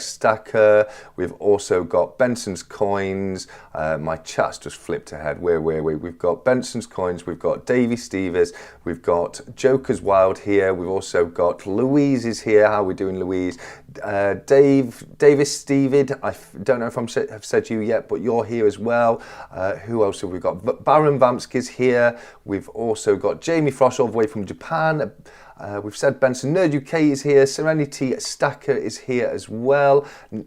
stacker. We've also got Benson's coins. My chat's just flipped ahead. We've got Benson's coins. We've got 𝗬𝗍𝗍𝗲. We've got 𝗬𝗏𝗃𝗧𝗏 here. We've also got Louise is here. How are we doing, Louise? 𝗬𝗍𝗍𝗲. I don't know if I've said you yet, but you're here as well. Who else have we got? 𝗵𝗏 here. We've also got Jamie Frost all the way from Japan. We've said Benson. Nerd UK is here. Serenity Stacker is here as well.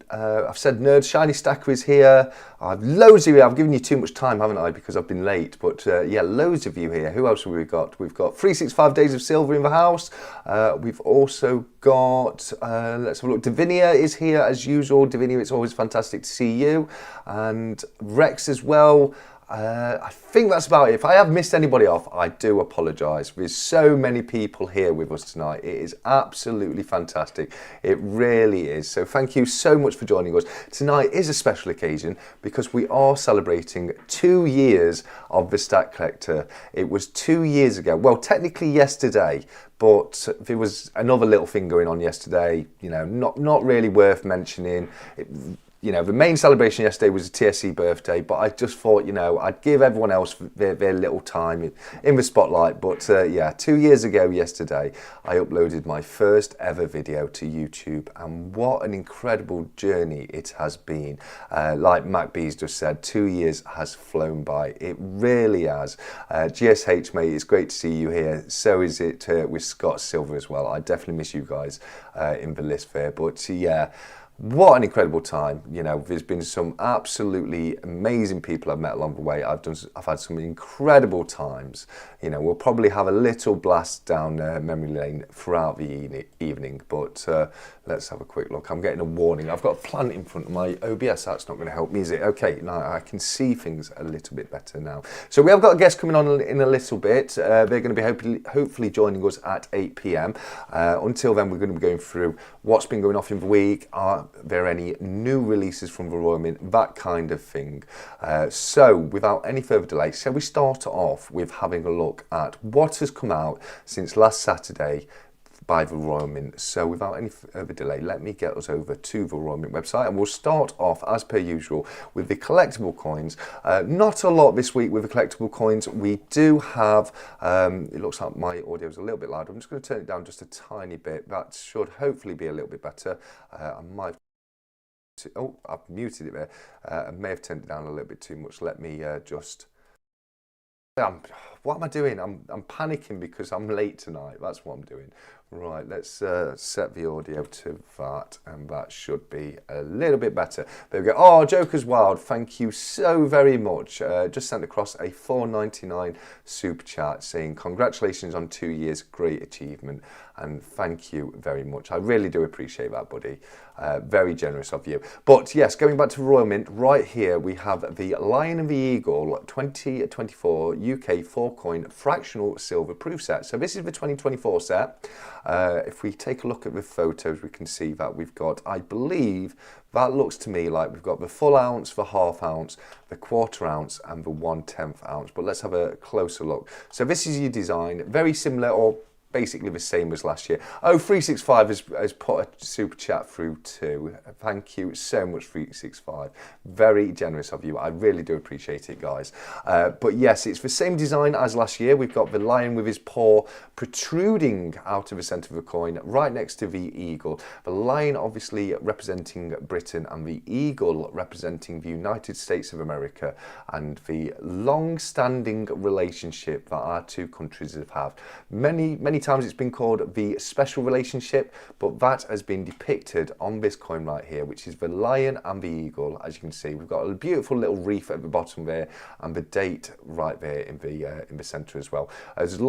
I've said Nerd Shiny Stacker is here. I've loads of you. I've given you too much time, haven't I? Because I've been late. But yeah, loads of you here. Who else have we got? We've got 365 Days of Silver in the house. We've also got, let's have a look. Davinia is here as usual. Davinia, it's always fantastic to see you. And Rex as well. I think that's about it. If I have missed anybody off, I do apologise. There's so many people here with us tonight. It is absolutely fantastic. It really is. So thank you so much for joining us. Tonight is a special occasion because we are celebrating 2 years of the Stack Collector. It was 2 years ago. Well, technically yesterday, but there was another little thing going on yesterday, you know, not really worth mentioning. You know, the main celebration yesterday was a TSC birthday, but I just thought, you know, I'd give everyone else their little time in the spotlight. But yeah, 2 years ago yesterday, I uploaded my first ever video to YouTube, and what an incredible journey it has been. Like Mac B's just said, 2 years has flown by. It really has. GSH, mate, it's great to see you here. So is it with Scott Silver as well. I definitely miss you guys in the list there. But yeah, what an incredible time. You know, there's been some absolutely amazing people I've met along the way. I've had some incredible times. You know, we'll probably have a little blast down memory lane throughout the evening, but let's have a quick look. I'm getting a warning. I've got a plant in front of my OBS. That's not going to help me, is it? Okay, now I can see things a little bit better now. So we have got a guest coming on in a little bit. They're going to be hopefully joining us at 8 p.m. Until then, we're going to be going through what's been going off in the week. Are there any new releases from the Royal Mint? That kind of thing. So without any further delay, shall we start off with having a look at what has come out since last Saturday by the Royal Mint. So without any further delay, let me get us over to the Royal Mint website, and we'll start off as per usual with the collectible coins. Not a lot this week with the collectible coins. We do have, it looks like my audio is a little bit loud. I'm just going to turn it down just a tiny bit. That should hopefully be a little bit better. I might oh, I've muted it there. I may have turned it down a little bit too much. Let me just... what am I doing? I'm panicking because I'm late tonight. That's what I'm doing. Right, let's set the audio to that, and that should be a little bit better. There we go. Oh, Joker's Wild, thank you so very much. Just sent across a $4.99 super chat saying congratulations on 2 years, great achievement, and thank you very much. I really do appreciate that, buddy. Very generous of you. But yes, going back to Royal Mint, right here we have the Lion and the Eagle 2024 UK 4-coin fractional silver proof set. So this is the 2024 set. If we take a look at the photos, we can see that we've got, I believe, that looks to me like we've got the full ounce, the half ounce, the quarter ounce, and the 1/10 ounce. But let's have a closer look. So this is your design, very similar or basically the same as last year. Oh, 365 has put a super chat through too. Thank you so much, 365. Very generous of you. I really do appreciate it, guys. But yes, it's the same design as last year. We've got the lion with his paw protruding out of the centre of the coin, right next to the eagle. The lion obviously representing Britain, and the eagle representing the United States of America, and the long-standing relationship that our two countries have had. Many times it's been called the special relationship, but that has been depicted on this coin right here, which is the lion and the eagle. As you can see, we've got a beautiful little reef at the bottom there, and the date right there in the centre as well, as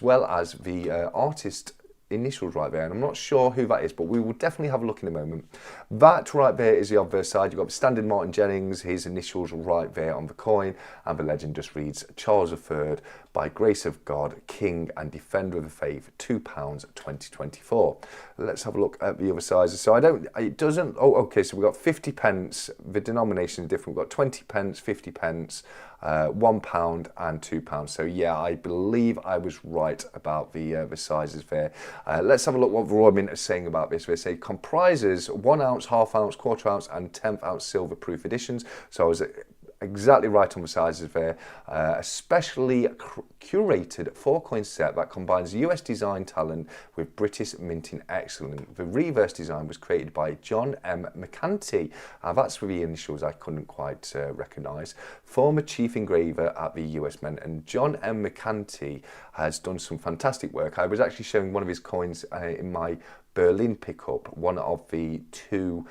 well as the artist initials right there, and I'm not sure who that is, but we will definitely have a look in a moment. That right there is the obverse side. You've got the standard Martin Jennings, his initials right there on the coin, and the legend just reads Charles III, by grace of God, King and Defender of the Faith, £2 2024. Let's have a look at the other sizes. So okay, so we've got 50 pence, the denomination is different. We've got 20 pence, 50 pence, £1 and £2. So yeah, I believe I was right about the sizes there. Let's have a look what the Royal Mint is saying about this. They say comprises 1 ounce, ½ ounce, ¼ ounce and 10th ounce silver proof editions. So I was exactly right on the sizes there. A specially curated 4-coin set that combines US design talent with British minting excellence. The reverse design was created by John M. McCanty. That's the initials I couldn't quite recognise. Former chief engraver at the US Mint, and John M. McCanty has done some fantastic work. I was actually showing one of his coins in my Berlin pickup, one of the 2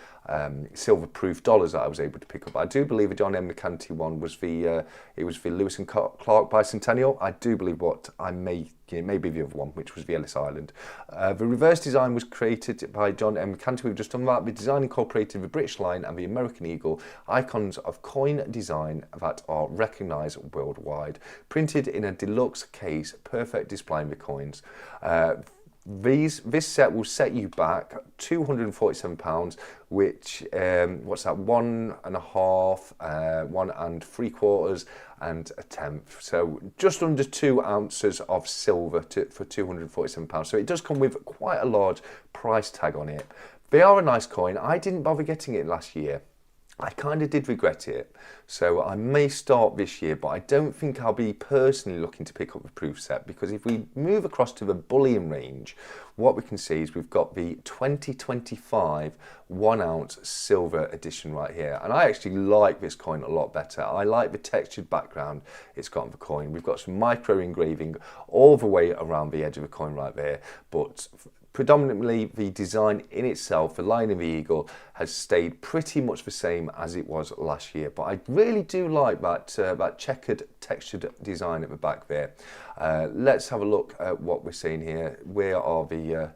silver-proof dollars that I was able to pick up. I do believe the John M. McCanty one was the Lewis and Clark bicentennial. I do believe it may be the other one, which was the Ellis Island. The reverse design was created by John M. McCanty. We've just done that. The design incorporated the British Lion and the American Eagle, icons of coin design that are recognised worldwide. Printed in a deluxe case, perfect displaying the coins. This set will set you back £247, which what's that? 1.5, 1 3/4, and a tenth. So just under 2 ounces of silver for £247. So it does come with quite a large price tag on it. They are a nice coin. I didn't bother getting it last year. I kind of did regret it, so I may start this year, but I don't think I'll be personally looking to pick up the proof set, because if we move across to the bullion range, what we can see is we've got the 2025 1 ounce silver edition right here, and I actually like this coin a lot better. I like the textured background it's got on the coin. We've got some micro engraving all the way around the edge of the coin right there, but predominantly the design in itself, the lion and the eagle, has stayed pretty much the same as it was last year. But I really do like that checkered textured design at the back there. Let's have a look at what we're seeing here. Where are the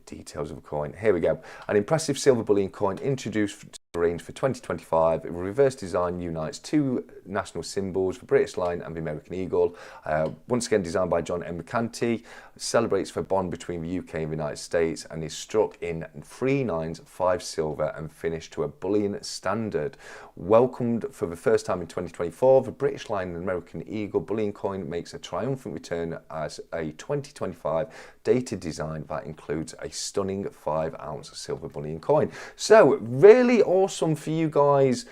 details of the coin? Here we go. An impressive silver bullion coin introduced to the range for 2025. The reverse design unites 2 national symbols, the British Lion and the American Eagle. Once again designed by John M. McCanty, celebrates the bond between the UK and the United States, and is struck in 3 nines, 5 silver and finished to a bullion standard. Welcomed for the first time in 2024, the British Lion and American Eagle bullion coin makes a triumphant return as a 2025 dated design that includes a stunning 5 ounce silver bullion coin. So really awesome for you guys.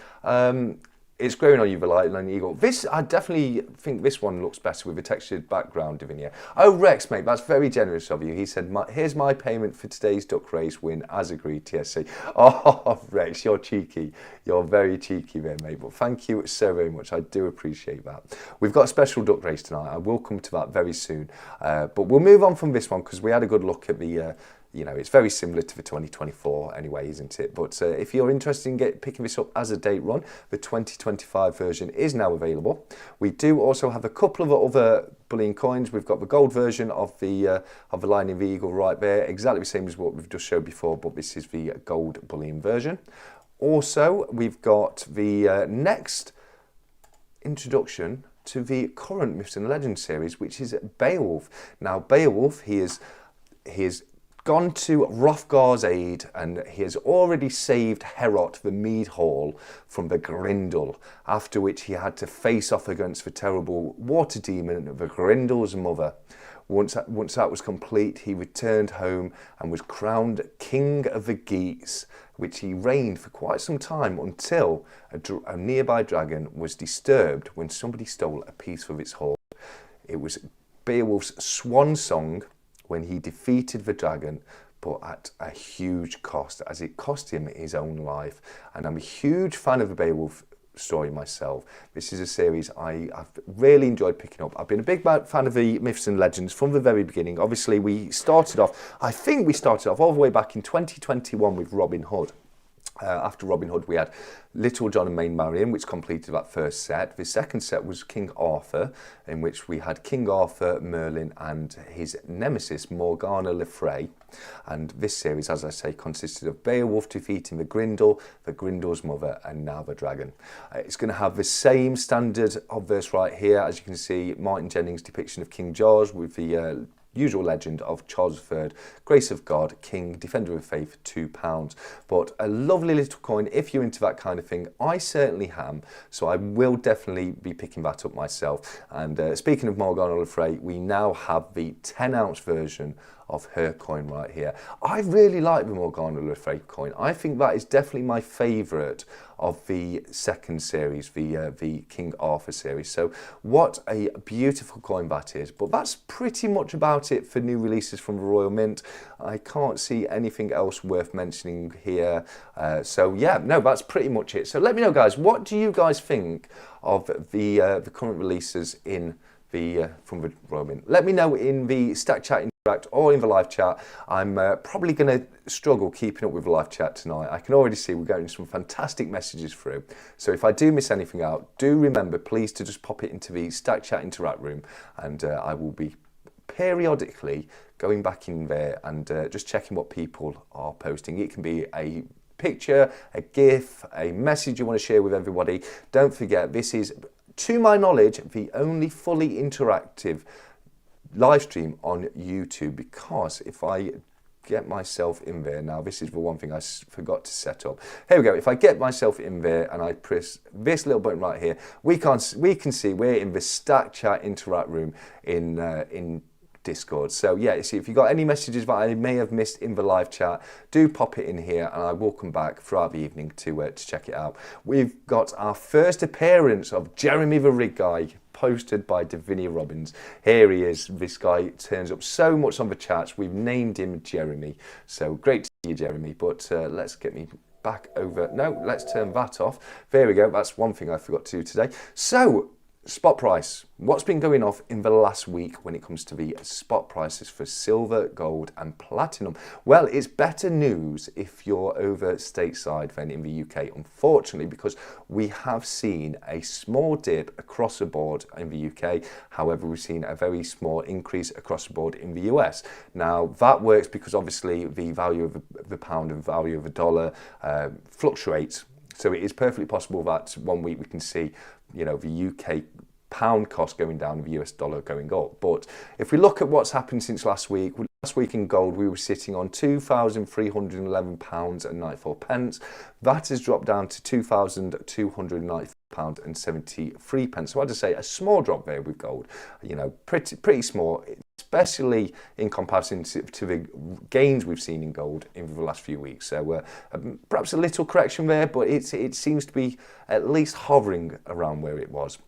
It's growing on you, the lion and eagle. I definitely think this one looks better with a textured background, Davinia. Oh, Rex, mate, that's very generous of you. He said, here's my payment for today's duck race win, as agreed, TSC. Oh, Rex, you're cheeky. You're very cheeky there, mate. But thank you so very much. I do appreciate that. We've got a special duck race tonight. I will come to that very soon. But we'll move on from this one because we had a good look at the... it's very similar to the 2024 anyway, isn't it? But if you're interested in picking this up as a date run, the 2025 version is now available. We do also have a couple of other bullion coins. We've got the gold version of the lion and the eagle right there, exactly the same as what we've just showed before, but this is the gold bullion version. Also, we've got the next introduction to the current Myths and Legends series, which is Beowulf. Now, Beowulf, he is gone to Hrothgar's aid, and he has already saved Heorot the Mead Hall from the Grendel, after which he had to face off against the terrible water demon, the Grendel's mother. Once that was complete, he returned home and was crowned King of the Geats, which he reigned for quite some time until a nearby dragon was disturbed when somebody stole a piece of its hoard. It was Beowulf's swan song when he defeated the dragon, but at a huge cost, as it cost him his own life. And I'm a huge fan of the Beowulf story myself. This is a series I've really enjoyed picking up. I've been a big fan of the myths and legends from the very beginning. Obviously, I think we started off all the way back in 2021 with Robin Hood. After Robin Hood, we had Little John and Maid Marian, which completed that first set. The second set was King Arthur, in which we had King Arthur, Merlin, and his nemesis, Morgana Le Fay. And this series, as I say, consisted of Beowulf defeating the Grindel's mother, and now the dragon. It's going to have the same standard obverse right here. As you can see, Martin Jennings' depiction of King George with the usual legend of Charles III, Grace of God, King, Defender of Faith, £2. But a lovely little coin if you're into that kind of thing. I certainly am, so I will definitely be picking that up myself. And speaking of Morgana Le Fay, we now have the 10-ounce version of her coin right here. I really like the Morgana Le Fay coin. I think that is definitely my favourite of the second series, the King Arthur series. So what a beautiful coin that is. But that's pretty much about it for new releases from the Royal Mint. I can't see anything else worth mentioning here. So yeah, no, that's pretty much it. So let me know, guys, what do you guys think of the current releases in from the Royal Mint? Let me know in the Stack Chat or in the live chat. I'm probably going to struggle keeping up with the live chat tonight. I can already see we're getting some fantastic messages through. So if I do miss anything out, do remember, please, to just pop it into the Stack Chat Interact room, and I will be periodically going back in there and just checking what people are posting. It can be a picture, a GIF, a message you want to share with everybody. Don't forget, this is, to my knowledge, the only fully interactive live stream on YouTube, because if I get myself in there now, this is the one thing I forgot to set up. Here we go. If I get myself in there and I press this little button right here, we can see we're in the Stack Chat Interact room in Discord. So yeah, see, if you've got any messages that I may have missed in the live chat, do pop it in here and I will come back throughout the evening to check it out. We've got our first appearance of Jeremy the Rig Guy, posted by Davinia Robbins. Here he is. This guy turns up so much on the chats. We've named him Jeremy. So great to see you, Jeremy. But let's get me back over. No, let's turn that off. There we go. That's one thing I forgot to do today. So, spot price. What's been going off in the last week when it comes to the spot prices for silver, gold and platinum? Well, it's better news if you're over stateside than in the UK, unfortunately, because we have seen a small dip across the board in the UK. However, we've seen a very small increase across the board in the US. Now, that works because obviously the value of the pound and value of the dollar fluctuates. So it is perfectly possible that one week we can see, you know, the UK pound cost going down, the US dollar going up. But if we look at what's happened since last week in gold, we were sitting on £2,311.94. That has dropped down to £2,290.73. So I'd just say a small drop there with gold, you know, pretty small, especially in comparison to the gains we've seen in gold in the last few weeks. So perhaps a little correction there, but it seems to be at least hovering around where it was.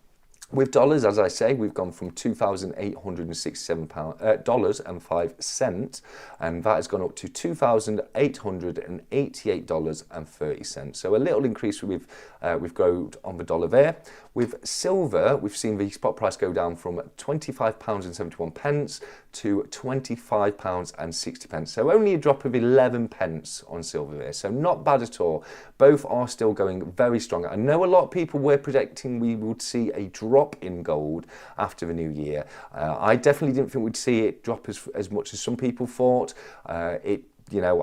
With dollars, as I say, we've gone from $2,867.05, and that has gone up to $2,888.30. So a little increase with gold on the dollar there. With silver, we've seen the spot price go down from £25.71 to £25.60. So only a drop of 11 pence on silver there. So not bad at all. Both are still going very strong. I know a lot of people were predicting we would see a drop in gold after the new year. I definitely didn't think we'd see it drop as much as some people thought. You know,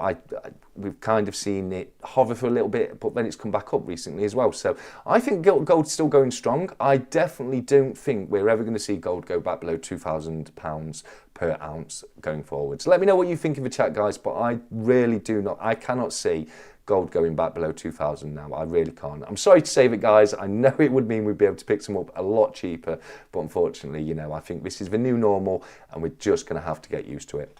we've kind of seen it hover for a little bit, but then it's come back up recently as well. So I think gold's still going strong. I definitely don't think we're ever going to see gold go back below £2,000 per ounce going forward. So let me know what you think in the chat, guys, but I really I cannot see gold going back below 2,000 now. I really can't. I'm sorry to say that, guys. I know it would mean we'd be able to pick some up a lot cheaper, but unfortunately, you know, I think this is the new normal and we're just going to have to get used to it.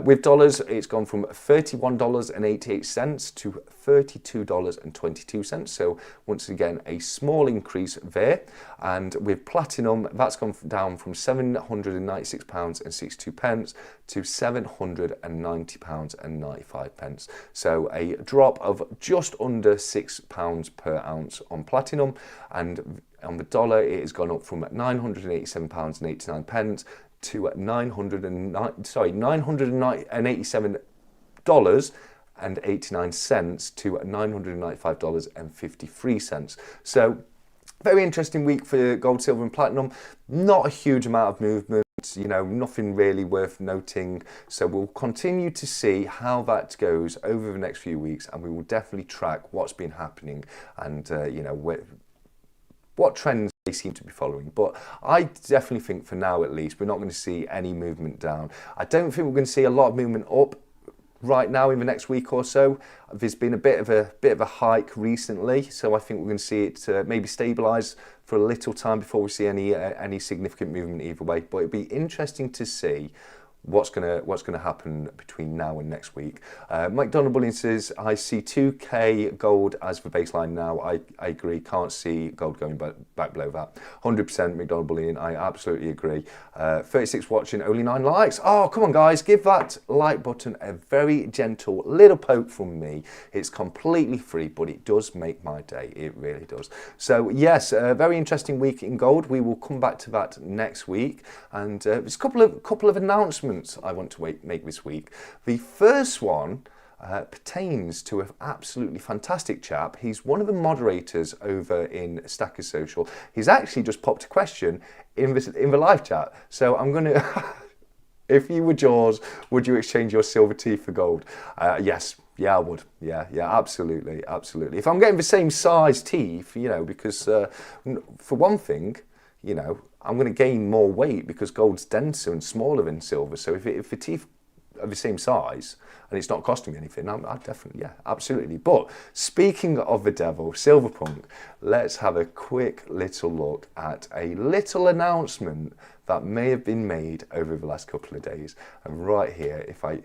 With dollars, it's gone from $31.88 to $32.22. So once again, a small increase there. And with platinum, that's gone down from £796.62 to £790.95. So a drop of just under £6 per ounce on platinum, and on the dollar it has gone up from £987.89 to $987.89 to $995.53. So very interesting week for gold, silver and platinum. Not a huge amount of movement, you know, nothing really worth noting. So we'll continue to see how that goes over the next few weeks, and we will definitely track what's been happening and, you know, what trends they seem to be following. But I definitely think for now, at least, we're not going to see any movement down. I don't think we're going to see a lot of movement up right now in the next week or so. There's been a bit of a hike recently, so I think we're going to see it maybe stabilise for a little time before we see any significant movement either way. But it'd be interesting to see what's gonna happen between now and next week. 𝗦𝗲𝗿𝗏 says, I see 2K gold as the baseline now. I agree, can't see gold going back below that. 100% 𝗦𝗲𝗿𝗏, I absolutely agree. 36 watching, only 9 likes. Oh, come on guys, give that like button a very gentle little poke from me. It's completely free, but it does make my day, it really does. So yes, a very interesting week in gold. We will come back to that next week, and there's a couple of announcements I want to make this week. The first one pertains to an absolutely fantastic chap. He's one of the moderators over in Stackers Social. He's actually just popped a question in the live chat. So I'm going to, if you were Jaws, would you exchange your silver teeth for gold? Yes. Yeah, I would. Yeah, absolutely, absolutely. If I'm getting the same size teeth, you know, because for one thing, you know, I'm going to gain more weight because gold's denser and smaller than silver. So if the teeth are the same size and it's not costing me anything, I'd definitely, yeah, absolutely. But speaking of the devil, 𝗬𝗿, let's have a quick little look at a little announcement that may have been made over the last couple of days. And right here, if I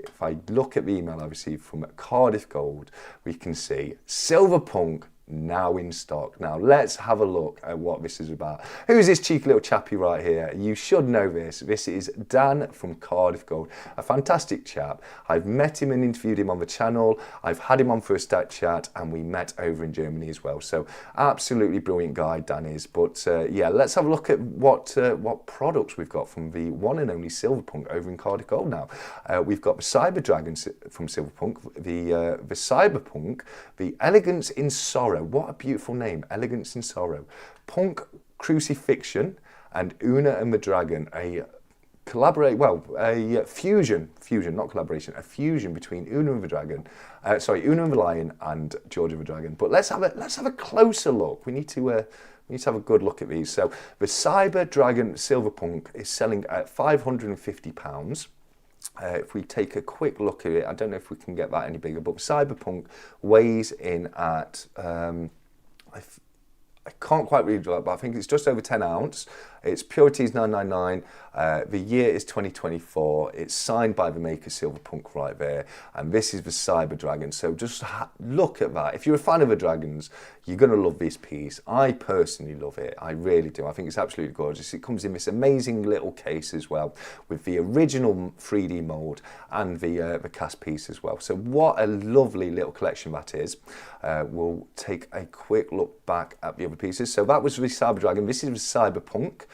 look at the email I received from Cardiff Gold, we can see 𝗬𝗿 now in stock. Now let's have a look at what this is about. Who's this cheeky little chappie right here? You should know this. This is Dan from Cardiff Gold, a fantastic chap. I've met him and interviewed him on the channel. I've had him on for a stat chat, and we met over in Germany as well. So absolutely brilliant guy Dan is. But yeah, let's have a look at what products we've got from the one and only 𝗬𝗿 over in Cardiff Gold now. We've got the Cyber Dragon from 𝗬𝗿, the Cyberpunk, the Elegance in Sorrow. What a beautiful name, Elegance in Sorrow. Punk Crucifixion and Una and the Dragon, a fusion, not collaboration, a fusion between Una and the Dragon, Una and the Lion and George of the Dragon. But let's have a closer look. We need to have a good look at these. So the Cyber Dragon 𝗬𝗿 is selling at £550. If we take a quick look at it, I don't know if we can get that any bigger, but Cyberpunk weighs in at, I can't quite read that, but I think it's just over 10 ounce. Its purity is 999. The year is 2024. It's signed by the maker 𝗬𝗿 right there. And this is the Cyber Dragon. So just look at that. If you're a fan of the dragons, you're going to love this piece. I personally love it. I really do. I think it's absolutely gorgeous. It comes in this amazing little case as well, with the original 3D mold and the cast piece as well. So what a lovely little collection that is. We'll take a quick look back at the other pieces. So that was the Cyber Dragon. This is the Cyberpunk.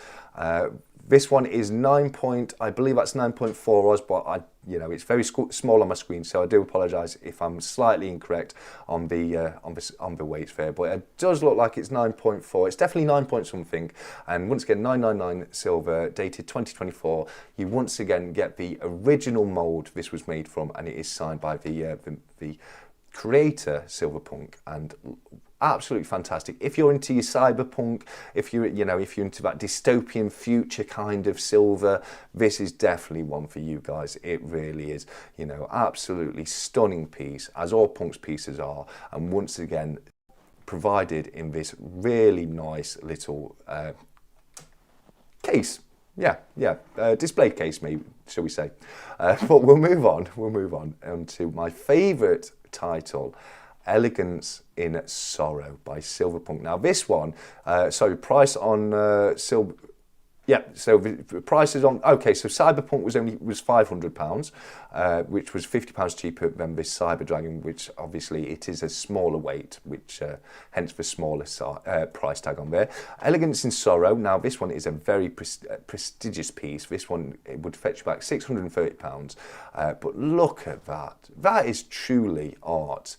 This one is I believe that's 9.4 Oz, but you know, it's very small on my screen, so I do apologise if I'm slightly incorrect on the weights there. But it does look like it's 9.4. It's definitely 9 point something. And once again, 999 silver, dated 2024. You once again get the original mould this was made from, and it is signed by the creator 𝗬𝗿, and absolutely fantastic. If you're into your cyberpunk, if you're into that dystopian future kind of silver, this is definitely one for you guys. It really is. You know, absolutely stunning piece, as all Punk's pieces are, and once again provided in this really nice little case. Display case, maybe, shall we say. But we'll move on to my favourite title, Elegance in Sorrow by 𝗬𝗿. Now this one, price on Yeah, so the prices on, okay, so Cyberpunk was £500, which was £50 cheaper than this Cyberdragon, which obviously it is a smaller weight, which hence the smaller price tag on there. Elegance in Sorrow, now this one is a very prestigious piece. This one, it would fetch back £630, but look at that. That is truly art.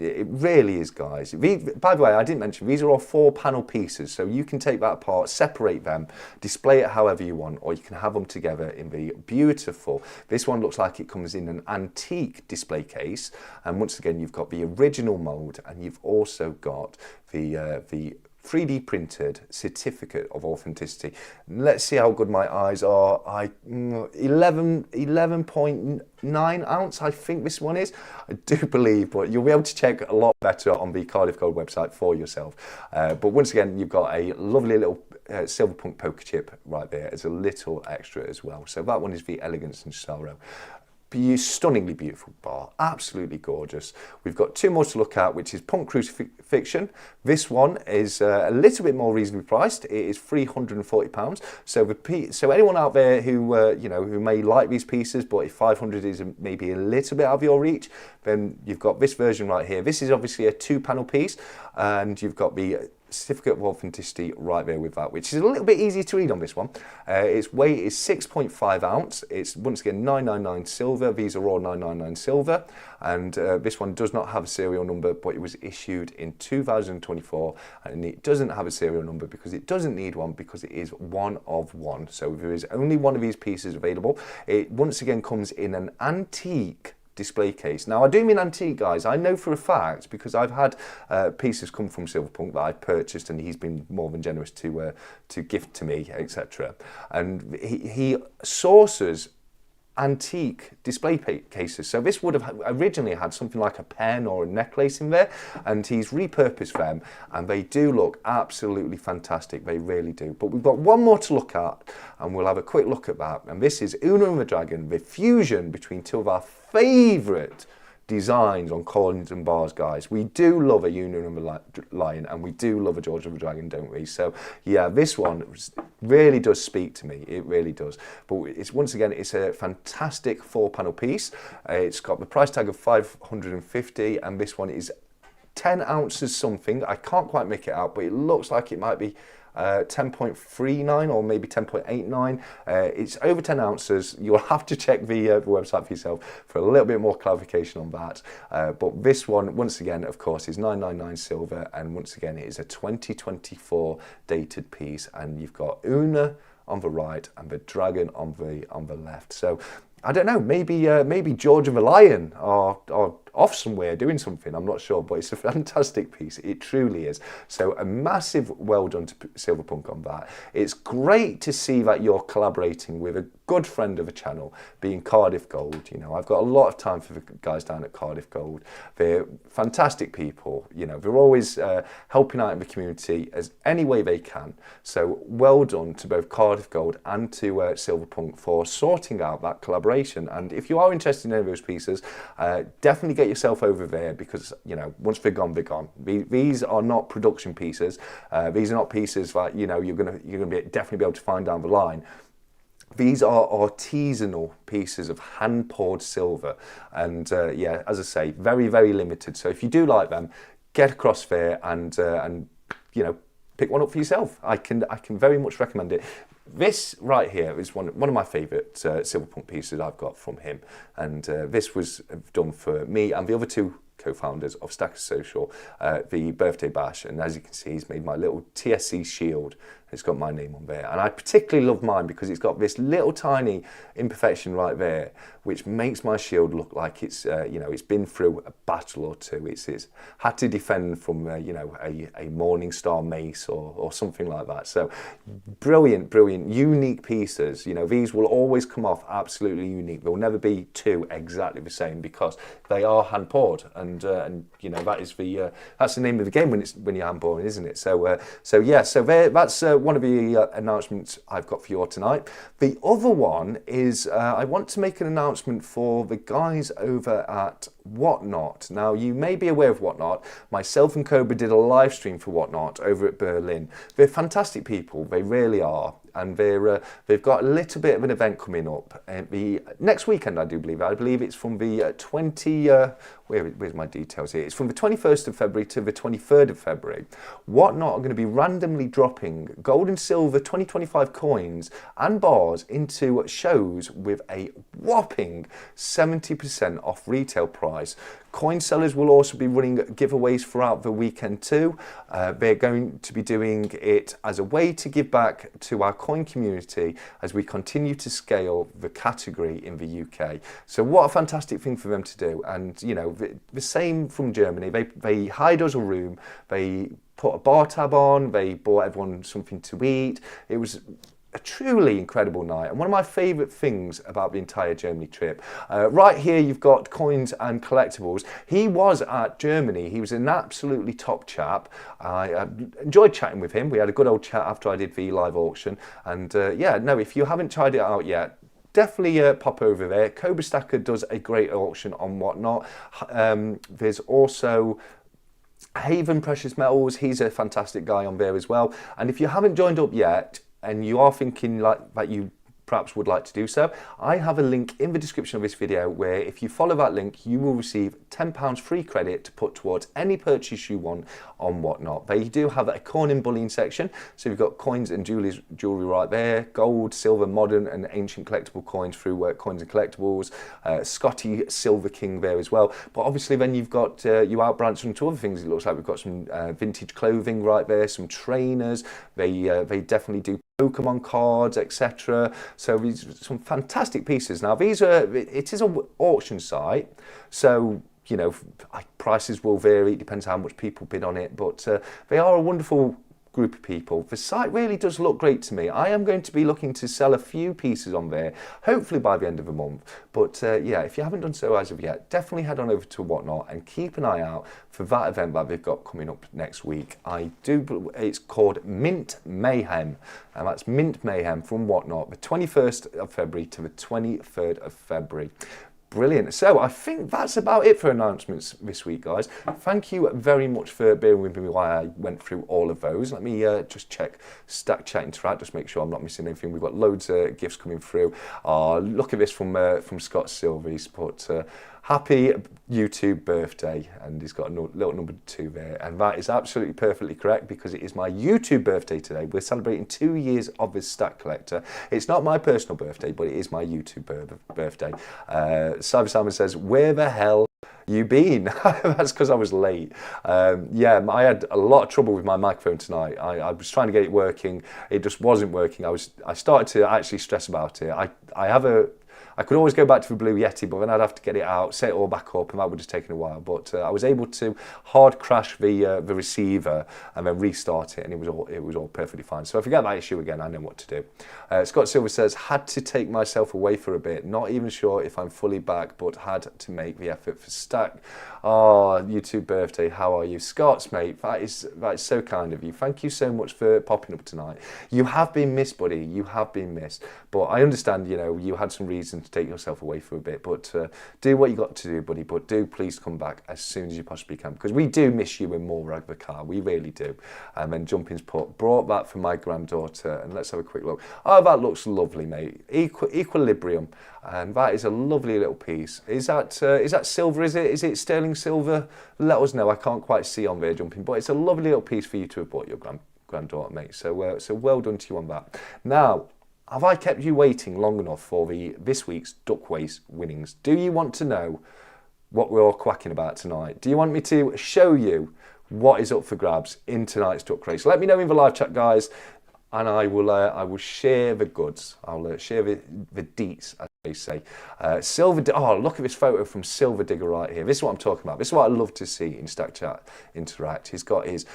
It really is, guys. By the way, I didn't mention, these are all 4-panel pieces, so you can take that apart, separate them, display it however you want, or you can have them together in the beautiful. This one looks like it comes in an antique display case, and once again, you've got the original mold, and you've also got the 3D printed certificate of authenticity. Let's see how good my eyes are. 11.9 ounce, I think this one is. I do believe, but you'll be able to check a lot better on the 𝗬𝗏𝗃𝗏 website for yourself. But once again, you've got a lovely little 𝗬𝗏𝗃𝗏 poker chip right there as a little extra as well. So that one is the Elegance and Sorrow. Stunningly beautiful bar, absolutely gorgeous. We've got 2 more to look at, which is Punk Crucifixion. This one is a little bit more reasonably priced. It is £340. So anyone out there who who may like these pieces, but if 500 is maybe a little bit out of your reach, then you've got this version right here. This is obviously a 2-panel piece, and you've got the certificate of authenticity right there with that, which is a little bit easier to read on this one. Its weight is 6.5 ounce. It's once again 999 silver. These are all 999 silver, and this one does not have a serial number, but it was issued in 2024, and it doesn't have a serial number because it doesn't need one, because it is one of one. So there is only one of these pieces available. It once again comes in an antique display case. Now, I do mean antique, guys. I know for a fact, because I've had pieces come from Cyberpunk that I've purchased, and he's been more than generous to gift to me, etc. And he sources antique display cases. So this would have originally had something like a pen or a necklace in there, and he's repurposed them, and they do look absolutely fantastic. They really do. But we've got one more to look at, and we'll have a quick look at that. And this is 𝗏𝗏 and the Dragon, the fusion between 2 of our favourite designs on coins and bars, guys. We do love a 𝗏𝗏 and the Lion, and we do love a George of the Dragon, don't we? So yeah, this one really does speak to me. It really does. But it's, once again, it's a fantastic 4-panel piece. It's got the price tag of 550, and this one is 10 ounces something. I can't quite make it out, but it looks like it might be 10.39 or maybe 10.89. It's over 10 ounces. You'll have to check the website for yourself for a little bit more clarification on that. But this one, once again, of course, is 999 silver, and once again, it is a 2024 dated piece, and you've got 𝗏𝗏 on the right and the dragon on the left. So I don't know, maybe George of the Lion or off somewhere doing something, I'm not sure, but it's a fantastic piece. It truly is. So a massive well done to Cyberpunk on that. It's great to see that you're collaborating with a good friend of the channel, being Cardiff Gold. You know, I've got a lot of time for the guys down at Cardiff Gold. They're fantastic people. You know, they're always helping out in the community as any way they can. So well done to both Cardiff Gold and to Cyberpunk for sorting out that collaboration. And if you are interested in any of those pieces, definitely get yourself over there, because you know, once they're gone, they're gone. These are not production pieces. These are not pieces that you're gonna definitely be able to find down the line. These are artisanal pieces of hand-poured silver, and yeah, as I say, very, very limited. So if you do like them, get across there and you know, pick one up for yourself. I can very much recommend it. This right here is one of my favourite Cyberpunk pieces I've got from him, and this was done for me and the other 2 co-founders of Stacker Social, the birthday bash, and as you can see, he's made my little TSC shield. It's got my name on there, and I particularly love mine because it's got this little tiny imperfection right there, which makes my shield look like it's you know, it's been through a battle or 2. It's had to defend from you know, a Morning Star mace or something like that. So brilliant, unique pieces. You know, these will always come off absolutely unique. There will never be 2 exactly the same because they are hand poured, and you know, that is that's the name of the game when you're hand pouring, isn't it? So yeah, so that's one of the announcements I've got for you all tonight. The other one is I want to make an announcement for the guys over at Whatnot. Now, you may be aware of Whatnot. Myself and 𝗬𝗏𝗃𝗏 did a live stream for Whatnot over at Berlin. They're fantastic people, they really are. and they've got a little bit of an event coming up the next weekend, I believe it's from the 20 where's my details here? It's from the 21st of February to the 23rd of February. Whatnot are going to be randomly dropping gold and silver 2025 coins and bars into shows with a whopping 70% off retail price. Coin sellers will also be running giveaways throughout the weekend too. They're going to be doing it as a way to give back to our coin community as we continue to scale the category in the UK. So what a fantastic thing for them to do. And you know, the same from Germany. They hired us a room, they put a bar tab on, they bought everyone something to eat. It was a truly incredible night, and one of my favourite things about the entire Germany trip. Right here you've got Coins and Collectibles. He was at Germany. He was an absolutely top chap. I enjoyed chatting with him. We had a good old chat after I did the live auction, and yeah, no, if you haven't tried it out yet, definitely pop over there. 𝗬𝗵𝘁 does a great auction on Whatnot. There's also Haven Precious Metals. He's a fantastic guy on there as well. And if you haven't joined up yet, and you are thinking like that you perhaps would like to do so, I have a link in the description of this video where if you follow that link, you will receive £10 free credit to put towards any purchase you want on Whatnot. They do have a coin and bullion section, so you've got coins and jewellery right there, gold, silver, modern and ancient collectible coins through Coins and Collectibles, 𝗬cie Silver King there as well. But obviously then you've got, you outbranch into other things. It looks like we've got some vintage clothing right there, some trainers. They definitely do Pokemon cards, etc. So these are some fantastic pieces. Now these are, it is an auction site, so you know prices will vary. It depends how much people bid on it, but they are a wonderful group of people. The site really does look great to me. I am going to be looking to sell a few pieces on there, hopefully by the end of the month. But yeah, if you haven't done so as of yet, definitely head on over to Whatnot and keep an eye out for that event that they've got coming up next week. It's called Mint Mayhem, and that's Mint Mayhem from Whatnot, the 21st of February to the 23rd of February. Brilliant. So I think that's about it for announcements this week, guys. Thank you very much for bearing with me while I went through all of those. Let me just check Stack Chat Interact, just make sure I'm not missing anything. We've got loads of gifts coming through. Look at this from Scott Silver. He's put happy YouTube birthday, and he's got a little number 2 there, and that is absolutely perfectly correct because it is my YouTube birthday today. We're celebrating 2 years of this Stack Collector. It's not my personal birthday, but it is my YouTube birthday. Cyber Simon says, where the hell you been? That's because I was late. Yeah, I had a lot of trouble with my microphone tonight. I was trying to get it working. It just wasn't working. I started to actually stress about it. I could always go back to the Blue Yeti, but then I'd have to get it out, set it all back up, and that would have taken a while. But I was able to hard crash the receiver and then restart it, and it was all perfectly fine. So if I get that issue again, I know what to do. Scott Silver says, had to take myself away for a bit. Not even sure if I'm fully back, but had to make the effort for Stack. Oh, YouTube birthday, how are you? Scott's mate, that is so kind of you. Thank you so much for popping up tonight. You have been missed, buddy. You have been missed. But I understand, you know, you had some reason to take yourself away for a bit, but do what you got to do, buddy. But do please come back as soon as you possibly can, because we do miss you in 𝗤𝗏𝗏𝗃. We really do. And then Jumping's brought that for my granddaughter, and let's have a quick look. Oh, that looks lovely, mate. 𝗬𝗏𝗏𝗏𝗏, and that is a lovely little piece. Is that silver? Is it sterling silver? Let us know. I can't quite see on there, Jumping, but it's a lovely little piece for you to have bought your granddaughter, mate. So well done to you on that. Now, have I kept you waiting long enough for this week's duck race winnings? Do you want to know what we're all quacking about tonight? Do you want me to show you what is up for grabs in tonight's duck race? Let me know in the live chat, guys, and I will share the goods. I'll share the deets, as they say. Oh, look at this photo from Silver Digger right here. This is what I'm talking about. This is what I love to see in Stack Chat Interact. He's got his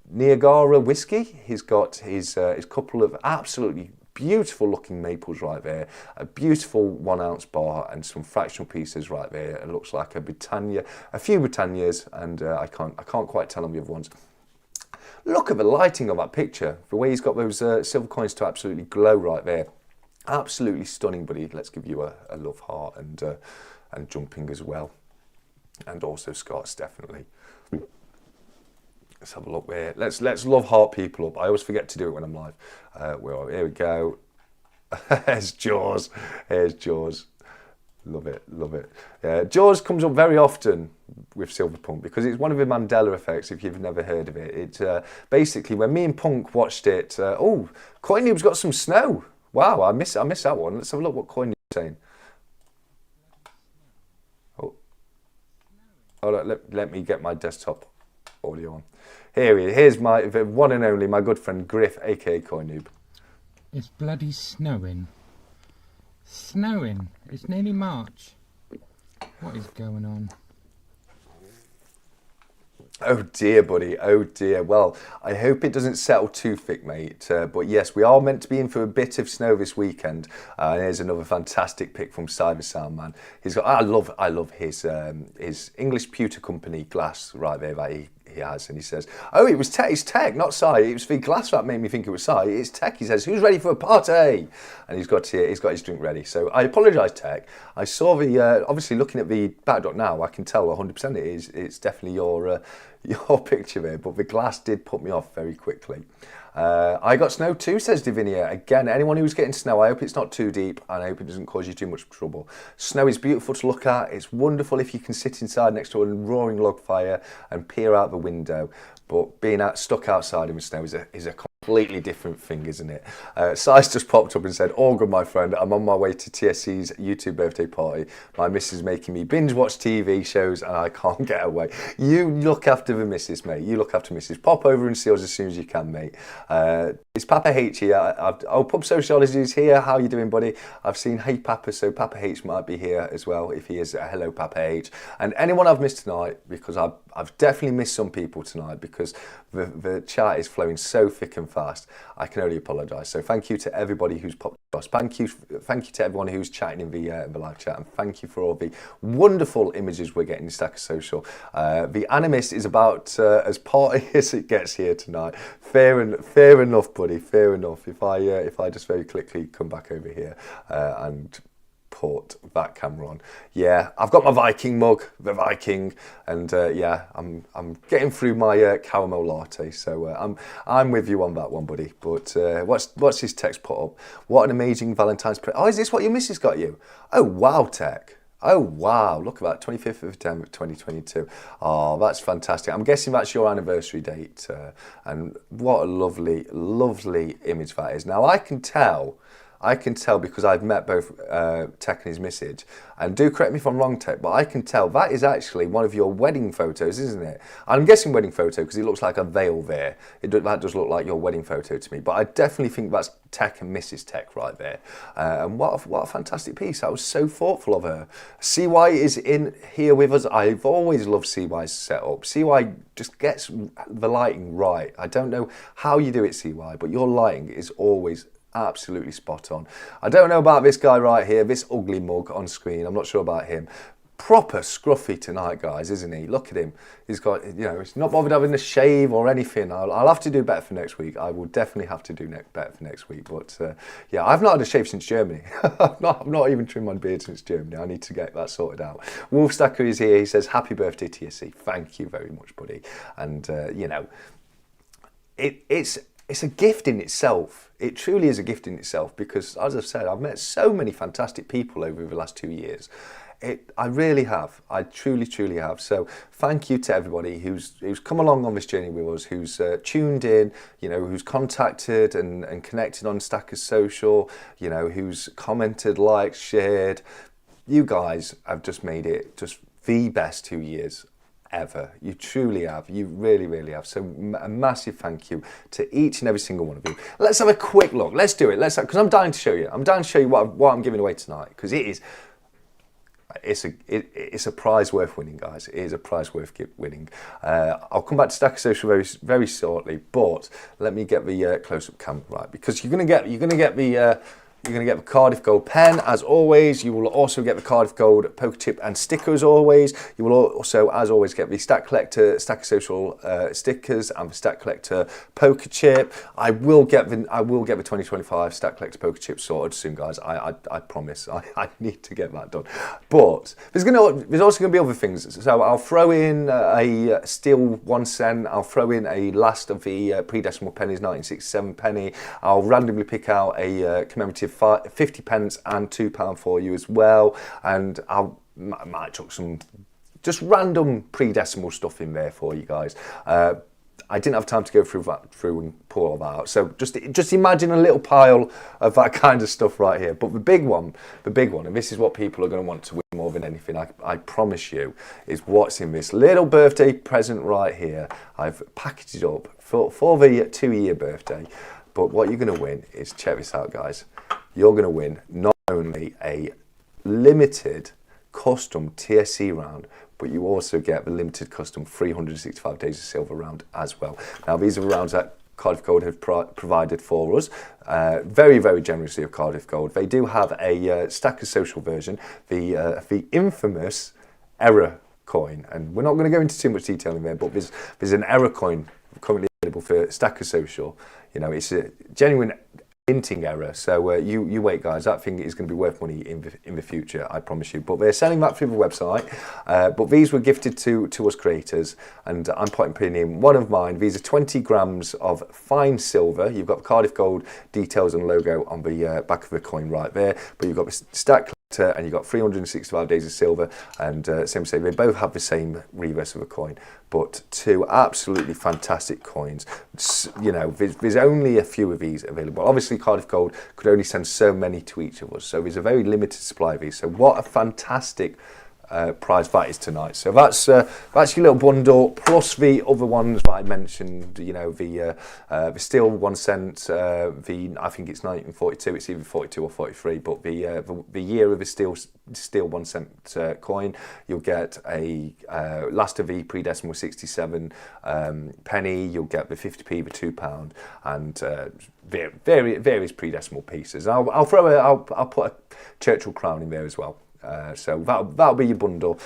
Niagara whiskey. He's got his couple of absolutely beautiful looking maples right there, a beautiful 1 ounce bar and some fractional pieces right there. It looks like a Britannia, a few Britannias, and I can't quite tell them the other ones. Look at the lighting of that picture, the way he's got those silver coins to absolutely glow right there. Absolutely stunning, buddy. Let's give you a love heart and Jumping as well, and also Scott's definitely. Let's have a look here. Let's love heart people up. I always forget to do it when I'm live. Here we go. There's Jaws. Here's Jaws. Love it, love it. Yeah, Jaws comes up very often with 𝗬𝗿𝗺 because it's one of the Mandela effects, if you've never heard of it. It's basically, when me and Punk watched it, oh, 𝗬𝗏𝗎𝗍's got some snow. Wow, I missed that one. Let's have a look what 𝗬𝗏𝗎𝗍's saying. Oh, let me get my desktop audio on. Here's the one and only, my good friend Griff, aka 𝗬𝗏𝗎𝗍. It's bloody snowing. Snowing. It's nearly March. What is going on? Oh dear, buddy. Oh dear. Well, I hope it doesn't settle too thick, mate. But yes, we are meant to be in for a bit of snow this weekend. And here's another fantastic pic from 𝗬𝗏𝗧, man. He's got. I love his English pewter company glass right there that he has, and he says, "Oh, it's Tech, not 𝗬. It was the glass that made me think it was 𝗬. It's Tech." He says, "Who's ready for a party?" And he's got his drink ready. So I apologise, Tech. I saw the obviously looking at the backdrop now, I can tell 100% it's definitely your picture there. But the glass did put me off very quickly. I got snow too, says Divinia. Again, anyone who's getting snow, I hope it's not too deep and I hope it doesn't cause you too much trouble. Snow is beautiful to look at. It's wonderful if you can sit inside next to a roaring log fire and peer out the window. But being stuck outside in the snow is a completely different thing, isn't it? 𝗬𝗍 just popped up and said, "All good, my friend. I'm on my way to TSC's YouTube birthday party. My missus is making me binge watch TV shows and I can't get away." You look after the missus, mate. You look after missus. Pop over and see us as soon as you can, mate. It's 𝗵𝗏𝗍𝗁 here. Pub Sociology is here. How you doing, buddy? I've seen Hey Papa, so 𝗵𝗏𝗍𝗁 might be here as well. If he is, hello 𝗵𝗏𝗍𝗁. And anyone I've missed tonight, because I've definitely missed some people tonight because the chat is flowing so thick and fast. I can only apologise. So thank you to everybody who's popped across. Thank you to everyone who's chatting in the live chat, and thank you for all the wonderful images we're getting in Stacker Social. The Animist is about as party as it gets here tonight. Fair enough, buddy. Fair enough. If I just very quickly come back over here and put that camera on. Yeah, I've got my Viking mug, the Viking, and yeah, I'm getting through my caramel latte, so I'm with you on that one, buddy. But what's his text put up? What an amazing Valentine's present. Oh, is this what your missus got you? Oh wow, Tech. Oh wow, look at that, 25th of September 2022. Oh, that's fantastic. I'm guessing that's your anniversary date, and what a lovely, lovely image that is. Now I can tell because I've met both Tech and his missus, and do correct me if I'm wrong, Tech, but I can tell that is actually one of your wedding photos, isn't it? I'm guessing wedding photo because it looks like a veil there. That does look like your wedding photo to me, but I definitely think that's Tech and Mrs. Tech right there. And what a fantastic piece. That was so thoughtful of her. 𝗬𝗁 is in here with us. I've always loved 𝗬𝗁's setup. 𝗬𝗁 just gets the lighting right. I don't know how you do it, 𝗬𝗁, but your lighting is always absolutely spot on. I don't know about this guy right here, this ugly mug on screen. I'm not sure about him. Proper scruffy tonight, guys, isn't he? Look at him. He's got, he's not bothered having a shave or anything. I'll have to do better for next week. I will definitely have to do better for next week. But yeah, I've not had a shave since Germany. I've not even trimmed my beard since Germany. I need to get that sorted out. Wolfstacker is here. He says, "Happy birthday, TSC." Thank you very much, buddy. And, it's a gift in itself. It truly is a gift in itself because, as I've said, I've met so many fantastic people over the last 2 years. I really have. I truly, truly have. So thank you to everybody who's come along on this journey with us, who's tuned in, who's contacted and connected on Stacker Social, who's commented, liked, shared. You guys have just made it just the best 2 years ever. You truly have. You really, really have. So a massive thank you to each and every single one of you. Let's have a quick look. Let's do it. Because I'm dying to show you. I'm dying to show you what I'm giving away tonight, because it's a prize worth winning, guys. It is a prize worth winning. I'll come back to Stacker Social very, very shortly, but let me get the close-up camera right, because you're gonna get the You're going to get the 𝗬𝗵𝗁𝗃𝗃 pen, as always. You will also get the 𝗬𝗵𝗃𝗃 poker chip and stickers, always. You will also, as always, get the Stack Collector, Stacker Social stickers and the Stack Collector poker chip. I will get the 2025 Stack Collector poker chip sorted soon, guys. I promise. I need to get that done. But there's also going to be other things. So I'll throw in a steel 1 cent. I'll throw in a last of the pre-decimal pennies, 1967 penny. I'll randomly pick out a commemorative 50 pence and £2 for you as well, and I might chuck some just random pre-decimal stuff in there for you guys. I didn't have time to go through and pull all that out, so just imagine a little pile of that kind of stuff right here. But the big one, and this is what people are going to want to win more than anything, I promise you, is what's in this little birthday present right here. I've packaged it up for the 2-year birthday. But what you're going to win is, check this out, guys. You're going to win not only a limited custom TSC round, but you also get the limited custom 365 Days of Silver round as well. Now, these are rounds that Cardiff Gold have provided for us, very, very generously of Cardiff Gold. They do have a Stacker Social version, the infamous error coin, and we're not going to go into too much detail in there, but there's an error coin currently available for Stacker Social. You know, it's a genuine minting error. So you wait, guys. That thing is going to be worth money in the future, I promise you. But they're selling that through the website. But these were gifted to us creators, and I'm putting in one of mine. These are 20 grams of fine silver. You've got the Cardiff Gold details and logo on the back of the coin right there. But you've got the Stack and you've got 365 Days of Silver, and same say they both have the same reverse of a coin, but two absolutely fantastic coins. You know, there's only a few of these available. Obviously, Cardiff Gold could only send so many to each of us, so there's a very limited supply of these. So what a fantastic prize that is tonight. So that's your little bundle, plus the other ones that I mentioned. You know, the steel 1 cent, I think it's 1942. It's either 42 or 43. But the year of the steel 1 cent coin, you'll get a last of the pre-decimal 67 penny. You'll get the 50p, the £2, and various pre-decimal pieces. I'll put a Churchill crown in there as well. So that'll be your bundle.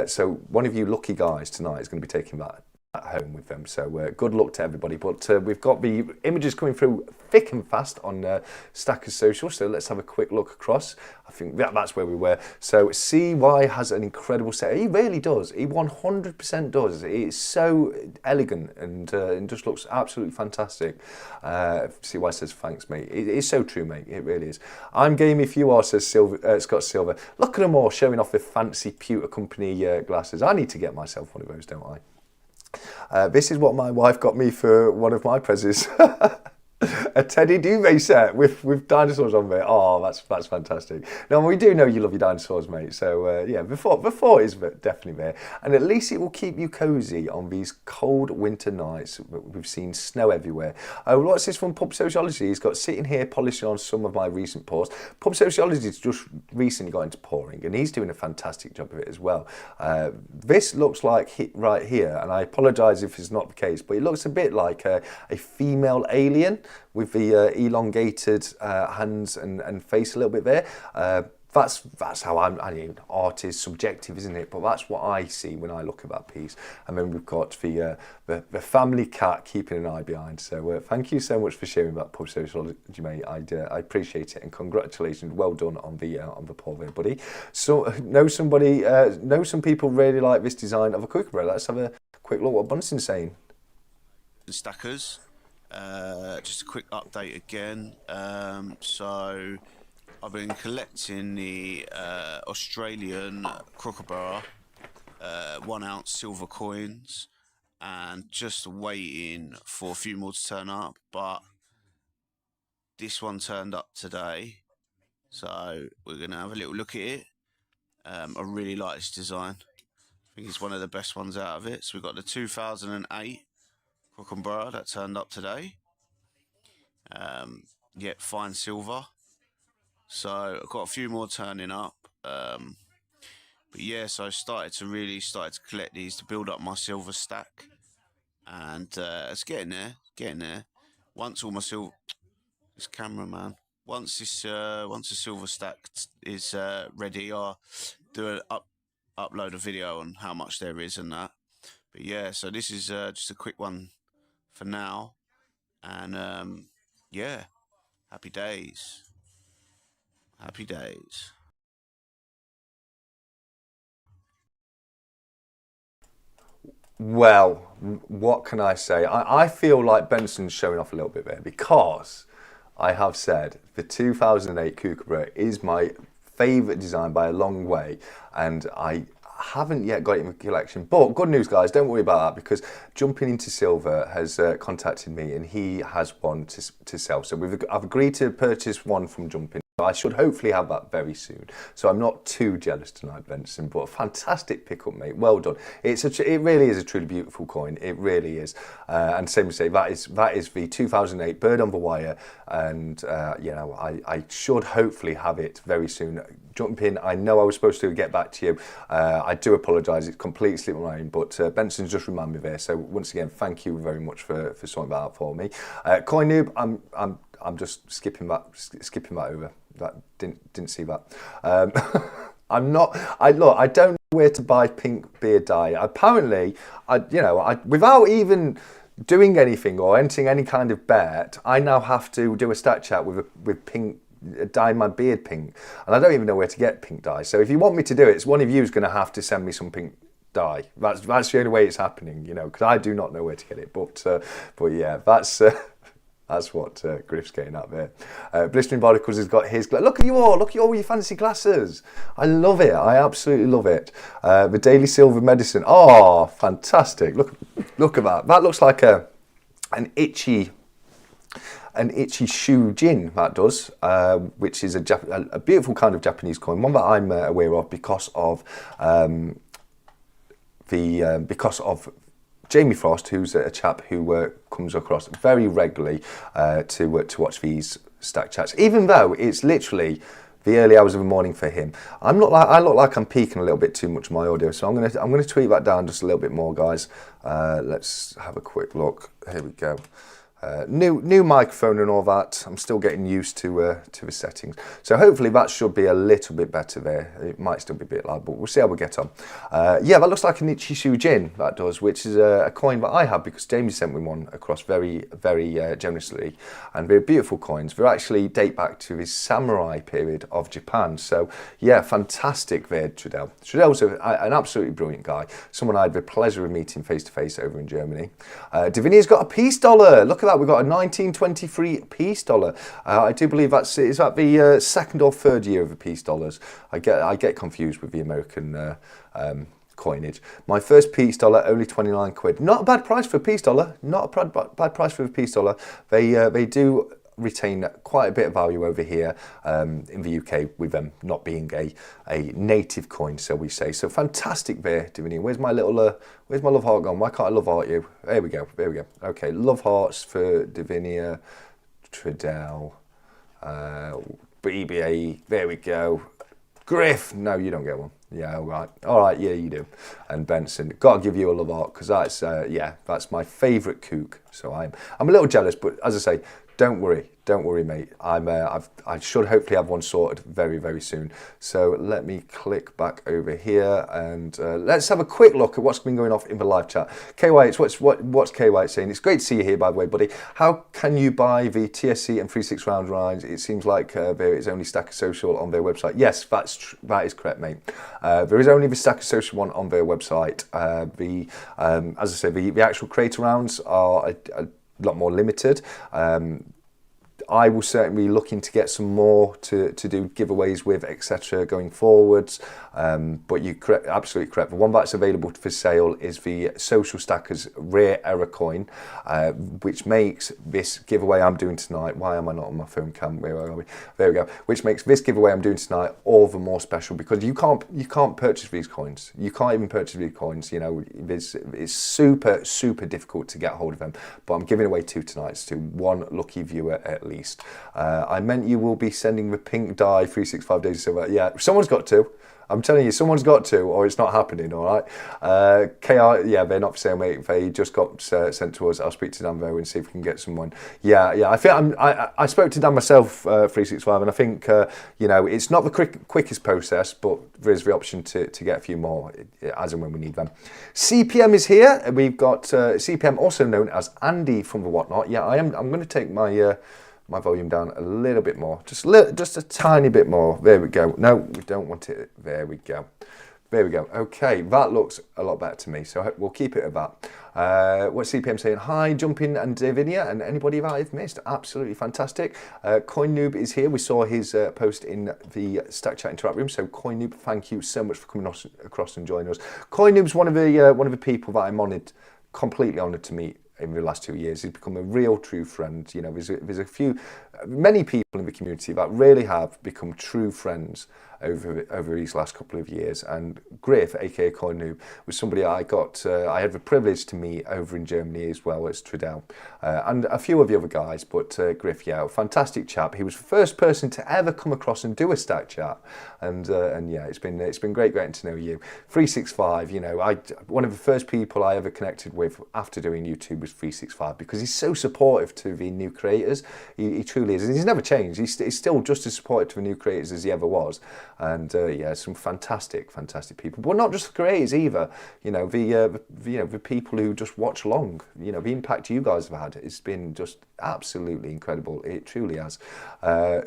So one of you lucky guys tonight is going to be taking that at home with them. So good luck to everybody. But we've got the images coming through thick and fast on Stacker Social. So let's have a quick look across. I think that's where we were. So CY has an incredible set. He really does. He 100% does. It's so elegant and just looks absolutely fantastic. CY says, thanks, mate. It's so true, mate. It really is. I'm game if you are, says Scott Silver. Look at them all showing off the fancy pewter company glasses. I need to get myself one of those, don't I? This is what my wife got me for one of my presents. A teddy duvet set with dinosaurs on there. Oh, that's fantastic. Now, we do know you love your dinosaurs, mate. So, yeah, before is definitely there. And at least it will keep you cosy on these cold winter nights. We've seen snow everywhere. What's this from Pub Sociology? He's got sitting here polishing on some of my recent pours. Pub Sociology's just recently got into pouring, and he's doing a fantastic job of it as well. This looks like right here, and I apologise if it's not the case, but it looks a bit like a female alien with the elongated hands and face a little bit there. That's how I mean, art is subjective, isn't it? But that's what I see when I look at that piece. And then we've got the family cat keeping an eye behind. So thank you so much for sharing that, Pub Sociology, mate. I appreciate it, and congratulations, well done on the poll there, buddy. So know some people really like this design of a kookaburra. Let's have a quick look what Bunson's saying. Stackers. Just a quick update again. So I've been collecting the Australian kookaburra 1 ounce silver coins, and just waiting for a few more to turn up, but this one turned up today, so we're gonna have a little look at it. I really like this design. I think it's one of the best ones out of it. So we've got the 2008 kookaburra that turned up today. Yeah, fine silver. So I've got a few more turning up. But yeah, so I started to collect these to build up my silver stack, and it's getting there. Once all my silver, this cameraman, once the silver stack is ready, I'll do an upload a video on how much there is and that. But yeah, so this is just a quick one for now, and yeah, happy days. Happy days. Well, what can I say? I feel like Benson's showing off a little bit there because I have said the 2008 𝗬𝗵𝗶𝗹 is my favourite design by a long way, and I haven't yet got it in the collection. But good news, guys, don't worry about that, because Jumping Into Silver has contacted me and he has one to sell. So I've agreed to purchase one from Jumping. I should hopefully have that very soon. So I'm not too jealous tonight, Benson, but a fantastic pickup, mate. Well done. It really is a truly beautiful coin. It really is. And same as say, that is the 2008 bird on the wire. And, you know, I should hopefully have it very soon. Jumping, I know I was supposed to get back to you. I do apologise. It's completely slipped my mind, but Benson's just reminded me there. So once again, thank you very much for sorting that out for me. Coin Noob, I'm just skipping that over. That didn't see that. I don't know where to buy pink beard dye. Apparently, without even doing anything or entering any kind of bet, I now have to do a stat chat with pink, dye my beard pink, and I don't even know where to get pink dye. So if you want me to do it, one of you is going to have to send me some pink dye. That's the only way it's happening, you know, because I do not know where to get it. But yeah, that's. That's what Griff's getting at there. Blistering Barnacles has got his... Look at you all your fancy glasses. I love it. I absolutely love it. The Daily Silver Medicine. Oh, fantastic. Look at that. That looks like an 𝗕𝗥𝗔𝗡𝗗 𝗬𝗁𝘁, that does, which is a beautiful kind of Japanese coin, one that I'm aware of because of Jamie Frost, who's a chap who comes across very regularly to watch these stack chats, even though it's literally the early hours of the morning for him. I look like I'm peaking a little bit too much in my audio, so I'm gonna tweak that down just a little bit more, guys. Let's have a quick look. Here we go. New microphone and all that. I'm still getting used to the settings, so hopefully that should be a little bit better there. It might still be a bit loud, but we'll see how we get on. Yeah, that looks like an 𝗕𝗥𝗔𝗡𝗗, that does, which is a coin that I have because Jamie sent me one across very generously, and they're beautiful coins. They actually date back to his samurai period of Japan. So yeah, fantastic there, 𝗬𝗐. 𝗬𝗐's an absolutely brilliant guy, someone I had the pleasure of meeting face to face over in Germany. Divinia's got a peace dollar. Look at that. We've got a 1923 peace dollar. I do believe is that the second or third year of the peace dollars. I get confused with the American coinage. My first peace dollar, only 29 quid. Not a bad price for a peace dollar. Not a bad price for a peace dollar. They do retain quite a bit of value over here in the UK, with them not being a native coin, so we say. So fantastic there, Divinia. Where's my love heart gone? Why can't I love heart you? There we go. Okay, love hearts for Divinia, 𝗬𝗐, BBA. There we go. Griff, no, you don't get one. Yeah, all right, yeah, you do. And Benson, gotta give you a love heart, because that's that's my favourite kook. So I'm a little jealous, but as I say, don't worry, mate. I should hopefully have one sorted very soon. So let me click back over here and let's have a quick look at what's been going off in the live chat. KY, what's KY saying? It's great to see you here, by the way, buddy. How can you buy the TSC and 3/6 round lines? It seems like there is only Stacker Social on their website. Yes, that is correct, mate. There is only the Stacker Social one on their website. As I say, the actual creator rounds are a lot more limited. I will certainly be looking to get some more to do giveaways with, etc. going forwards. But you're absolutely correct. The one that's available for sale is the Social Stackers Rare Error coin, which makes this giveaway I'm doing tonight. Why am I not on my phone cam? Where are we? There we go. Which makes this giveaway I'm doing tonight all the more special, because you can't purchase these coins. You can't even purchase these coins. You know, it's super difficult to get hold of them. But I'm giving away two tonight to one lucky viewer at least. least. I meant you will be sending the pink dye 365 days of silver. Yeah, someone's got to. I'm telling you, someone's got to, or it's not happening, all right? KR, yeah, they're not for sale, mate. They just got sent to us. I'll speak to Dan Vo and see if we can get someone. Yeah, I think I spoke to Dan myself, 365, and I think, you know, it's not the quickest process, but there is the option to get a few more as and when we need them. CPM is here. We've got CPM, also known as Andy from the Whatnot. Yeah, I'm going to take my volume down a little bit more, just a tiny bit more. There we go. No, we don't want it. There we go. There we go. Okay, that looks a lot better to me, so we'll keep it at that. What's CPM saying? Hi, Jumping and Davinia, and anybody that I've missed. Absolutely fantastic. 𝗏𝗏𝗏𝗏 is here. We saw his post in the Stack Chat Interact room. So 𝗏𝗏𝗏𝗏, thank you so much for coming across and joining us. 𝗏𝗏𝗏𝗏's one of the people that I'm honoured, completely honoured to meet in the last 2 years. He's become a real true friend. You know, there's many people in the community that really have become true friends over these last couple of years, and Griff, aka 𝗏𝗏𝗏𝗏𝗏, was somebody I had the privilege to meet over in Germany as well as 𝗬𝗏𝗏, and a few of the other guys, but Griff, yeah, fantastic chap. He was the first person to ever come across and do a Stack Chat, and yeah, it's been great getting to know you. 365, you know, one of the first people I ever connected with after doing YouTube was 365, because he's so supportive to the new creators. He truly is, and he's never changed. He's still just as supportive to the new creators as he ever was. And yeah, some fantastic people, but not just the creators either. You know, the people who just watch along. You know, the impact you guys have had, it's been just absolutely incredible. It truly has. I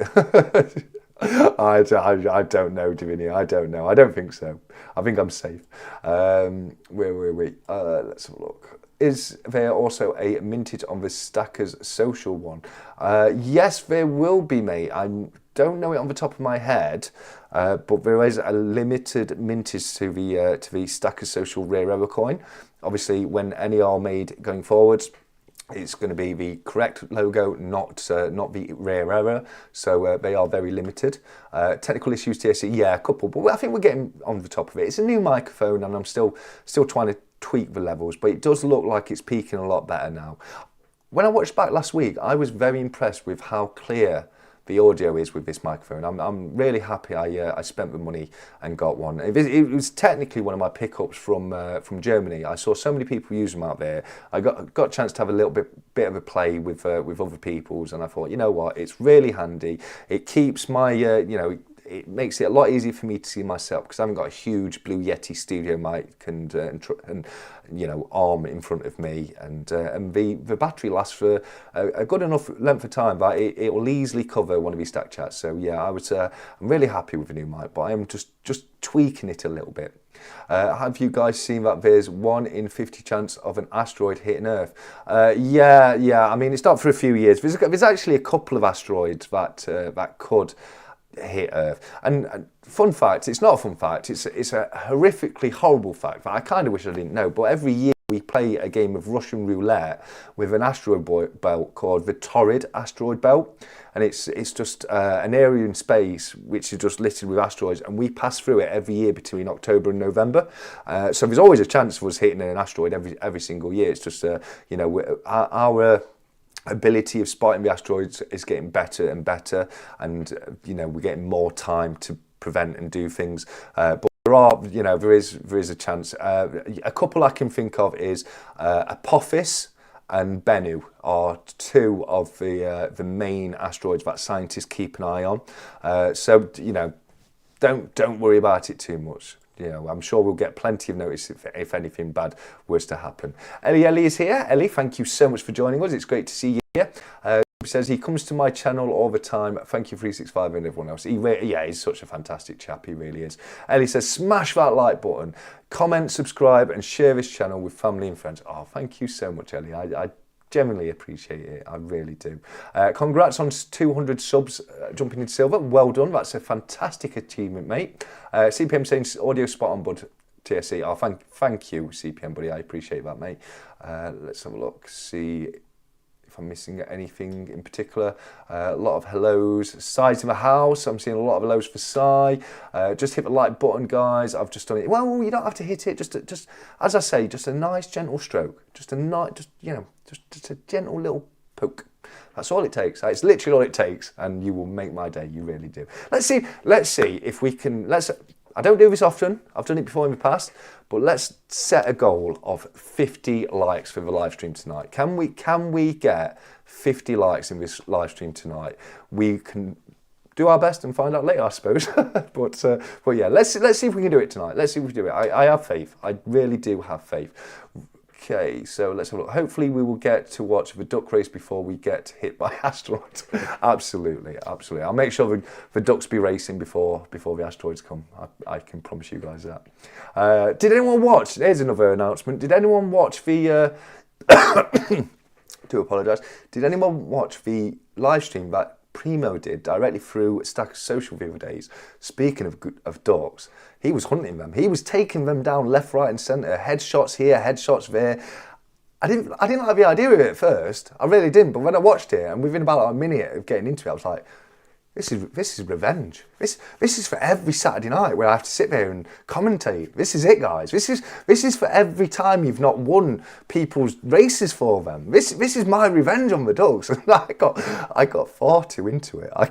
don't know, Davinia. I don't know. I don't think so. I think I'm safe. Wait. Let's have a look. Is there also a mintage on the Stackers social one? Yes, there will be, mate. I don't know it on the top of my head, but there is a limited mintage to the Stackers social rare error coin. Obviously, when any are made going forwards, it's going to be the correct logo, not the rare error. So they are very limited. Technical issues, TSC, yeah, a couple, but I think we're getting on the top of it. It's a new microphone, and I'm still trying to tweak the levels, but it does look like it's peaking a lot better now. When I watched back last week, I was very impressed with how clear the audio is with this microphone. I'm really happy I spent the money and got one. It was technically one of my pickups from Germany. I saw so many people use them out there. I got a chance to have a little bit of a play with other people's, and I thought, you know what, it's really handy. It keeps my you know, it makes it a lot easier for me to see myself, because I haven't got a huge Blue Yeti studio mic and you know, arm in front of me, and the battery lasts for a good enough length of time that it will easily cover one of these Stack Chats. So yeah, I'm really happy with the new mic, but I am just tweaking it a little bit. Have you guys seen that there's 1 in 50 chance of an asteroid hitting Earth? Yeah. I mean, it's not for a few years. There's actually a couple of asteroids that could hit Earth. And fun fact, it's not a fun fact, it's a horrifically horrible fact that I kind of wish I didn't know, but every year we play a game of Russian roulette with an asteroid belt called the 𝗬𝗏𝗏𝗏 asteroid belt, and it's just an area in space which is just littered with asteroids, and we pass through it every year between October and November. So there's always a chance of us hitting an asteroid every single year. It's just you know, our ability of spotting the asteroids is getting better and better, and you know, we're getting more time to prevent and do things, but there is a chance. A couple I can think of is Apophis and Bennu are 2 of the main asteroids that scientists keep an eye on, so you know, don't worry about it too much. You know, I'm sure we'll get plenty of notice if anything bad was to happen. Ellie is here. Ellie, thank you so much for joining us. It's great to see you here. He says he comes to my channel all the time. Thank you, 365 and everyone else. He's such a fantastic chap. He really is. Ellie says, smash that like button, comment, subscribe, and share this channel with family and friends. Oh, thank you so much, Ellie. I genuinely appreciate it. I really do. Congrats on 200 subs, jumping into silver. Well done. That's a fantastic achievement, mate. CPM saying audio spot on, bud. TSC. Oh, thank you, CPM, buddy. I appreciate that, mate. Let's have a look. See if I'm missing anything in particular. A lot of hellos. Size of a house. I'm seeing a lot of hellos for Cy. Just hit the like button, guys. I've just done it. Well, you don't have to hit it. Just as I say, just a nice gentle stroke. Just a gentle little poke. That's all it takes. It's literally all it takes, and you will make my day. You really do. Let's see if we can. I don't do this often. I've done it before in the past, but let's set a goal of 50 likes for the live stream tonight. Can we get 50 likes in this live stream tonight? We can do our best and find out later, I suppose. but yeah, let's see if we can do it tonight. Let's see if we can do it. I have faith. I really do have faith. Okay, so let's have a look. Hopefully we will get to watch the duck race before we get hit by asteroids. Absolutely. I'll make sure the ducks be racing before the asteroids come. I can promise you guys that. Did anyone watch? Here's another announcement. Did anyone watch the... do apologise. Did anyone watch the live stream that Primo did directly through Stack Social the other days? Speaking of dogs, he was hunting them. He was taking them down left, right, and centre. Headshots here, headshots there. I didn't like the idea of it at first. I really didn't. But when I watched it, and within about a minute of getting into it, I was like, this is revenge. This is for every Saturday night where I have to sit there and commentate. This is it, guys. This is for every time you've not won people's races for them. This is my revenge on the dogs. I got far too into it. I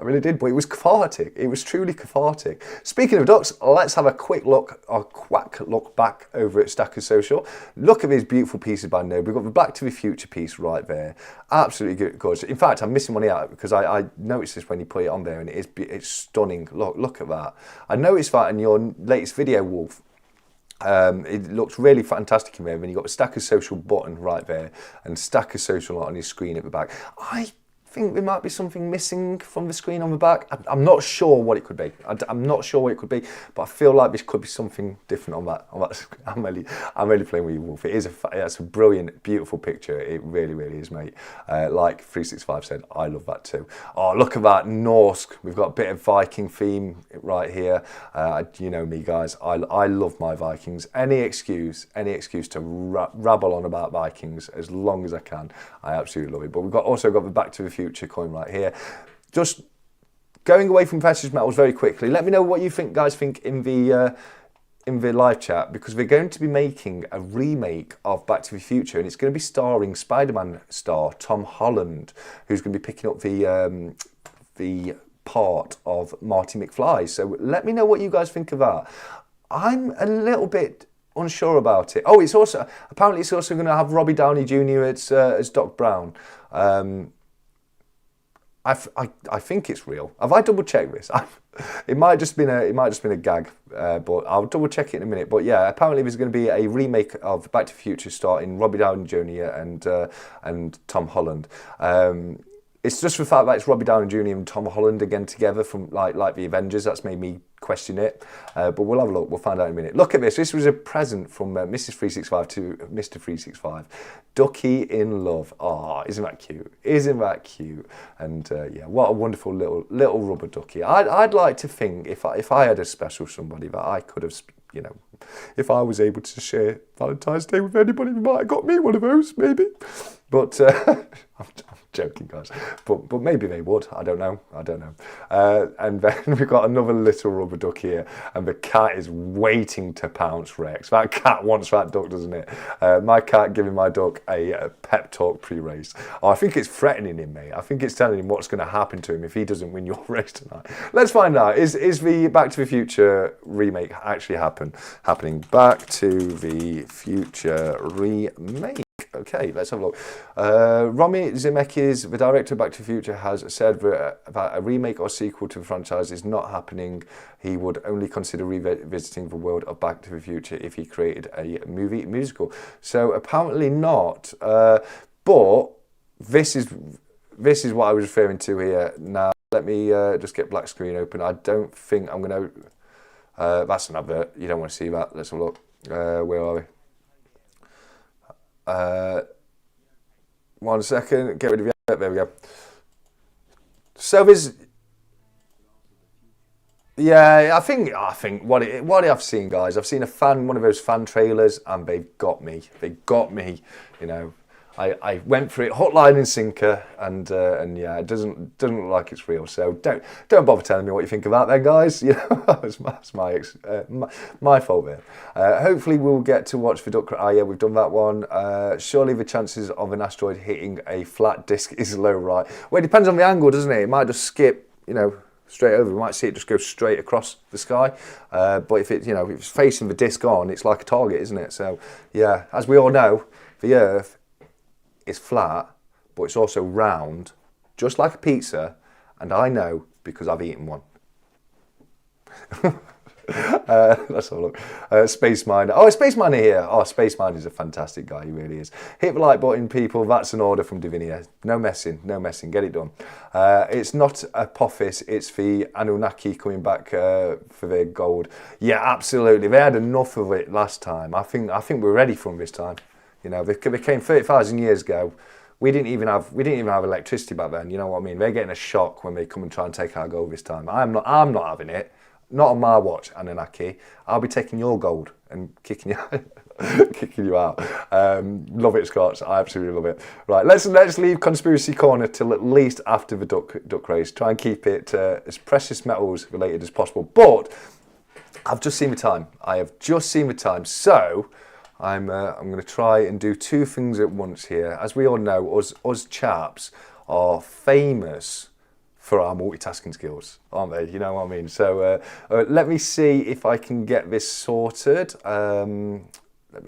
really did, but it was cathartic. It was truly cathartic. Speaking of ducks, let's have a quick look back over at Stackers Social. Look at these beautiful pieces by 𝗫𝗏. We've got the Back to the Future piece right there. Absolutely gorgeous. In fact, I'm missing one out because I noticed this when you put it on there, and it's stunning. Look at that. I noticed that in your latest video, Wolf. It looks really fantastic in there. When you got the Stackers Social button right there and Stackers Social on your screen at the back. I think there might be something missing from the screen on the back. I'm not sure what it could be. I'm not sure what it could be, but I feel like this could be something different on that. I'm really playing with you, Wolf. It's a brilliant, beautiful picture. It really is, mate. Like 365 said, I love that too. Oh, look at that Norse. We've got a bit of Viking theme right here. You know me, guys. I love my Vikings. Any excuse to rabble on about Vikings as long as I can. I absolutely love it. But we've also got the Back to the Future coin right here. Just going away from precious metals very quickly. Let me know what you guys think in the live chat, because we're going to be making a remake of Back to the Future, and it's going to be starring Spider-Man star Tom Holland, who's going to be picking up the part of Marty McFly. So let me know what you guys think of that. I'm a little bit unsure about it. Oh, apparently it's also going to have Robbie Downey Jr. as Doc Brown. I think it's real. Have I double checked this? It might just been a gag, but I'll double check it in a minute. But yeah, apparently there's going to be a remake of Back to the Future starring Robbie Downey Jr. and Tom Holland. It's just the fact that it's Robbie Downey Jr. and Tom Holland again together from like the Avengers. That's made me question it. But we'll have a look. We'll find out in a minute. Look at this. This was a present from Mrs. 365 to Mr. 365. Ducky in love. Oh, isn't that cute? Isn't that cute? And yeah, what a wonderful little rubber ducky. I'd like to think if I had a special somebody that I could have, you know, if I was able to share Valentine's Day with anybody, they might have got me one of those, maybe. But I'm joking, guys. But maybe they would. I don't know. And then we've got another little rubber duck here, and the cat is waiting to pounce, Rex. That cat wants that duck, doesn't it? My cat giving my duck a pep talk pre-race. Oh, I think it's threatening him, mate. I think it's telling him what's going to happen to him if he doesn't win your race tonight. Let's find out. Is the Back to the Future remake actually happening? Back to the Future remake. Okay, let's have a look. Romy Zemeckis, the director of Back to the Future, has said that a remake or sequel to the franchise is not happening. He would only consider revisiting the world of Back to the Future if he created a musical. So apparently not. But this is what I was referring to here. Now let me just get black screen open. I don't think I'm going to. That's an advert. You don't want to see that. Let's have a look. Where are we? 1 second, get rid of the there we go. So there's, yeah, I think what I've seen, guys, I've seen one of those fan trailers, and they've got me, you know. I went for it, hook, line and sinker, and yeah, it doesn't look like it's real. So don't bother telling me what you think of that, then, guys. You know, it's my fault there. Hopefully we'll get to watch 𝗬𝗏𝗧𝗏. Oh yeah, we've done that one. Surely the chances of an asteroid hitting a flat disk is low, right? Well, it depends on the angle, doesn't it? It might just skip, you know, straight over. We might see it just go straight across the sky. But if it, you know, if it's facing the disk on, it's like a target, isn't it? So yeah, as we all know, the Earth is flat, but it's also round, just like a pizza, and I know because I've eaten one. Let's have a look. Space Miner. Oh, Space Miner here. Oh, Space Miner is a fantastic guy. He really is. Hit the like button, people. That's an order from Divinia. No messing. No messing. Get it done. It's not a 𝗵𝗏. It's the Anunnaki coming back for their gold. Yeah, absolutely. They had enough of it last time. I think we're ready for them this time. You know, they came 30,000 years ago. We didn't even have electricity back then. You know what I mean? They're getting a shock when they come and try and take our gold this time. I'm not having it. Not on my watch, Anunnaki. I'll be taking your gold and kicking you out. Love it, Scott. I absolutely love it. Right, let's leave conspiracy corner till at least after the duck race. Try and keep it as precious metals related as possible. But I've just seen the time. I have just seen the time. So I'm going to try and do two things at once here. As we all know, us chaps are famous for our multitasking skills, aren't they? You know what I mean? So let me see if I can get this sorted. Let me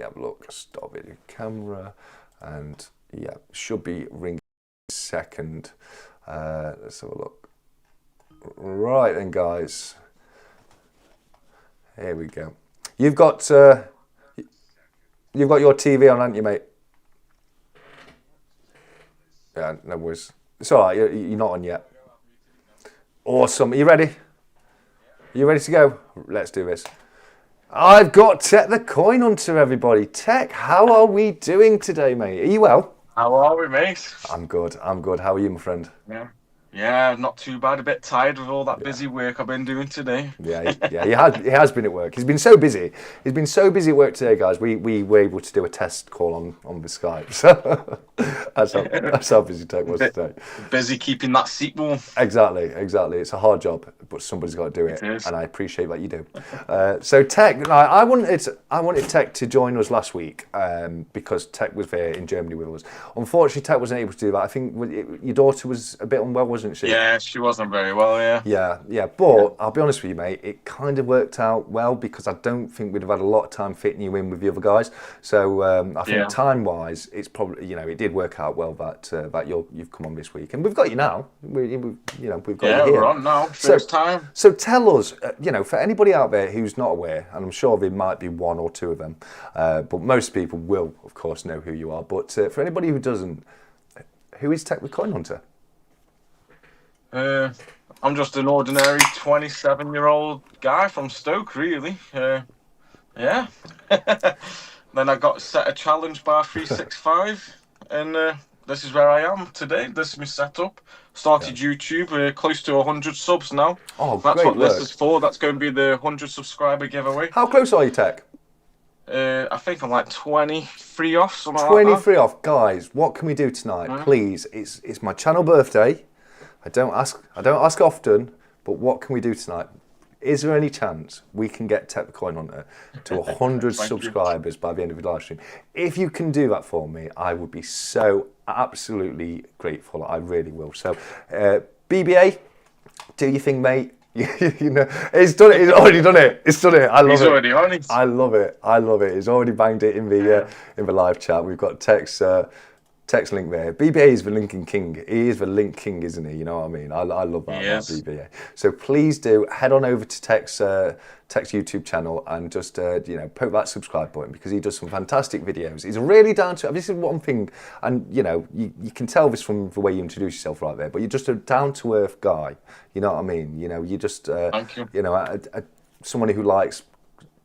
have a look. Stop video camera, and yeah, should be ringing in a second. Let's have a look. Right then, guys. Here we go. You've got your TV on, haven't you, mate? Yeah, no worries. It's all right. You're not on yet. Awesome. Are you ready? You ready to go? Let's do this. I've got Tech the Coin Hunter, everybody. Tech, how are we doing today, mate? Are you well? How are we, mate? I'm good. I'm good. How are you, my friend? Yeah, not too bad. A bit tired with all that busy work I've been doing today. Yeah, he has been at work. He's been so busy. He's been so busy at work today, guys. We were able to do a test call on the Skype. So that's how busy Tech was today. Busy keeping that seat warm. Exactly. It's a hard job, but somebody's got to do it, and I appreciate that you do. So Tech, I wanted Tech to join us last week because Tech was there in Germany with us. Unfortunately, Tech wasn't able to do that. I think your daughter was a bit unwell, wasn't she? Yeah, she wasn't very well, yeah. Yeah. But I'll be honest with you, mate, it kind of worked out well because I don't think we'd have had a lot of time fitting you in with the other guys. So I think time-wise, it's probably, you know, it did work out well that you've come on this week, and we've got you now. We've got you here. We're on now. First time. So tell us, you know, for anybody out there who's not aware, and I'm sure there might be one or two of them, but most people will, of course, know who you are. But for anybody who doesn't, who is Tech the Coin Hunter? I'm just an ordinary 27-year-old guy from Stoke, really. Yeah. Then I got set a challenge by 𝗕𝗏𝗏, and this is where I am today. This is my setup. Started YouTube, close to 100 subs now. Oh, that's great what work. this is for. That's going to be the 100 subscriber giveaway. How close are you, Tech? I think I'm like 23 off, something 23 like that. off, guys. What can we do tonight, please? It's my channel birthday. I don't ask often, but what can we do tonight? Is there any chance we can get Tech the Coin Hunter to 100 subscribers by the end of the live stream? If you can do that for me, I would be so absolutely grateful. I really will. So, BBA, do your thing, mate. You know, it's done it. It's already done it. It's done it. I love it. He's already on it. I love it. He's already banged it in the live chat. We've got Tech's link there. BBA is the linking king. He is the link king, isn't he? You know what I mean? I love that about BBA. So please do head on over to Tech's YouTube channel and just poke that subscribe button because he does some fantastic videos. He's really down to. This is one thing, and you know you can tell this from the way you introduce yourself right there. But you're just a down to earth guy. You know what I mean? You know, you just Thank you. You know, someone who likes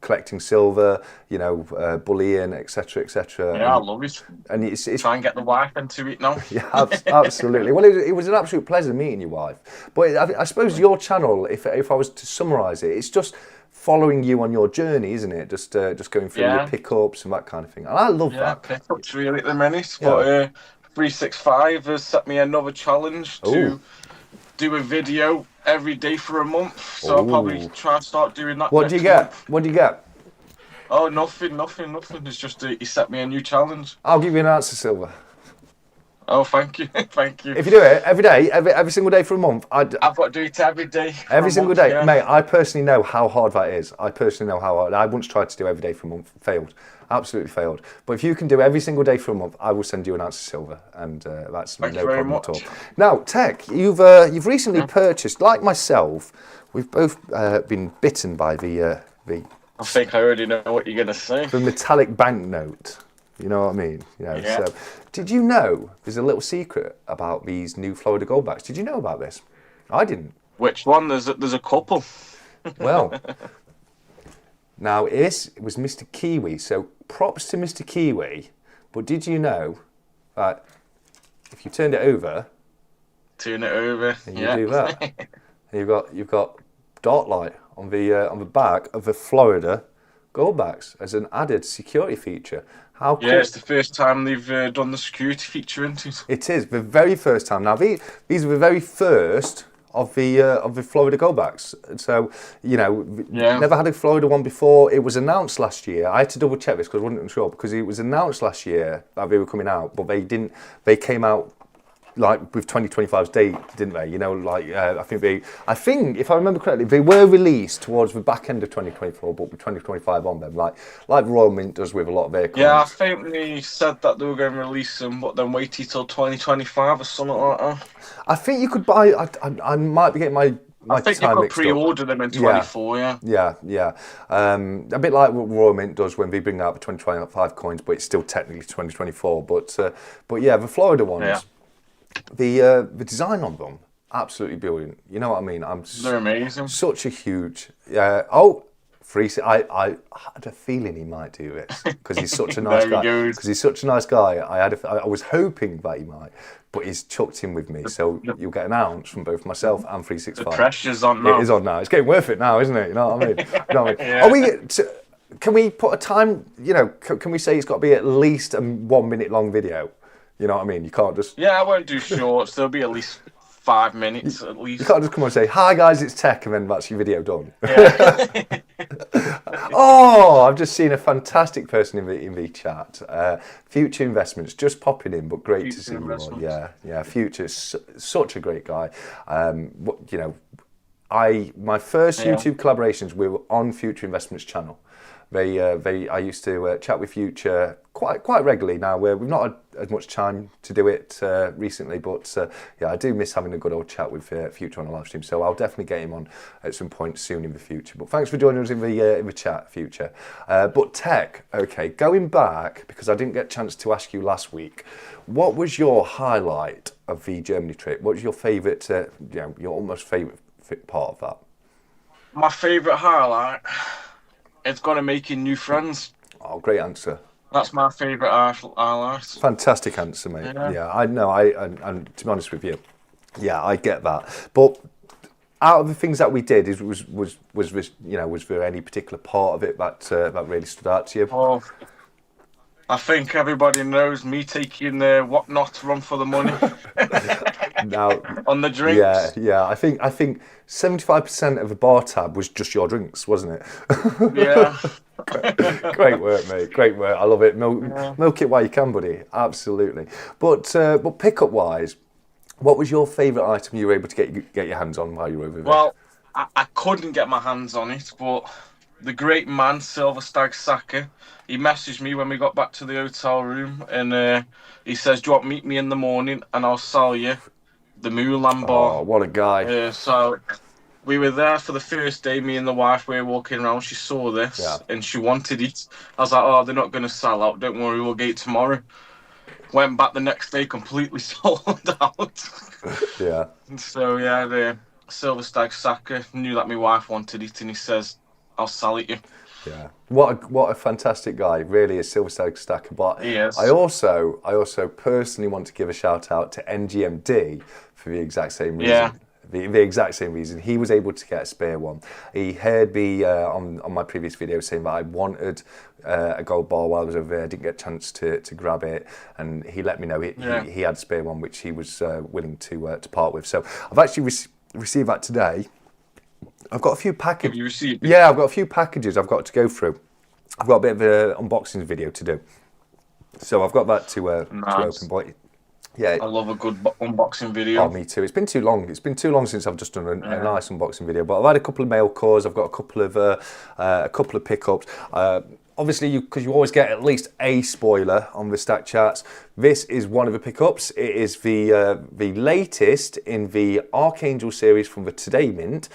collecting silver, you know, bullion, etc., etc. Yeah, I love it. And it's Try and get the wife into it now. yeah, absolutely. Well, it was an absolute pleasure meeting your wife. But I suppose your channel, if I was to summarise it, it's just following you on your journey, isn't it? Just going through your pickups and that kind of thing. And I love that. Pickups really at the minute. But 𝗤𝗏 has set me another challenge to do a video every day for a month. So I'll probably try and start doing that. What do you get? What do you get? Oh, nothing. It's just he set me a new challenge. I'll give you an answer, Silver. Oh, thank you, thank you. If you do it every day, every single day for a month, I've got to do it every day. Every single day, mate. I personally know how hard that is. I personally know how hard. I once tried to do every day for a month, failed, absolutely failed. But if you can do every single day for a month, I will send you an answer, Silver, and that's no problem at all. Now, Tech, you've recently purchased, like myself, we've both been bitten by the. I think I already know what you're gonna say. The metallic banknote. You know what I mean? You know, so, did you know there's a little secret about these new Florida Goldbacks? Did you know about this? I didn't. Which one? There's a couple. Well, now it was Mr. Kiwi, so props to Mr. Kiwi. But did you know that if you turned it over, and you do that, and you've got dot light on the back of the Florida Goldbacks as an added security feature. How cool. Yeah, it's the first time they've done the security feature, isn't it? It is the very first time. Now these are the very first of the Florida Goldbacks. So you know, never had a Florida one before. It was announced last year. I had to double check this because I wasn't sure, because it was announced last year that they were coming out, but they didn't. They came out like with 2025's date, didn't they? You know, like I think if I remember correctly, they were released towards the back end of 2024, but with 2025 on them, like Royal Mint does with a lot of their coins. Yeah, I think they said that they were going to release them, but then waited till 2025 or something like that. I think you could buy. I might be getting my I think you could pre-order them in 24. Yeah. A bit like what Royal Mint does when they bring out the 2025 coins, but it's still technically 2024. But yeah, the Florida ones. Yeah. The design on them, absolutely brilliant. You know what I mean? They're amazing. Such a huge. 𝗤𝗏. I had a feeling he might do this because he's such a nice guy. Because he's such a nice guy. I was hoping that he might, but he's chucked in with me. So you'll get an ounce from both myself and 𝗤𝗏. The pressure's on now. It is on now. It's getting worth it now, isn't it? You know what I mean? Yeah. Can we put a time? You know, can we say it's got to be at least a 1 minute long video? You know what I mean? You can't just... Yeah, I won't do shorts. There'll be at least 5 minutes at least. You can't just come on and say, "Hi guys, it's Tech," and then that's your video done. Yeah. Oh, I've just seen a fantastic person in the chat. Future Investments, just popping in, but great to see you all. Yeah, Future's such a great guy. You know, my first YouTube collaborations were on Future Investments channel. I used to chat with Future quite regularly now. We've not had as much time to do it recently, but I do miss having a good old chat with Future on a live stream. So I'll definitely get him on at some point soon in the future. But thanks for joining us in the chat, Future. But Tech, okay, going back, because I didn't get a chance to ask you last week, what was your highlight of the Germany trip? What was your favourite? Your almost favourite part of that? My favourite highlight. It's got to making new friends. Oh, great answer. That's my favourite highlight. Fantastic answer, mate. Yeah, I know. And to be honest with you, yeah, I get that. But out of the things that we did, was there any particular part of it that really stood out to you? Oh, I think everybody knows me taking whatnot run for the money. Now, on the drinks. Yeah. I think 75% of the bar tab was just your drinks, wasn't it? Yeah. Great work, mate. Great work. I love it. Milk it while you can, buddy. Absolutely. But pickup wise, what was your favourite item you were able to get your hands on while you were over there? Well, I couldn't get my hands on it, but the great man, 𝗤𝗏𝗏, he messaged me when we got back to the hotel room, and he says, "Do you want to meet me in the morning and I'll sell you the 𝗬𝗏𝗏𝗏." Oh, what a guy. So we were there for the first day, me and the wife, we were walking around, she saw this, and she wanted it. I was like, "Oh, they're not going to sell out, don't worry, we'll get it tomorrow." Went back the next day, completely sold out. Yeah. So the 𝗤𝗏𝗏𝗏 knew that my wife wanted it, and he says, "I'll sell it you." Yeah, what a fantastic guy, really is Silver Stag Stacker. But He is. I also personally want to give a shout out to NGMD for the exact same reason. Yeah. The exact same reason. He was able to get a spare one. He heard me on my previous video saying that I wanted a gold bar while I was over there. I didn't get a chance to grab it, and he let me know he had a spare one which he was willing to part with. So I've actually received that today. I've got a few packages. Have you received it? Yeah, I've got a few packages I've got to go through. I've got a bit of an unboxing video to do. So I've got that to open. But yeah, I love a good unboxing video. Oh, me too. It's been too long. It's been too long since I've just done a nice unboxing video. But I've had a couple of mail calls. I've got a couple of pickups. Obviously, because you always get at least a spoiler on the stack charts. This is one of the pickups. It is the latest in the Archangel series from the Today Mint.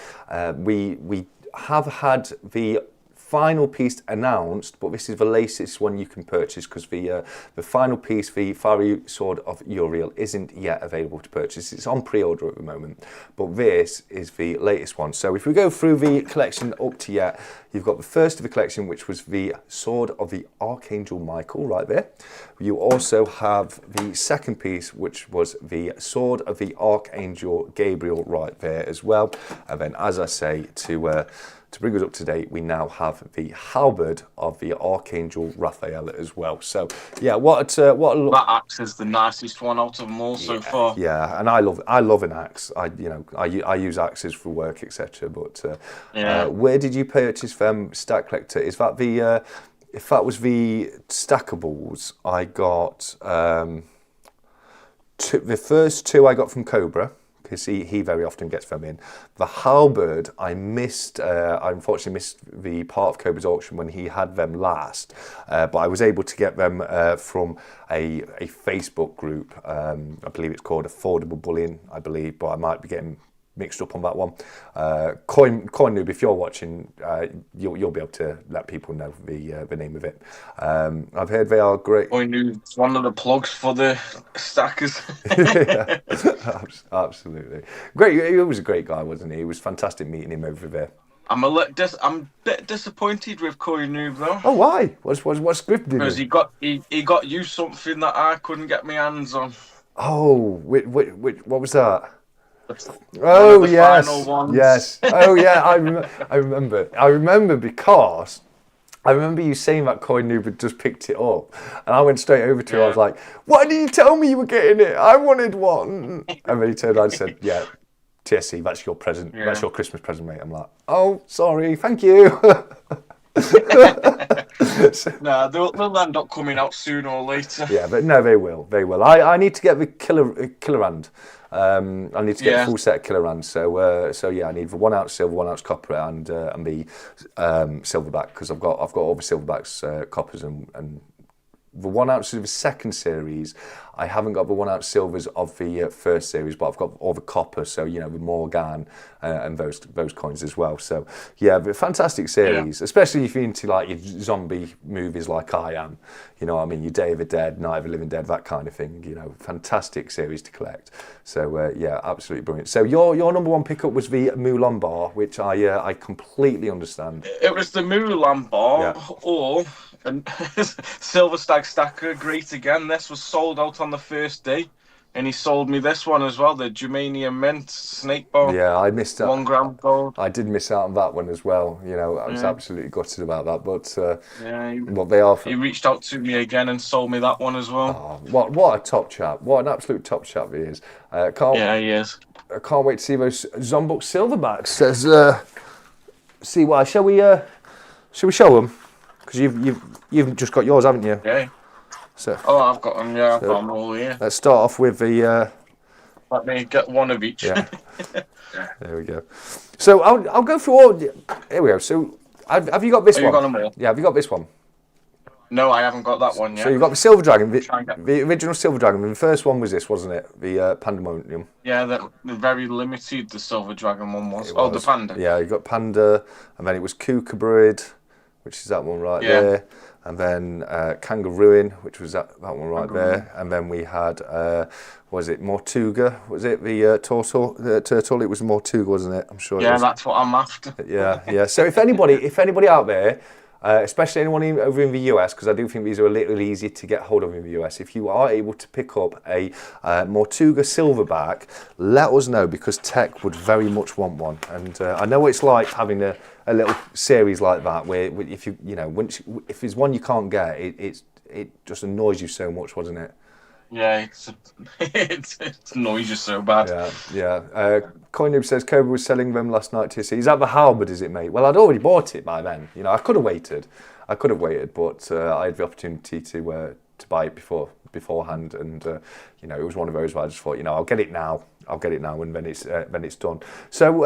We have had the final piece announced, but this is the latest one you can purchase because the final piece, the Fiery Sword of Uriel, isn't yet available to purchase. It's on pre-order at the moment, but this is the latest one. So if we go through the collection up to yet, you've got the first of the collection, which was the Sword of the Archangel Michael right there. You also have the second piece, which was the Sword of the Archangel Gabriel right there as well. And then, as I say, to bring us up to date, we now have the halberd of the Archangel Raphael as well. So, yeah, that axe is the nicest one out of them all so far. Yeah, and I love an axe. I use axes for work, etc. But where did you purchase them, Stack Collector? Is that the if that was the stackables? I got the first two I got from Cobra, because he very often gets them in. The halberd, I unfortunately missed the part of Cobra's auction when he had them last, but I was able to get them from a Facebook group. I believe it's called Affordable Bullion, I believe, but I might be getting mixed up on that one. Coin Noob, if you're watching, you'll be able to let people know the name of it. I've heard they are great. Coin Noob's one of the plugs for the stackers. Yeah, absolutely great. He was a great guy, wasn't he? It was fantastic meeting him over there. I'm a bit disappointed with Coin Noob though. Oh, why? What script did because he got you something that I couldn't get my hands on. Oh, what was that? Oh yes, yes. Oh yeah, I remember because I remember you saying that Coin Noob had just picked it up, and I went straight over to him. I was like, "Why didn't you tell me you were getting it? I wanted one." And then he turned around and said, "Yeah, TSC, that's your present. Yeah. That's your Christmas present, mate." I'm like, "Oh, sorry, thank you." Nah, they'll end up coming out sooner or later. Yeah, but no, they will. They will. I need to get the killer hand. I need to get a full set of killer hands. So yeah, I need the 1 ounce silver, 1 ounce copper, and the silverback, because I've got all the silverbacks, coppers, and the 1 ounce of the second series. I haven't got the 1 ounce silvers of the first series, but I've got all the copper. So the Morgan and those coins as well. So yeah, but fantastic series, especially if you're into like your zombie movies like I am. You know what I mean? Your Day of the Dead, Night of the Living Dead, that kind of thing. Fantastic series to collect. So yeah, absolutely brilliant. So your number one pickup was the Moulin bar, which I completely understand. It was the Moulin bar, or Silver Stag Stacker, great again. This was sold out on the first day, and he sold me this one as well, the Germanium Mint Snake Bar. Yeah, I missed out. 1 gram gold. I did miss out on that one as well. I was absolutely gutted about that. But what they are. He reached out to me again and sold me that one as well. Oh, what a top chap! What an absolute top chap he is. He is. I can't wait to see those Zombuk silverbacks. Says, see why? Shall we show them? Because you've just got yours, haven't you? Yeah. So, I've got them. Yeah, I've got them all here. Let's start off with the. Let me get one of each. Yeah. There we go. So I'll go through all. Here we go. So have you got this one? You got them all? Yeah. Have you got this one? No, I haven't got that one yet. So you've got the Silver Dragon, the original Silver Dragon. The first one was this, wasn't it? The Pandemonium. Yeah, the very limited. The Silver Dragon one was. The Panda. Yeah, you got Panda, and then it was 𝗂𝗵𝗁, which is that one right there. And then Kangaroon, which was that one right there. And then we had, was it 𝗤𝗏𝗄𝗏? Was it the turtle? It was 𝗤𝗏𝗄𝗏, wasn't it? I'm sure. Yeah, that's what I'm after. Yeah. So if anybody out there especially anyone over in the US, because I do think these are a little easier to get hold of in the US. If you are able to pick up a 𝗕𝗏𝗃𝗲 silverback, let us know, because Tech would very much want one. And I know what it's like having a little series like that, where if if there's one you can't get, it just annoys you so much, wasn't it? Yeah, it annoys you so bad. Yeah. 𝗦𝗏𝗃𝗧𝗏 says 𝗬𝗵𝘁 was selling them last night. TSC. Is that the 𝗬𝗶𝘀𝗺, is it, mate? Well, I'd already bought it by then. I could have waited. But I had the opportunity to buy it beforehand, and it was one of those where I just thought, I'll get it now. And then it's done. So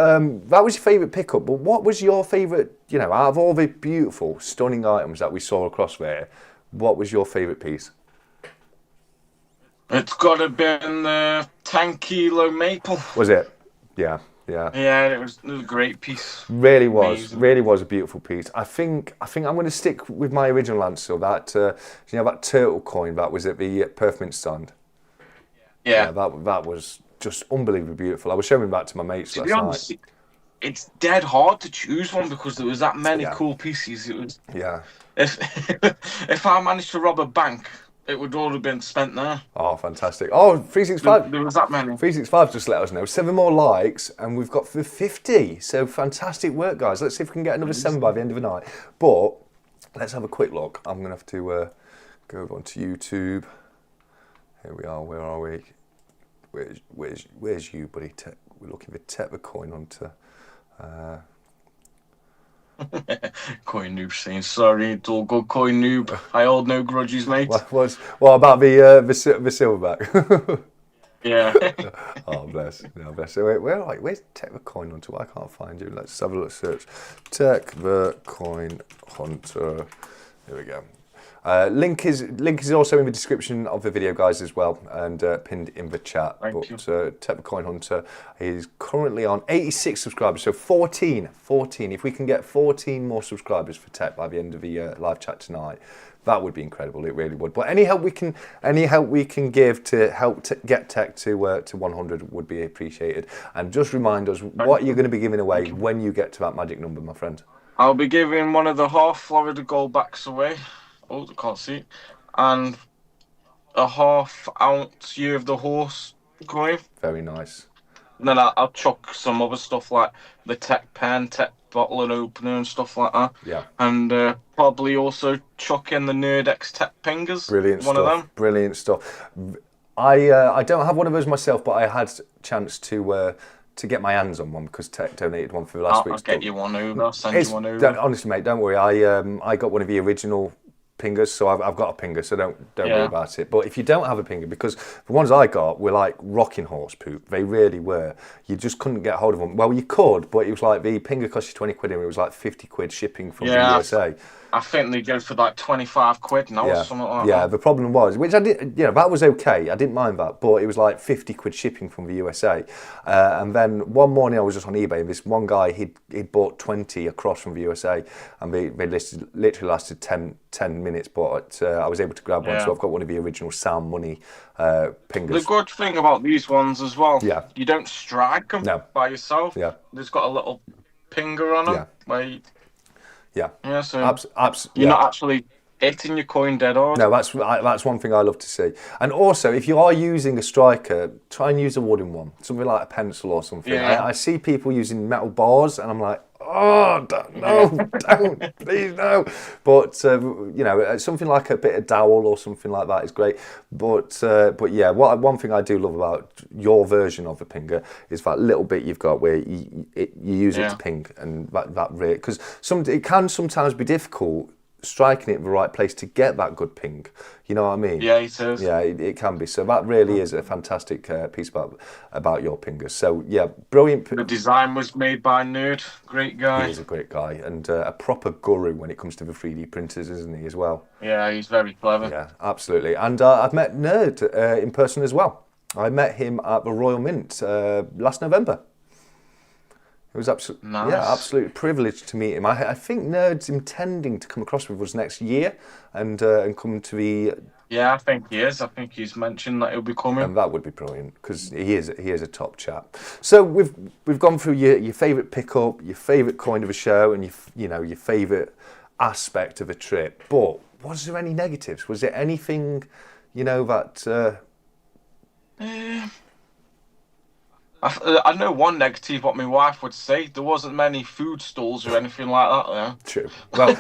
that was your favourite pickup. But what was your favourite? Out of all the beautiful, stunning items that we saw across there, what was your favourite piece? It's got to be the 10 kilo maple. Was it? Yeah. Yeah, it was a great piece. Really was. Amazing. Really was a beautiful piece. I think I'm going to stick with my original answer. That that turtle coin that was at the 𝗵𝗺𝗺 stand. Yeah. That was just unbelievably beautiful. I was showing that to my mates last night. It's dead hard to choose one because there was that many cool pieces. It was. Yeah. If I managed to rob a bank, it would all have been spent there. Oh, fantastic. Oh, 365. There was that many. 365 just let us know. 7 more likes and we've got 50. So fantastic work, guys. Let's see if we can get another 7 by the end of the night. But let's have a quick look. I'm going to have to go over onto YouTube. Here we are. Where are we? Where's you, buddy? We're looking for 𝗕𝗏𝗃𝗧𝗏. 𝗦𝗏𝗃𝗧𝗏 saying sorry, it's all good, 𝗦𝗏𝗃𝗃𝗧𝗏. I hold no grudges, mate. What about the silverback? Yeah. Oh, bless. No, bless. So where's 𝗕𝗏𝗃𝗃𝗧𝗏? I can't find you. Let's have a look. Search 𝗕𝗏𝗃𝗃𝗧𝗏. Here we go. Link is also in the description of the video, guys, as well, and pinned in the chat. Thank you. 𝗕𝗏𝗃𝗃𝗧𝗏 is currently on 86 subscribers, so 14. If we can get 14 more subscribers for Tech by the end of the live chat tonight, that would be incredible. It really would. But any help we can give to help get Tech to 100 would be appreciated. And just remind us what you're going to be giving away when you get to that magic number, my friend. I'll be giving one of the half Florida gold backs away. Oh, I can't see. And a ½ ounce Year of the Horse coin. Very nice. And then I'll chuck some other stuff like the Tech pen, Tech bottle and opener and stuff like that. Yeah. And probably also chuck in the 𝗧𝗏𝗃𝗧𝗏 Tech pingers. Brilliant one stuff. Of them. Brilliant stuff. I don't have one of those myself, but I had a chance to get my hands on one because Tech donated one for last week. I'll get you one over. I'll send you one over. Honestly, mate, don't worry. I got one of the original pingers, so I've got a pinger, so don't worry about it. But if you don't have a pinger, because the ones I got were like rocking horse poop, they really were. You just couldn't get hold of them. Well, you could, but it was like the pinger cost you 20 quid and it was like 50 quid shipping from the USA. I think they go for like 25 quid now or something like that. Yeah, the problem was, which I did, that was okay. I didn't mind that, but it was like 50 quid shipping from the USA. And then one morning I was just on eBay, and this one guy, he'd bought 20 across from the USA, and they literally lasted 10 minutes, but I was able to grab one, so I've got one of the original Sound Money pingers. The good thing about these ones as well, you don't strike them by yourself. Yeah. There's got a little pinger on them. Yeah, so you're not actually hitting your coin dead hard. No, that's one thing I love to see. And also, if you are using a striker, try and use a wooden one, something like a pencil or something. Yeah. I see people using metal bars, and I'm like, oh, don't, please no. But something like a bit of dowel or something like that is great. But yeah, one thing I do love about your version of the pinger is that little bit you've got where you use it to ping, and that really, because it can sometimes be difficult striking it in the right place to get that good ping. You know what I mean? Yeah, it is. Yeah, it can be. So that really is a fantastic piece about your pingers. So yeah, brilliant. The design was made by Nerd. Great guy. He is a great guy, and a proper guru when it comes to the 3D printers, isn't he, as well? Yeah, he's very clever. Yeah, absolutely. And I've met Nerd in person as well. I met him at the Royal Mint last November. It was absolutely privileged to meet him. I think Nerd's intending to come across with us next year and come to the. Yeah, I think he is. I think he's mentioned that he'll be coming. And that would be brilliant because he is a top chap. So we've gone through your favourite pickup, your favourite coin of a show, and your favourite aspect of a trip. But was there any negatives? Was there anything, that... I know one negative, what my wife would say. There wasn't many food stalls or anything like that there. True. Well,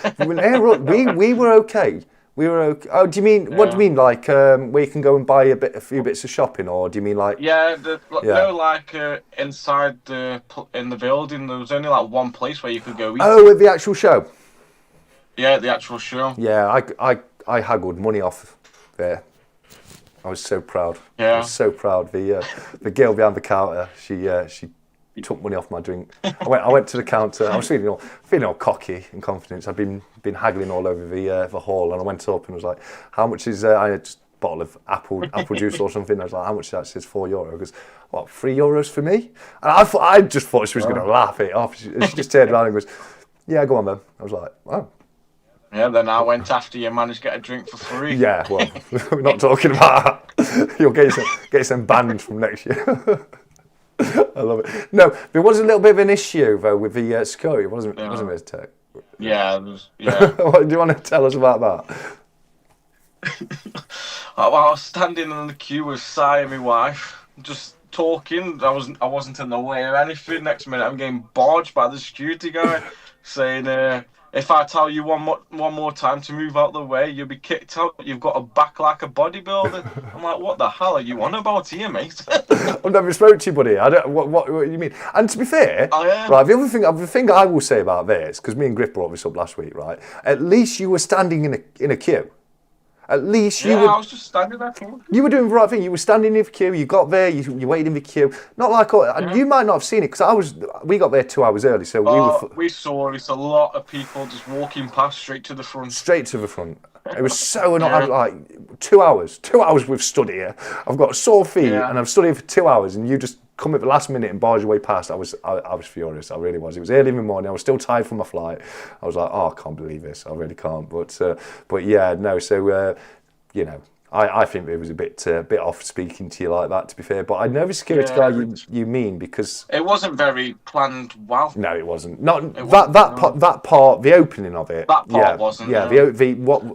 we were okay. We were okay. Oh, do you mean, what do you mean, like, where you can go and buy a few bits of shopping, or do you mean like... Yeah, inside in the building, there was only like one place where you could go eat. Oh, at the actual show? Yeah, the actual show. Yeah, I haggled money off there. I was so proud. Yeah. I was so proud. The girl behind the counter, she took money off my drink. I went to the counter. I was feeling all cocky and confident. I'd been haggling all over the hall, and I went up and was like, "How much is?" I had just a bottle of apple juice or something. I was like, "How much is that?" She says €4. I goes, "What? €3 for me?" And I just thought she was going to laugh it off. She just turned around and goes, "Yeah, go on then." I was like, "Oh." Yeah, then I went after you and managed to get a drink for free. Yeah, well, we're not talking about that. You'll get some banned from next year. I love it. No, there was a little bit of an issue though with the security, wasn't it, Tech? Yeah, yeah. What do you want to tell us about that? I was standing in the queue with 𝗫 and my wife, just talking. I wasn't in the way of anything. Next minute, I'm getting barged by the security guy, saying, "If I tell you one more time to move out the way, you'll be kicked out. You've got a back like a bodybuilder." I'm like, "What the hell are you on about here, mate?" I've never spoke to you, buddy. I don't. What you mean? And to be fair, right. The other thing I will say about this, because me and Griff brought this up last week, right? At least you were standing in a queue. At least you were. I was just standing there. You were doing the right thing. You were standing in the queue. You got there. You waited in the queue. Not like you might not have seen it because we got there 2 hours early, so we saw it's a lot of people just walking past straight to the front. Straight to the front. It was so annoying. Like 2 hours. 2 hours we've stood here. I've got sore feet and I've stood here for 2 hours, and you just come at the last minute and barge your way past. I was furious. I really was. It was early in the morning. I was still tired from my flight. I was like, oh, I can't believe this. I really can't. But yeah, no. So I think it was a bit off speaking to you like that. To be fair, but I know the security guy you mean, because it wasn't very planned well. No, it wasn't. That part, the opening of it. That part wasn't. Yeah,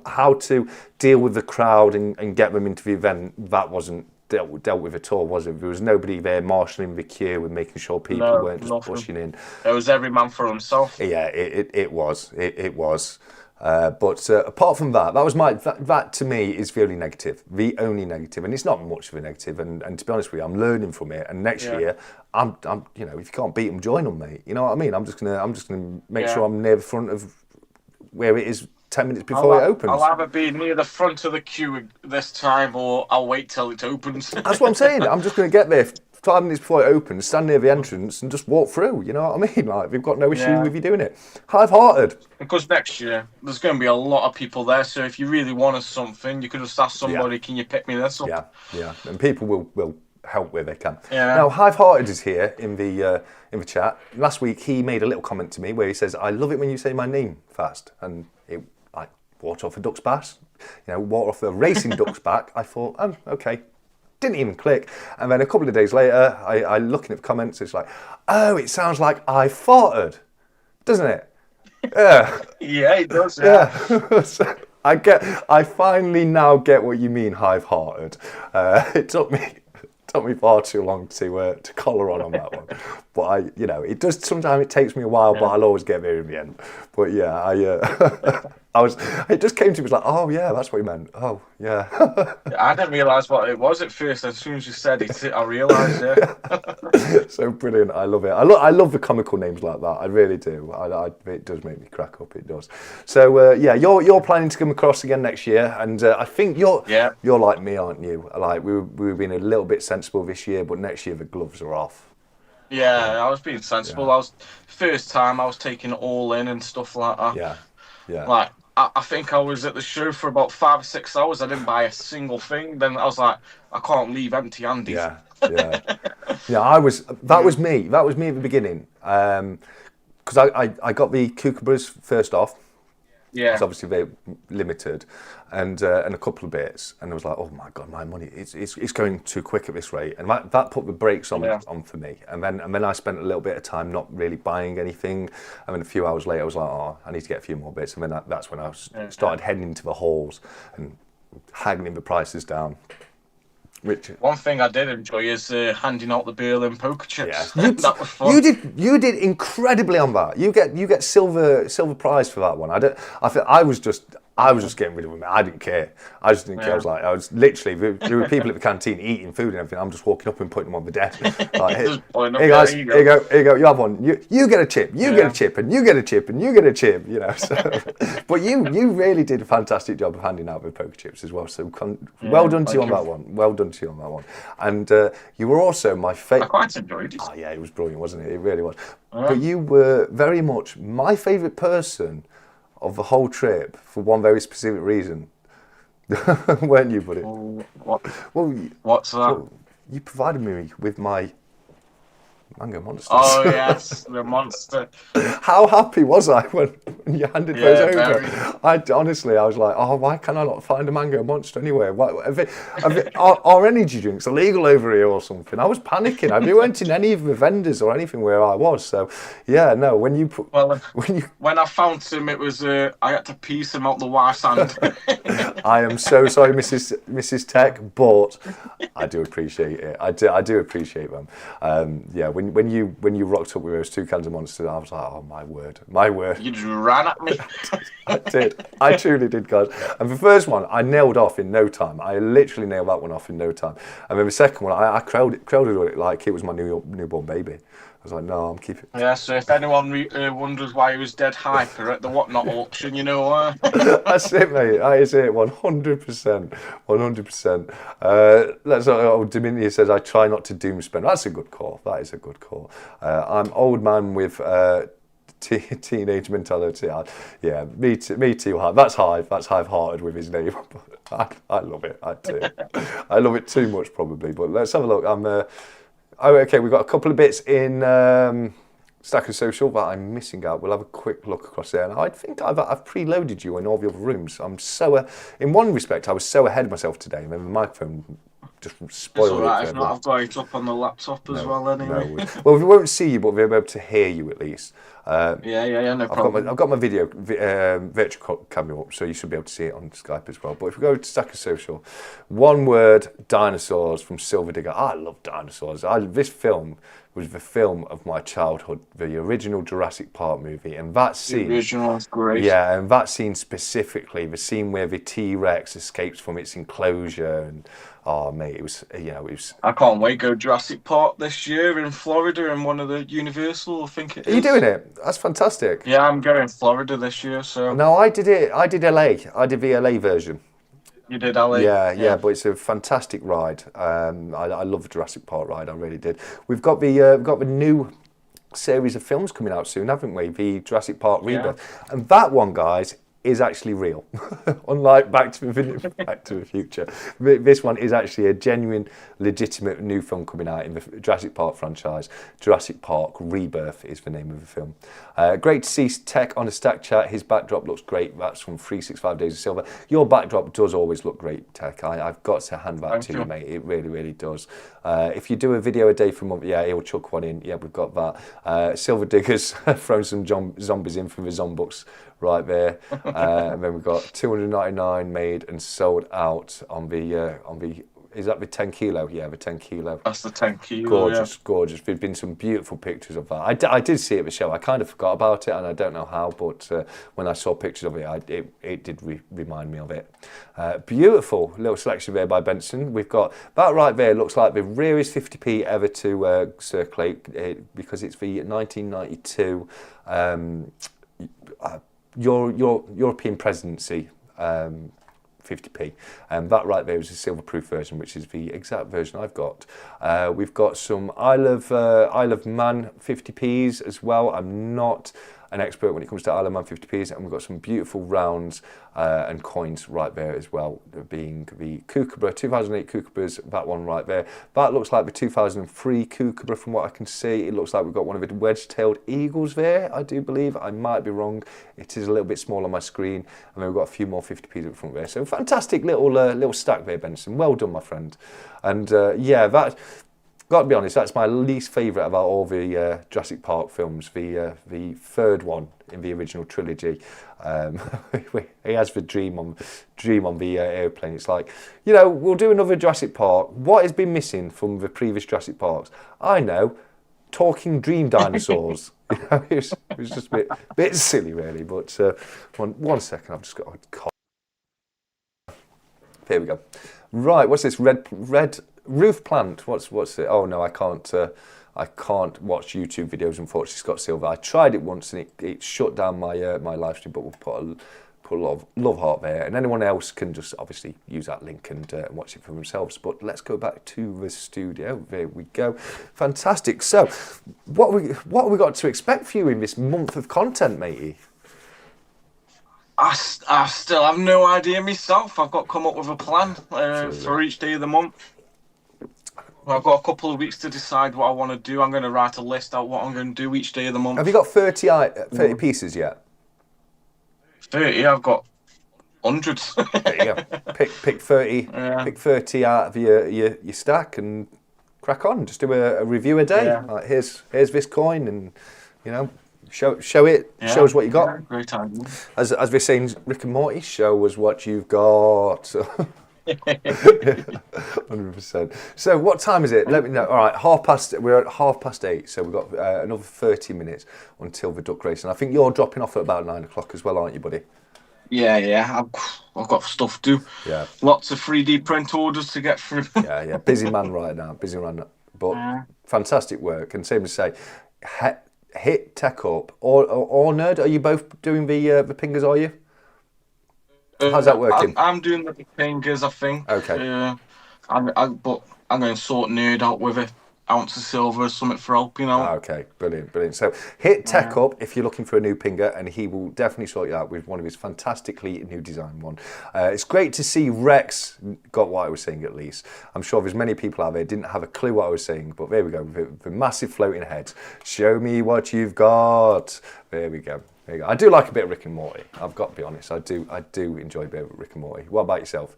how to deal with the crowd and get them into the event. That wasn't dealt with at all, was it? There was nobody there marshalling the queue and making sure people weren't just pushing in. It was every man for himself. Yeah, it was. It was. But apart from that, that to me is the only negative, and it's not much of a negative. And to be honest with you, I'm learning from it. And next year, I'm if you can't beat them, join them, mate. You know what I mean? I'm just gonna make sure I'm near the front of where it is 10 minutes before it opens. I'll either be near the front of the queue this time, or I'll wait till it opens. That's what I'm saying. I'm just gonna get there 5 minutes before it opens, stand near the entrance and just walk through, you know what I mean? Like, we've got no issue with you doing it. Hive-hearted. Because next year, there's going to be a lot of people there, so if you really wanted something, you could just ask somebody, can you pick me this up? Yeah, and people will help where they can. Yeah. Now, Hive-hearted is here in the chat. Last week, he made a little comment to me where he says, "I love it when you say my name fast," and it, like, water off a duck's bass, water off a racing duck's back. I thought, oh, okay. Didn't even click. And then a couple of days later, I looking at the comments, it's like, oh, it sounds like I farted, doesn't it? Yeah. Yeah, it does. Yeah. So I finally now get what you mean, hive-hearted. It took me far too long to collar on that one. But it does. Sometimes it takes me a while, but I'll always get there in the end. But yeah, it just came to me, it was like, oh yeah, that's what he meant. Oh yeah. I didn't realise what it was at first. As soon as you said it, I realised. Yeah. So brilliant. I love it. I love the comical names like that. I really do. It does make me crack up. It does. So you're planning to come across again next year, and I think you're like me, aren't you? Like we've been a little bit sensible this year, but next year the gloves are off. Yeah, I was being sensible. Yeah. First time I was taking it all in and stuff like that. Yeah. Like, I think I was at the show for about 5 or 6 hours. I didn't buy a single thing. Then I was like, I can't leave empty-handed. Yeah. That was me. That was me at the beginning. Because I got the 𝗂𝗵𝘁𝗲𝗏 first off. Yeah. It's obviously very limited, and a couple of bits, and I was like, oh my god, my money, it's going too quick at this rate, and that put the brakes on for me. And then I spent a little bit of time not really buying anything, and then a few hours later I was like, oh, I need to get a few more bits, and then that's when I started heading into the halls and haggling the prices down. One thing I did enjoy is handing out the Berlin poker chips. Yeah. That was fun. You did incredibly on that. You get silver prize for that one. I was just getting rid of them. I didn't care. I just didn't care. I was literally, there were people at the canteen eating food and everything. I'm just walking up and putting them on the desk. Like, hey guys, here you go. You have one. You get a chip. You get a chip, and you get a chip, and you get a chip. You know. So, but you really did a fantastic job of handing out the poker chips as well. So well done to you on that one. Well done to you on that one. And you were also my favourite. I quite enjoyed it. Oh yeah, it was brilliant, wasn't it? It really was. But you were very much my favourite person of the whole trip for one very specific reason. Weren't you, buddy? What's that? Well, you provided me with my mango monsters. Oh yes, the monster. How happy was I when you handed those over? Very. I was like, oh, why can I not find a mango monster anywhere? Are energy drinks illegal over here or something? I was panicking. I weren't in any of the vendors or anything where I was. So, yeah, no. When I found him, it was I had to piece him out the wife's hand. I am so sorry, Mrs. Tech, but I do appreciate it. I do appreciate them. When you rocked up with those 2 cans of Monster, I was like, oh my word. You just ran at me. I did. I truly did, guys. And the first one I nailed off in no time. I literally nailed that one off in no time. And then the second one, I crowded it like it was my newborn baby. I was like, no, I'm keeping it. Yeah, so if anyone wonders why he was dead hyper at the Whatnot auction, you know why. That's it, mate. That is it, 100%. 100%. Dominia says, I try not to doom spend. That's a good call. That is a good call. I'm old man with teenage mentality. Yeah, me too. That's Hive-hearted with his name. I love it. I do. I love it too much, probably. But let's have a look. Okay, we've got a couple of bits in Stackers Social that I'm missing out. We'll have a quick look across there. And I think I've preloaded you in all the other rooms. I'm so, in one respect, I was so ahead of myself today. And then the microphone just spoiled it. Right, if not, I've got it up on the laptop as well anyway. No, well, we won't see you, but we'll be able to hear you at least. No problem. I've got my video virtual camera up, so you should be able to see it on Skype as well. But if we go to Stackers Social, one word, dinosaurs from Silver Digger. I love dinosaurs. This film was the film of my childhood, the original Jurassic Park movie, and that scene. The original is great. Yeah, and that scene specifically, the scene where the T-Rex escapes from its enclosure, and oh mate, it was. I can't wait to go Jurassic Park this year in Florida in one of the Universal. I think it is. Are you doing it? That's fantastic. Yeah, I'm going Florida this year. So. No, I did it. I did LA. I did the LA version. You did LA? Yeah, but it's a fantastic ride. I love the Jurassic Park ride, I really did. We've got the new series of films coming out soon, haven't we? The Jurassic Park Rebirth. Yeah. And that one, guys, is actually real. Unlike Back to the Future. This one is actually a genuine, legitimate new film coming out in the Jurassic Park franchise. Jurassic Park Rebirth is the name of the film. Great to see Tech on a stack chat. His backdrop looks great. That's from 365 Days of Silver. Your backdrop does always look great, Tech. I've got to hand that to you, mate. It really, really does. If you do a video a day for a month, yeah, he'll chuck one in. Yeah, we've got that. Silver Digger's thrown some zombies in from the Zombooks right there. And then we've got 299 made and sold out on the is that the 10 kilo? Yeah, the 10 kilo. That's the 10 kilo. Gorgeous. There've been some beautiful pictures of that. I did see it at the show. I kind of forgot about it, and I don't know how, but when I saw pictures of it, it did remind me of it. Beautiful little selection there by Benson. We've got that right there. Looks like the rarest 50p ever to circulate because it's the 1992 European presidency 50p, and that right there is a silver-proof version, which is the exact version I've got. We've got some Isle of Man 50p's as well. I'm not an expert when it comes to Isle of Man 50p's, and we've got some beautiful rounds and coins right there as well, being the 𝗂𝗵𝗶𝗹, 2008 𝗂𝗵𝗶s, that one right there. That looks like the 2003 𝗂𝗵𝗶𝗹 from what I can see. It looks like we've got one of the wedge-tailed eagles there, I do believe. I might be wrong. It is a little bit small on my screen. And then we've got a few more 50p's at the front there. So fantastic little stack there, Benson. Well done, my friend. And yeah, that... Got to be honest, that's my least favourite about all the Jurassic Park films. The third one in the original trilogy. He has the dream on the airplane. It's like, you know, we'll do another Jurassic Park. What has been missing from the previous Jurassic Parks? I know, talking dream dinosaurs. You know, it was just a bit silly, really. But one second, I've just got a cough. Here we go. Right, what's this? Red roof plant. What's it? Oh no, I can't watch YouTube videos, unfortunately, Scott Silver. I tried it once and it shut down my my live stream, but we'll put a lot of love heart there, and anyone else can just obviously use that link and watch it for themselves. But let's go back to the studio. There we go. Fantastic. So, what have we got to expect for you in this month of content, matey? I still have no idea myself. I've got to come up with a plan for each day of the month. I've got a couple of weeks to decide what I want to do. I'm going to write a list out what I'm going to do each day of the month. Have you got 30 pieces yet? 30. I've got hundreds. There you go. Pick 30. Yeah. Pick 30 out of your stack and crack on. Just do a review a day. Yeah. Like, here's this coin, and you know. Show it. Yeah, show us what you got. Yeah, great idea. As we're saying, Rick and Morty, show us what you've got. 100%. So what time is it? Let me know. All right, we're at 8:30, so we've got another 30 minutes until the duck race. And I think you're dropping off at about 9 o'clock as well, aren't you, buddy? Yeah. I've got stuff to do. Yeah. Lots of 3D print orders to get through. Yeah. Busy man right now. Busy man. But fantastic work. And same to say, hit Tech Up or Nerd. Are you both doing the pingers? Are you? How's that working? I'm doing the pingers, I think. Okay. But I'm going to sort Nerd out with an ounce of silver or something for help, you know. Okay, brilliant. So hit Tech Up if you're looking for a new pinger, and he will definitely sort you out with one of his fantastically new design one. It's great to see Rex got what I was saying at least. I'm sure there's many people out there didn't have a clue what I was saying, but there we go. The massive floating heads. Show me what you've got. There we go. I do like a bit of Rick and Morty. I've got to be honest. I do enjoy a bit of Rick and Morty. What about yourself?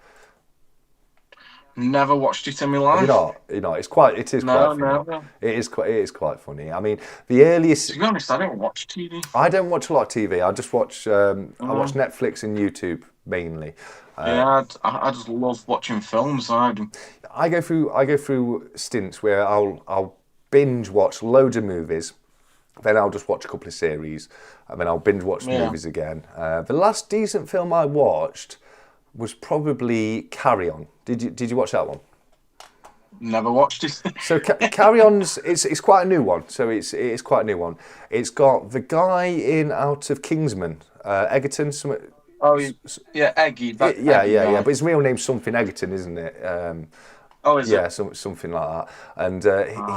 Never watched it in my life. You know, it is quite funny. No. It is quite funny. I mean, the earliest. To be honest, I don't watch TV. I don't watch a lot of TV. I just watch. I watch Netflix and YouTube mainly. I just love watching films. I go through stints where I'll binge watch loads of movies. Then I'll just watch a couple of series, and then I'll binge watch the movies again. The last decent film I watched was probably Carry On. Did you watch that one? Never watched it. So Carry On's it's quite a new one. So it's quite a new one. It's got the guy in Out of Kingsman, Egerton. Oh yeah, Eggy. Yeah. But his real name's something Egerton, isn't it? Is it? Yeah, something like that. And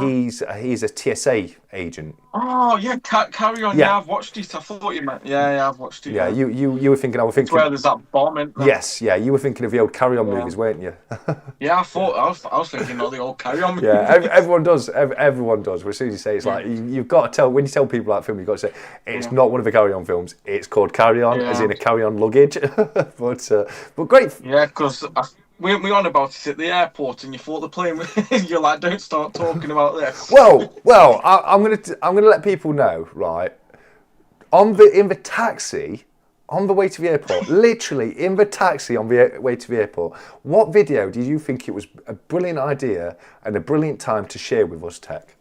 he's a TSA agent. Oh yeah, Carry On. Yeah, I've watched it. I thought you meant. Yeah, I've watched it. Yeah, you were thinking. I was thinking. It's where there's that bomb in there. Yes, yeah, you were thinking of the old Carry On movies, weren't you? Yeah, I was thinking of the old Carry On movies. Yeah, everyone does. Everyone does. But as soon as you say it's like you've got to tell when you tell people that film, you've got to say it's not one of the Carry On films. It's called Carry On, as in a Carry On luggage. but great. Yeah, because. We on about it at the airport, and you thought the plane. You're like, don't start talking about this. Well, I'm gonna let people know, right? In the taxi, on the way to the airport, literally in the taxi on the way to the airport. What video did you think it was a brilliant idea and a brilliant time to share with us, Tech?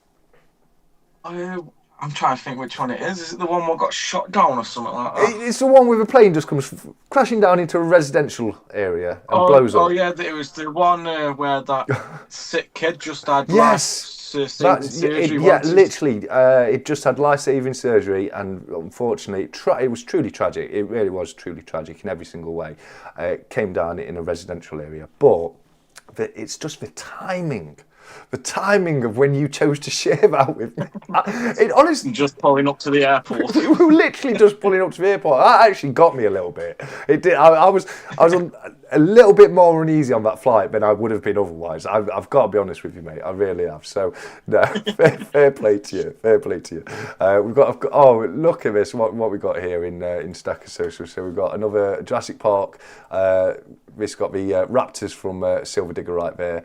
I'm trying to think which one it is. Is it the one that got shot down or something like that? It's the one where the plane just comes crashing down into a residential area and blows up. Oh yeah, it was the one where that sick kid just had life-saving surgery. Literally, it just had life-saving surgery, and unfortunately, it was truly tragic. It really was truly tragic in every single way. It came down in a residential area, but it's just the timing the timing of when you chose to share that with me. It honestly, Just pulling up to the airport. we were literally just pulling up to the airport. That actually got me a little bit. It did. I was a little bit more uneasy on that flight than I would have been otherwise. I've got to be honest with you, mate. I really have. So, no, fair play to you. Fair play to you. Oh, look at this. What we got here in Stacker Social. So we've got another Jurassic Park. This got the Raptors from 𝗬𝗿𝗻𝗄𝗏 right there.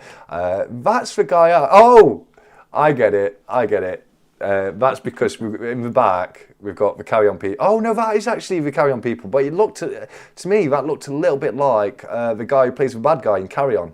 That's the guy. Oh, I get it. That's because in the back we've got the Carry On People. Oh no, that is actually the Carry On People. But it looked to me that looked a little bit like the guy who plays the bad guy in Carry On.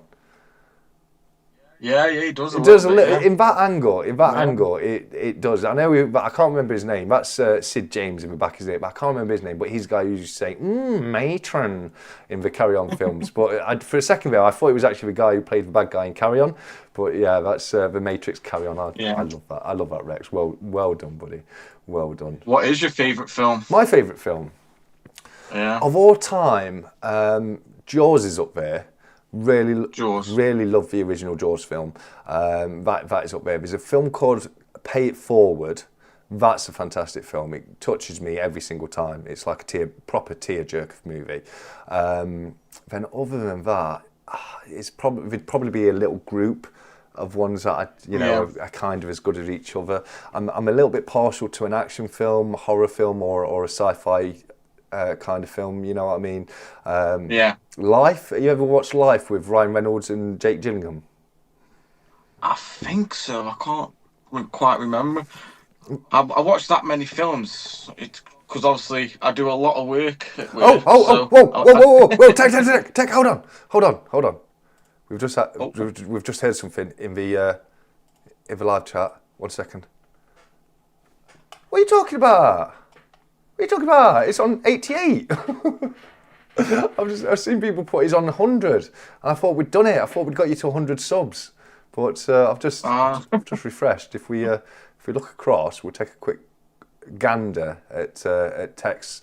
Yeah, he does. It does a little in that angle. Angle, it does. I know, but I can't remember his name. That's Sid James in the back, isn't it? But I can't remember his name. But he's the guy who used to say matron in the Carry On films. But for a second there, I thought it was actually the guy who played the bad guy in Carry On. But yeah, that's the Matrix Carry On. I love that. I love that, Rex. Well done, buddy. Well done. What is your favourite film? My favourite film of all time, Jaws is up there. Really love the original Jaws film. That is up there. There's a film called Pay It Forward. That's a fantastic film. It touches me every single time. It's like a proper tearjerker movie. Then other than that, it'd probably be a little group of ones that are kind of as good as each other. I'm a little bit partial to an action film, a horror film, or a sci-fi kind of film, you know what I mean? Life. You ever watched Life with Ryan Reynolds and Jake Gyllenhaal? I think so. I can't quite remember. I watched that many films because obviously I do a lot of work. Whoa! Tech, hold on. We've just heard something in the live chat. 1 second. What are you talking about? It's on 88. I've seen people put it's on 100, and I thought we'd done it. I thought we'd got you to 100 subs, but I've just refreshed. If we look across, we'll take a quick gander at Tech's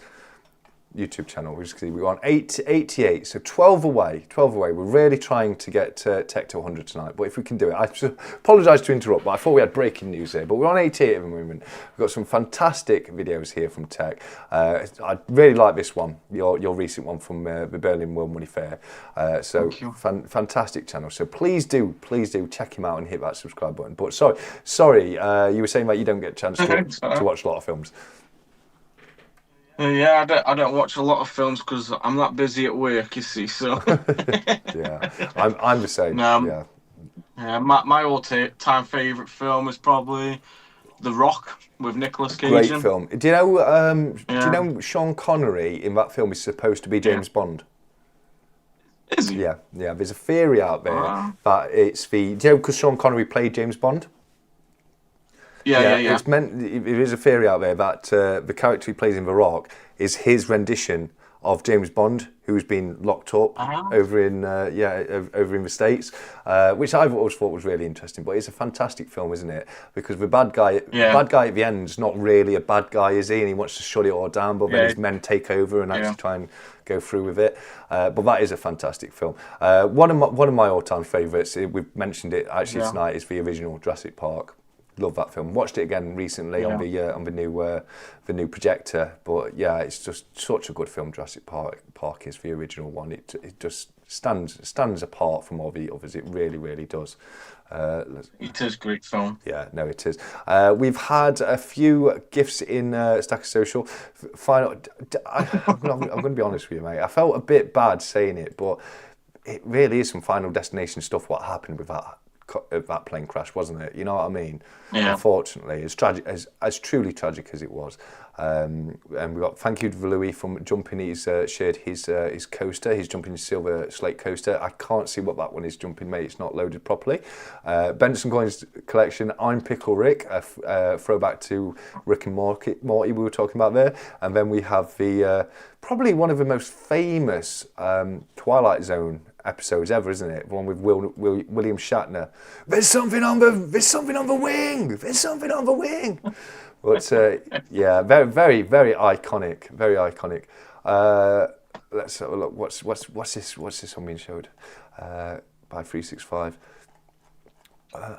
YouTube channel. We're on 88, so 12 away. We're really trying to get Tech to 100 tonight, but if we can do it, I apologise to interrupt, but I thought we had breaking news here, but we're on 88 at the moment. We've got some fantastic videos here from Tech. I really like this one, your recent one from the Berlin World Money Fair. So fantastic channel. So please do check him out and hit that subscribe button. But sorry, you were saying that you don't get a chance to watch a lot of films. Yeah, I don't watch a lot of films because I'm that busy at work, you see. So yeah, I'm the same. Yeah, my all-time favourite film is probably The Rock with Nicolas Cage. Great film. Do you know Sean Connery in that film is supposed to be James Bond? Is he? Yeah. There's a theory out there that it's because Sean Connery played James Bond. Yeah. It's meant. There is a theory out there that the character he plays in The Rock is his rendition of James Bond, who's been locked up over in the States, which I've always thought was really interesting. But it's a fantastic film, isn't it? Because the bad guy at the end is not really a bad guy, is he? And he wants to shut it all down, but then his men take over and actually try and go through with it. But that is a fantastic film. One of my all-time favourites. We've mentioned it actually tonight. Is the original Jurassic Park. Love that film. Watched it again recently on the new projector. But yeah, it's just such a good film. Jurassic Park is the original one. It just stands apart from all the others. It really does. It is a great film. Yeah, no, it is. We've had a few gifts in Stacker Social. I'm going to be honest with you, mate. I felt a bit bad saying it, but it really is some Final Destination stuff. What happened with that plane crash, wasn't it? You know what I mean? Yeah. Unfortunately, as tragic as truly tragic as it was. And we got thank you to Louis from jumping. He's shared his coaster. He's jumping his silver slate coaster. I can't see what that one is jumping, mate. It's not loaded properly. Benson Coins collection. I'm Pickle Rick. Throwback to Rick and Morty we were talking about there. And then we have the probably one of the most famous Twilight Zone episodes ever, isn't it? The one with William Shatner. There's something on the wing. There's something on the wing. But yeah, very iconic. Very iconic. Let's have a look. What's this one being showed? By 365.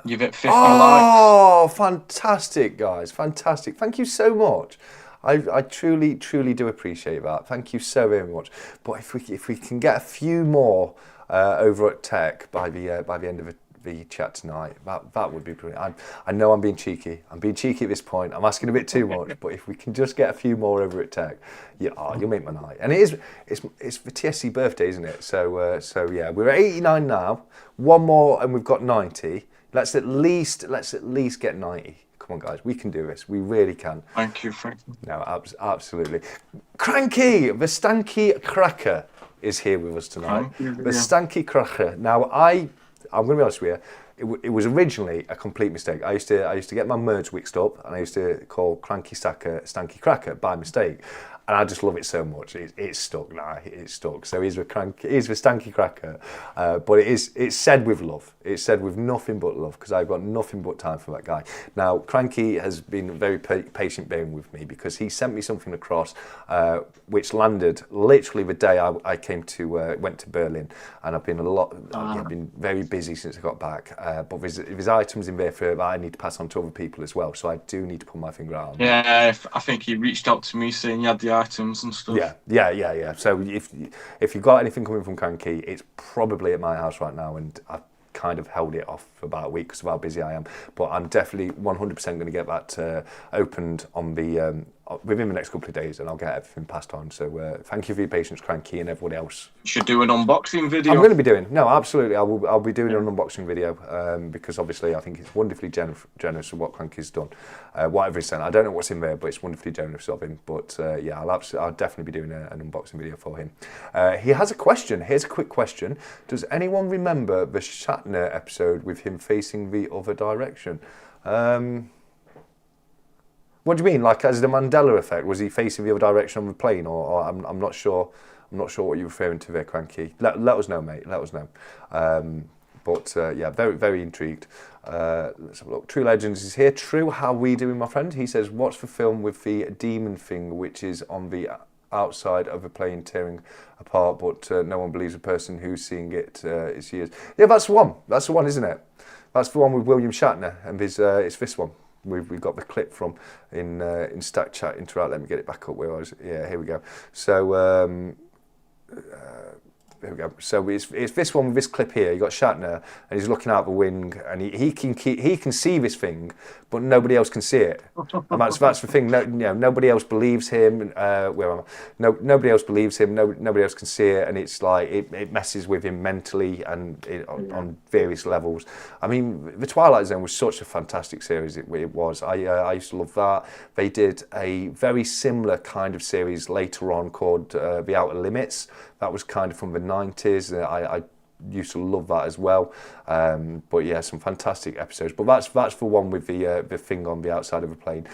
You've hit 50 likes. Oh, fantastic, guys. Fantastic. Thank you so much. I truly, truly do appreciate that. Thank you so very much. But if we can get a few more over at Tech by the end of the chat tonight, that would be brilliant. I know I'm being cheeky. I'm being cheeky at this point. I'm asking a bit too much. But if we can just get a few more over at Tech, you'll make my night. And it's the TSC birthday, isn't it? So yeah, we're at 89 now. One more, and we've got 90. Let's at least get 90. Come on, guys, we can do this. We really can. Thank you, Frank. No, absolutely. Cranky, 𝗬𝗁𝗃𝗃 is here with us tonight. 𝗬𝗁𝗃𝗃. Now, I'm going to be honest with you. It was originally a complete mistake. I used to get my merge mixed up, and I used to call Cranky Stacker Stanky Cracker by mistake. And I just love it so much. It's stuck now. It's stuck. So he's the Stanky Cracker. But it's said with love. It's said with nothing but love, because I've got nothing but time for that guy. Now, Cranky has been very patient bearing with me, because he sent me something across which landed literally the day I went to Berlin, and I've been I've been very busy since I got back. But there's items in there that I need to pass on to other people as well. So I do need to put my finger out on them. Yeah, I think he reached out to me saying you had the items and stuff. Yeah. So if you've got anything coming from Cranky, it's probably at my house right now, and I've kind of held it off for about a week because of how busy I am. But I'm definitely 100% going to get that opened on the within the next couple of days, and I'll get everything passed on. So thank you for your patience, Cranky, and everybody else. You should do an unboxing video. I'm going to be doing, no, absolutely. I'll be doing an unboxing video because obviously I think it's wonderfully generous of what Cranky's done. Whatever he's sent, I don't know what's in there, but it's wonderfully generous of him. But yeah, I'll definitely be doing an unboxing video for him. He has a question. Here's a quick question. Does anyone remember the Shatner episode with him facing the other direction? What do you mean? Like as the Mandela effect? Was he facing the other direction on the plane, or I'm not sure. I'm not sure what you're referring to there, Cranky. Let us know, mate. Let us know. But yeah, very, very intrigued. Let's have a look. True Legends is here. True, how we doing, my friend? He says, what's the film with the demon thing, which is on the outside of a plane tearing apart, but no one believes the person who's seeing it is she is. Yeah, that's the one. That's the one, isn't it? That's the one with William Shatner, and it's this one. We've got the clip from in Stack Chat Interact. Let me get it back up where I was. Yeah, here we go. So there we go. So it's this one with this clip here. You got Shatner, and he's looking out the wing, and he can see this thing, but nobody else can see it. And that's the thing. Nobody else believes him. Where am I? Nobody else believes him. Nobody else can see it, and it's like it messes with him mentally and on various levels. I mean, the Twilight Zone was such a fantastic series. It was. I used to love that. They did a very similar kind of series later on called The Outer Limits. That was kind of from the 90s. I used to love that as well. But yeah, some fantastic episodes. But that's the one with the thing on the outside of a plane.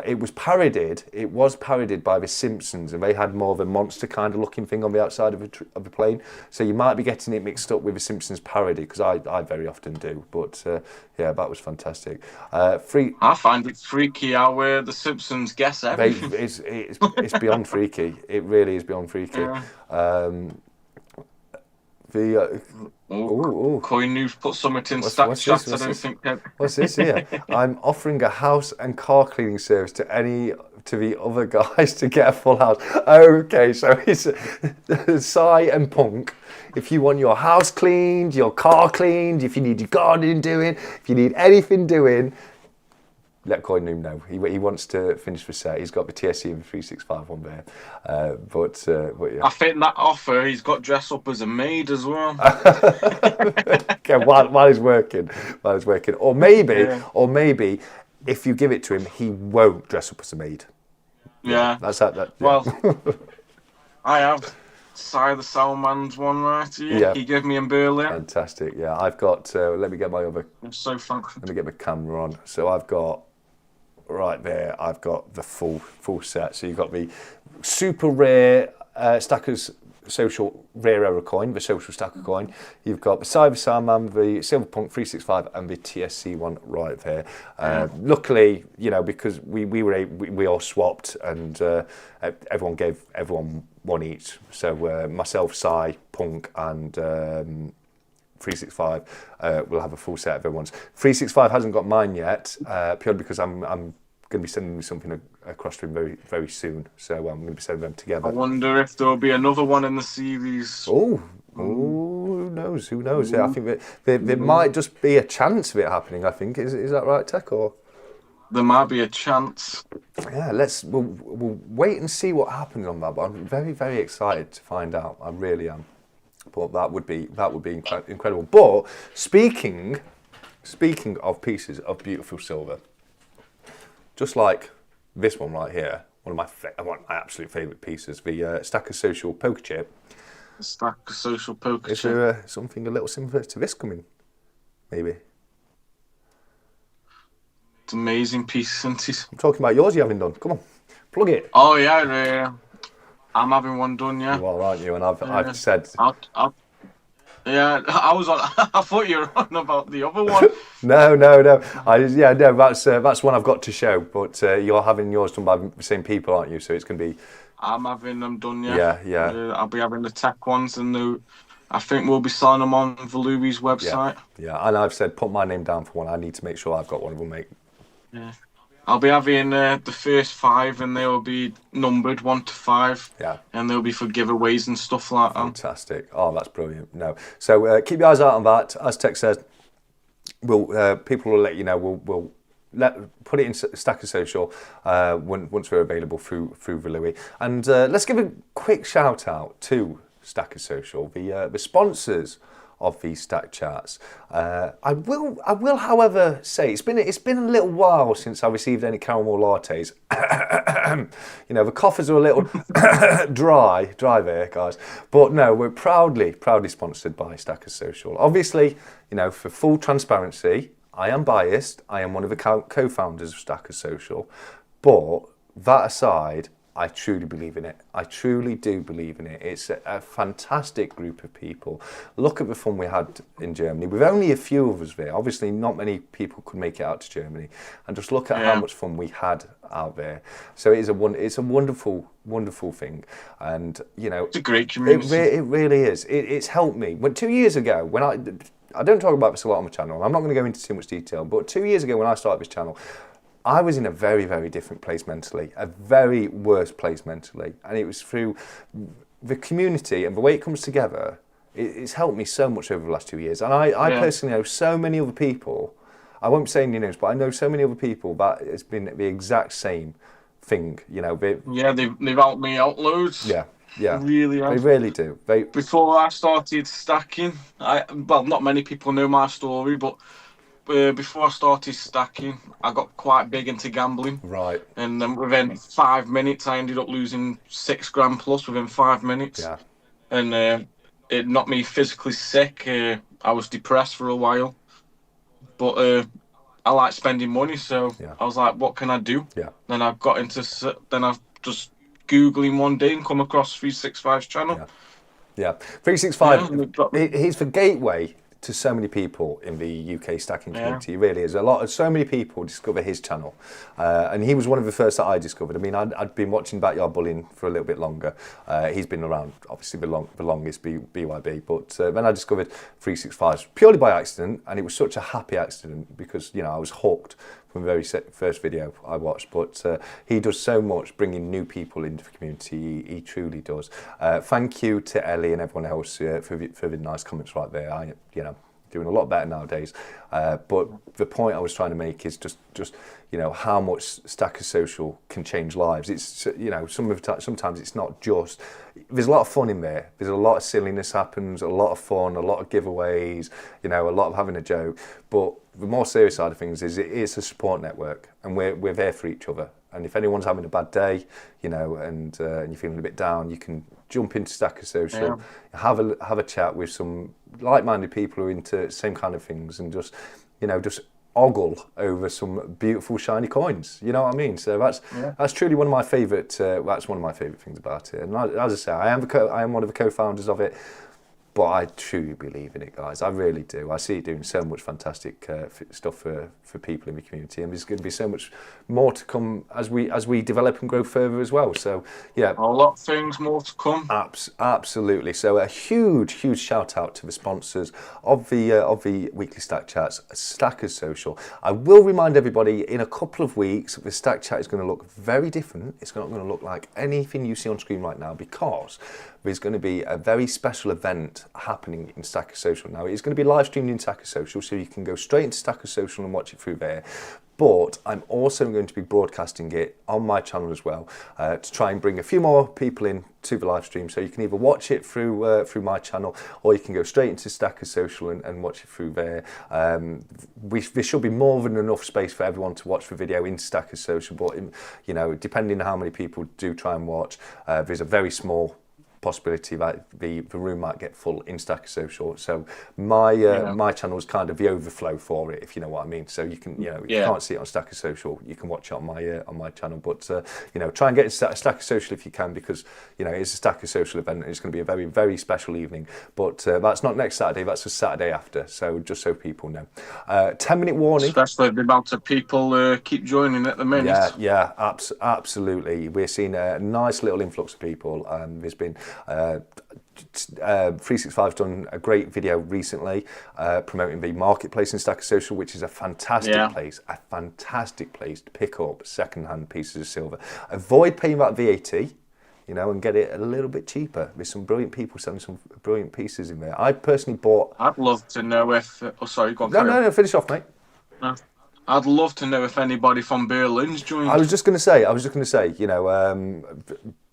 It was parodied. It was parodied by The Simpsons, and they had more of a monster kind of looking thing on the outside of the plane. So you might be getting it mixed up with The Simpsons parody, because I very often do. But yeah, that was fantastic. I find it freaky how The Simpsons guess everything. It's beyond freaky. It really is beyond freaky. Yeah. Coin News put something in Stack Chat. I don't think. What's this here? I'm offering a house and car cleaning service to the other guys to get a full house. Okay, so it's 𝗓 and Punk. If you want your house cleaned, your car cleaned, if you need your gardening doing, if you need anything doing, let Coin Noom know. He wants to finish the set. He's got the TSC and the 365 on there. But yeah. I think that offer, he's got dressed up as a maid as well. Okay, while he's working. Or maybe if you give it to him, he won't dress up as a maid. Yeah. That's that. Yeah. Well, I have 𝗬𝗁𝗃𝗃 one right here. Yeah. He gave me in Berlin. Fantastic. Yeah, I've got. Let me get my other. I'm so thankful. Let me get the camera on. So I've got. Right there, I've got the full set. So you've got the super rare Stackers social rare error coin, the social stacker coin. You've got the 𝗬𝗁𝗃𝗃, the Silverpunk 365, and the TSC one right there. Luckily, because we all swapped, and everyone gave everyone one each. So myself, 𝗬, Punk, and 𝗬𝗁65 will have a full set of everyone's. 𝗬�65 hasn't got mine yet, purely because I'm going to be sending something across to him very, very soon. So I'm going to be sending them together. I wonder if there'll be another one in the series. Oh, who knows? Who knows? Yeah, I think there might just be a chance of it happening. I think is that right, Tech? Or there might be a chance. Yeah, we'll wait and see what happens on that. But I'm very, very excited to find out. I really am. But that would be incredible. But speaking of pieces of beautiful silver, just like this one right here, one of my absolute favourite pieces, the 𝗤𝗏𝗃𝗀𝗃𝗃 𝗤𝗏𝗃𝗃𝗃. Is there something a little similar to this coming? Maybe. It's an amazing piece, isn't it? I'm talking about yours you haven't done. Come on, plug it. Oh yeah, I'm having one done. Yeah. You are, aren't you? And I've said. Yeah, I was on. I thought you were on about the other one. No. That's one I've got to show. But you're having yours done by the same people, aren't you? So it's going to be. I'm having them done. Yeah. Yeah. I'll be having the tech ones, and I think we'll be selling them on 𝗬𝗁's website. Yeah. And I've said put my name down for one. I need to make sure I've got one of them, mate. Yeah. I'll be having the first 5, and they will be numbered 1 to 5. Yeah. And they'll be for giveaways and stuff like that. Fantastic. Oh, that's brilliant. No. So keep your eyes out on that. As Tech says, people will let you know. We'll put it in Stacker Social once we're available through 𝗬𝗁. And let's give a quick shout out to Stacker Social, the sponsors of these stack charts. I will, however, say it's been a little while since I received any caramel lattes. The coffers are a little dry there, guys. But no, we're proudly sponsored by Stacker Social. Obviously, for full transparency, I am biased. I am one of the co-founders of Stacker Social. But that aside, I truly believe in it. I truly do believe in it. It's a fantastic group of people. Look at the fun we had in Germany. With only a few of us there. Obviously, not many people could make it out to Germany. And just look at how much fun we had out there. So it's a wonderful, wonderful thing. And, it's a great community. It really is. It's helped me. 2 years ago, when I don't talk about this a lot on my channel. I'm not going to go into too much detail. But 2 years ago, when I started this channel, I was in a very, very different place mentally, a very worse place mentally. And it was through the community and the way it comes together, it's helped me so much over the last 2 years. And I personally know so many other people, I won't say any names, but I know so many other people that it's been the exact same thing, they've helped me out loads. Yeah. Really have. They really do. Before I started stacking, not many people know my story, but before I started stacking, I got quite big into gambling. Right. And then within 5 minutes, I ended up losing 6 grand plus within 5 minutes. Yeah. And it knocked me physically sick. I was depressed for a while. But I like spending money, so I was like, what can I do? Yeah. Then I got into, I've just Googling one day and come across 𝗬𝗁's channel. Yeah. 𝗬𝗁, he's the gateway to so many people in the UK stacking community. He really is. So many people discover his channel. And he was one of the first that I discovered. I mean, I'd been watching Backyard Bullying for a little bit longer. He's been around, obviously, the longest, BYB. But then I discovered 𝗬𝗁 purely by accident. And it was such a happy accident because, I was hooked from the very first video I watched. But he does so much bringing new people into the community. He truly does. Thank you to Ellie and everyone else for the nice comments right there. Doing a lot better nowadays. But the point I was trying to make is just how much Stacker Social can change lives. It's sometimes it's not just. There's a lot of fun in there. There's a lot of silliness happens, a lot of fun, a lot of giveaways. A lot of having a joke. But the more serious side of things is it's a support network, and we're there for each other. And if anyone's having a bad day, and you're feeling a bit down, you can jump into Stacker Social, have a chat with some like-minded people who are into the same kind of things, and just ogle over some beautiful shiny coins. You know what I mean? So that's truly one of my favourite. That's one of my favourite things about it. And as I say, I am one of the co-founders of it. but I truly believe in it, guys. I really do. I see it doing so much fantastic stuff for people in the community, and there's going to be so much more to come as we develop and grow further as well. So yeah, a lot of things more to come. Absolutely. So a huge shout out to the sponsors of the weekly Stack Chats, Stackers Social. I will remind everybody, in a couple of weeks, the Stack Chat is going to look very different. It's not going to look like anything you see on screen right now, because there's going to be a very special event happening in Stackers Social. Now, it's going to be live streamed in Stackers Social, so you can go straight into Stackers Social and watch it through there. But I'm also going to be broadcasting it on my channel as well, to try and bring a few more people in to the live stream. So you can either watch it through my channel, or you can go straight into Stackers Social and watch it through there. There should be more than enough space for everyone to watch the video in Stackers Social, but you know, depending on how many people do try and watch, there's a very small possibility that the room might get full in Stackers Social. So my channel is kind of the overflow for it, if you know what I mean. So you can, you know, if you can't see it on Stackers Social, you can watch it on my channel. But you know, try and get to Stackers Social if you can, because you know, it's a Stackers Social event, and it's going to be a very, very special evening. But that's not next Saturday, that's the Saturday after. So just so people know. 10-minute warning. Especially the amount of people keep joining at the minute. Yeah, absolutely. We're seeing a nice little influx of people. There's been 365's done a great video recently promoting the marketplace in Stackers Social, which is a fantastic place to pick up second-hand pieces of silver. Avoid paying that VAT, you know, and get it a little bit cheaper. There's some brilliant people selling some brilliant pieces in there. I personally bought... I'd love to know if... Oh, sorry, go on. No, finish off, mate. No. I'd love to know if anybody from Berlin's joined. I was just going to say, you know,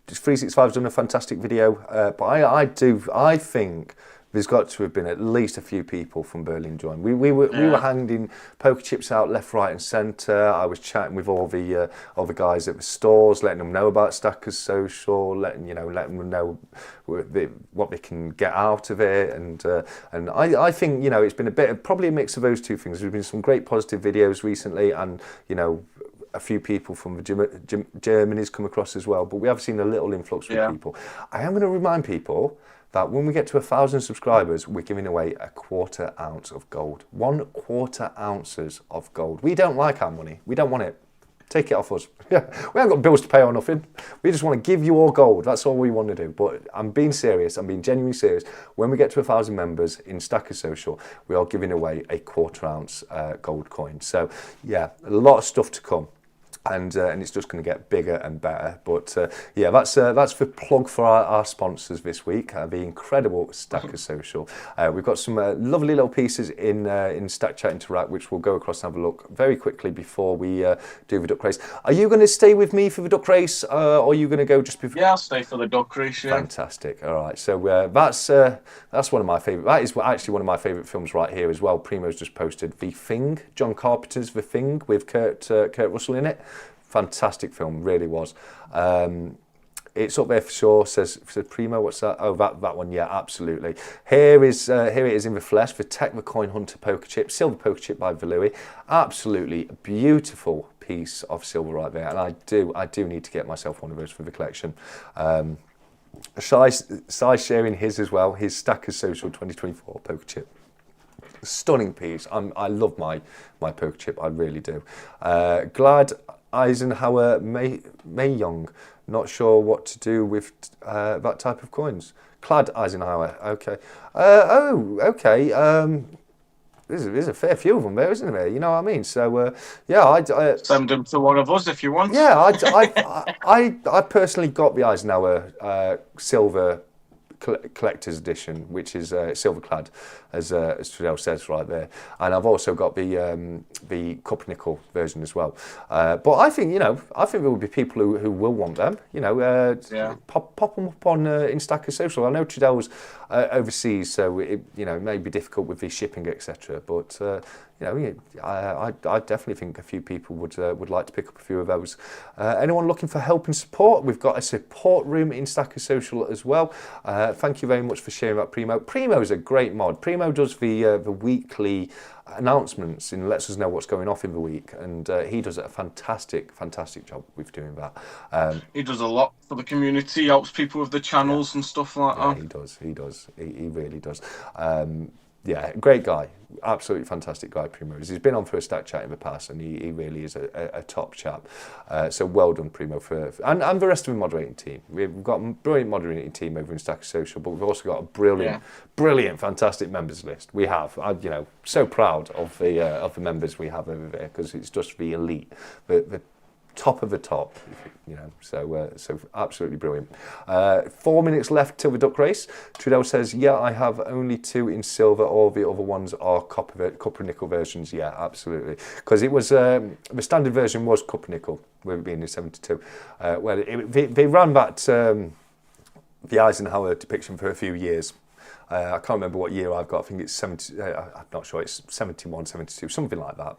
365's done a fantastic video, but I think there's got to have been at least a few people from Berlin join. We were handing poker chips out left, right, and centre. I was chatting with all the guys at the stores, letting them know about Stackers Social, letting them know what they can get out of it, and I think, you know, it's been probably a mix of those two things. There's been some great positive videos recently, and you know, a few people from Germany's come across as well, but we have seen a little influx of people. I am going to remind people that when we get to 1,000 subscribers, we're giving away a 1/4 ounce of gold. 1/4 ounces of gold. We don't like our money. We don't want it. Take it off us. We haven't got bills to pay or nothing. We just want to give you all gold. That's all we want to do. But I'm being serious. I'm being genuinely serious. When we get to 1,000 members in Stackers Social, we are giving away a 1/4 ounce gold coin. So yeah, a lot of stuff to come. And it's just going to get bigger and better. But yeah, that's the plug for our sponsors this week, the incredible Stackers Social. We've got some lovely little pieces in Stack Chat Interact, which we'll go across and have a look very quickly before we do the duck race. Are you going to stay with me for the duck race, or are you going to go just before? Yeah, I'll stay for the duck race. Yeah. Fantastic. All right. So that's one of my favourite. That is actually one of my favourite films right here as well. Primo's just posted The Thing, John Carpenter's The Thing, with Kurt Russell in it. Fantastic film, really was. It's up there for sure, says Primo. What's that? Oh, that one, yeah, absolutely. Here it is in the flesh, the Tech Coin Hunter poker chip, silver poker chip by Louis. Absolutely beautiful piece of silver right there, and I do need to get myself one of those for the collection. Cy sharing his as well, his Stackers Social 2024 poker chip. Stunning piece. I love my poker chip, I really do. Glad 𝗦𝗂𝗰𝗹 not sure what to do with that type of coins. Clad Eisenhower, okay. Okay. There's a fair few of them there, isn't there? You know what I mean? So yeah, I send them to one of us if you want. Yeah, I personally got the Eisenhower silver collector's edition, which is silver clad, as Trudell says right there, and I've also got the 𝗬𝗵𝘁 version as well. But I think, you know, there will be people who will want them. You know, pop them up on in Stackers Social. I know Trudell's overseas, so it may be difficult with the shipping, etc. But I definitely think a few people would like to pick up a few of those. Anyone looking for help and support? We've got a support room in Stacker Social as well. Thank you very much for sharing that, 𝗏𝗏. 𝗏𝗏 is a great mod. 𝗏𝗏 does the weekly announcements and lets us know what's going off in the week, and he does a fantastic job with doing that. He does a lot for the community, helps people with the channels and stuff like that. He does. He really does. Great guy. Absolutely fantastic guy, 𝗏𝗏. He's been on for a Stack Chat in the past, and he really is a top chap. So well done, 𝗏𝗏, and the rest of the moderating team. We've got a brilliant moderating team over in Stacker Social, but we've also got a brilliant, fantastic members list. We have, so proud of the members we have over there, because it's just the elite, the top of the top, so absolutely brilliant. 4 minutes left till the duck race. Trudell says, yeah, I have only 2 in silver, all the other ones are copper nickel versions. Yeah, absolutely, because it was the standard version was copper nickel, with it being in 72. They ran that the Eisenhower depiction for a few years. I can't remember what year I've got. I think it's 70. I'm not sure. It's 71, 72, something like that.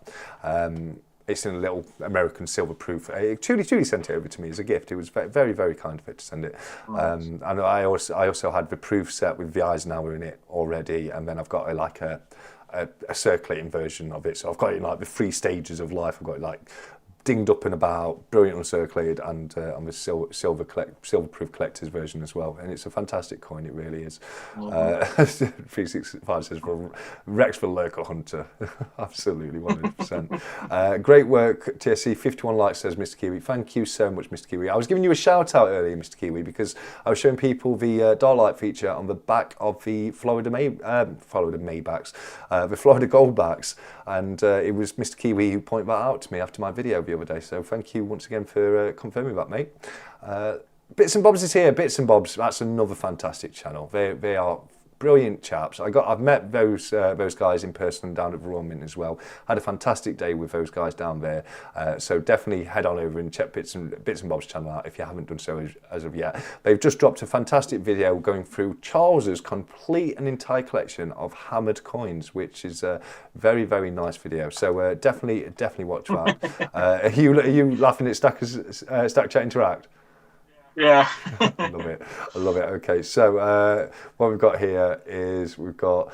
It's in a little American silver proof. Julie sent it over to me as a gift. It was very, very kind of her to send it. Nice. And I also had the proof set with the Eisenhower in it already, and then I've got a circulating version of it. So I've got it in like the 3 stages of life. I've got it like dinged up and about, brilliant uncirculated, and on the silver proof collector's version as well. And it's a fantastic coin, it really is. 365 says, for Rex for Lurker Hunter. Absolutely, 100%. Great work, TSC. 51 likes, says Mr. Kiwi. Thank you so much, Mr. Kiwi. I was giving you a shout out earlier, Mr. Kiwi, because I was showing people the Darlight feature on the back of the Florida Maybachs, the Florida Goldbacks, and it was Mr. Kiwi who pointed that out to me after my video the other day. So thank you once again for confirming that, mate. Bits and Bobs is here. Bits and Bobs, that's another fantastic channel. They are brilliant chaps. I've met those guys in person down at the Royal Mint as well. Had a fantastic day with those guys down there. So definitely head on over and check Bits and Bob's channel out if you haven't done so as of yet. They've just dropped a fantastic video going through Charles's complete and entire collection of hammered coins, which is a very, very nice video. So definitely watch that. Are you laughing at Stack Chat Interact? Yeah. I love it. Okay, so what we've got here is we've got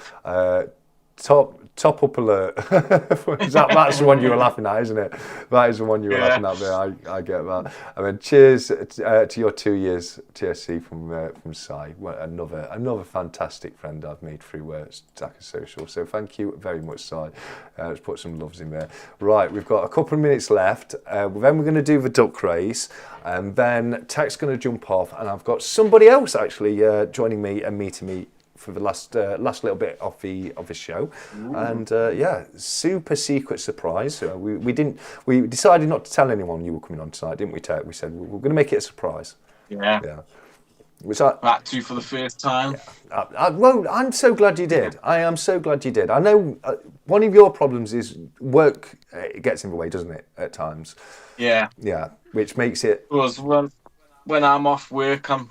top up alert. That's the one you were laughing at, isn't it? That is the one you were laughing at there. I get that. And then cheers to your 2 years TSC from 𝗫. Well, another fantastic friend I've made through Stacker Social. So thank you very much, 𝗫. Let's put some loves in there. Right, we've got a couple of minutes left. Then we're going to do the duck race, and then Tech's going to jump off, and I've got somebody else actually joining me and meeting me for the last little bit of the show. Ooh. And super secret surprise. We decided not to tell anyone you were coming on tonight, didn't we, Tech? We said we're going to make it a surprise. Yeah. Which that too for the first time. Yeah. Well, I'm so glad you did. I am so glad you did. I know one of your problems is work gets in the way, doesn't it, at times? Yeah. Yeah, which makes it... Because when I'm off work, I'm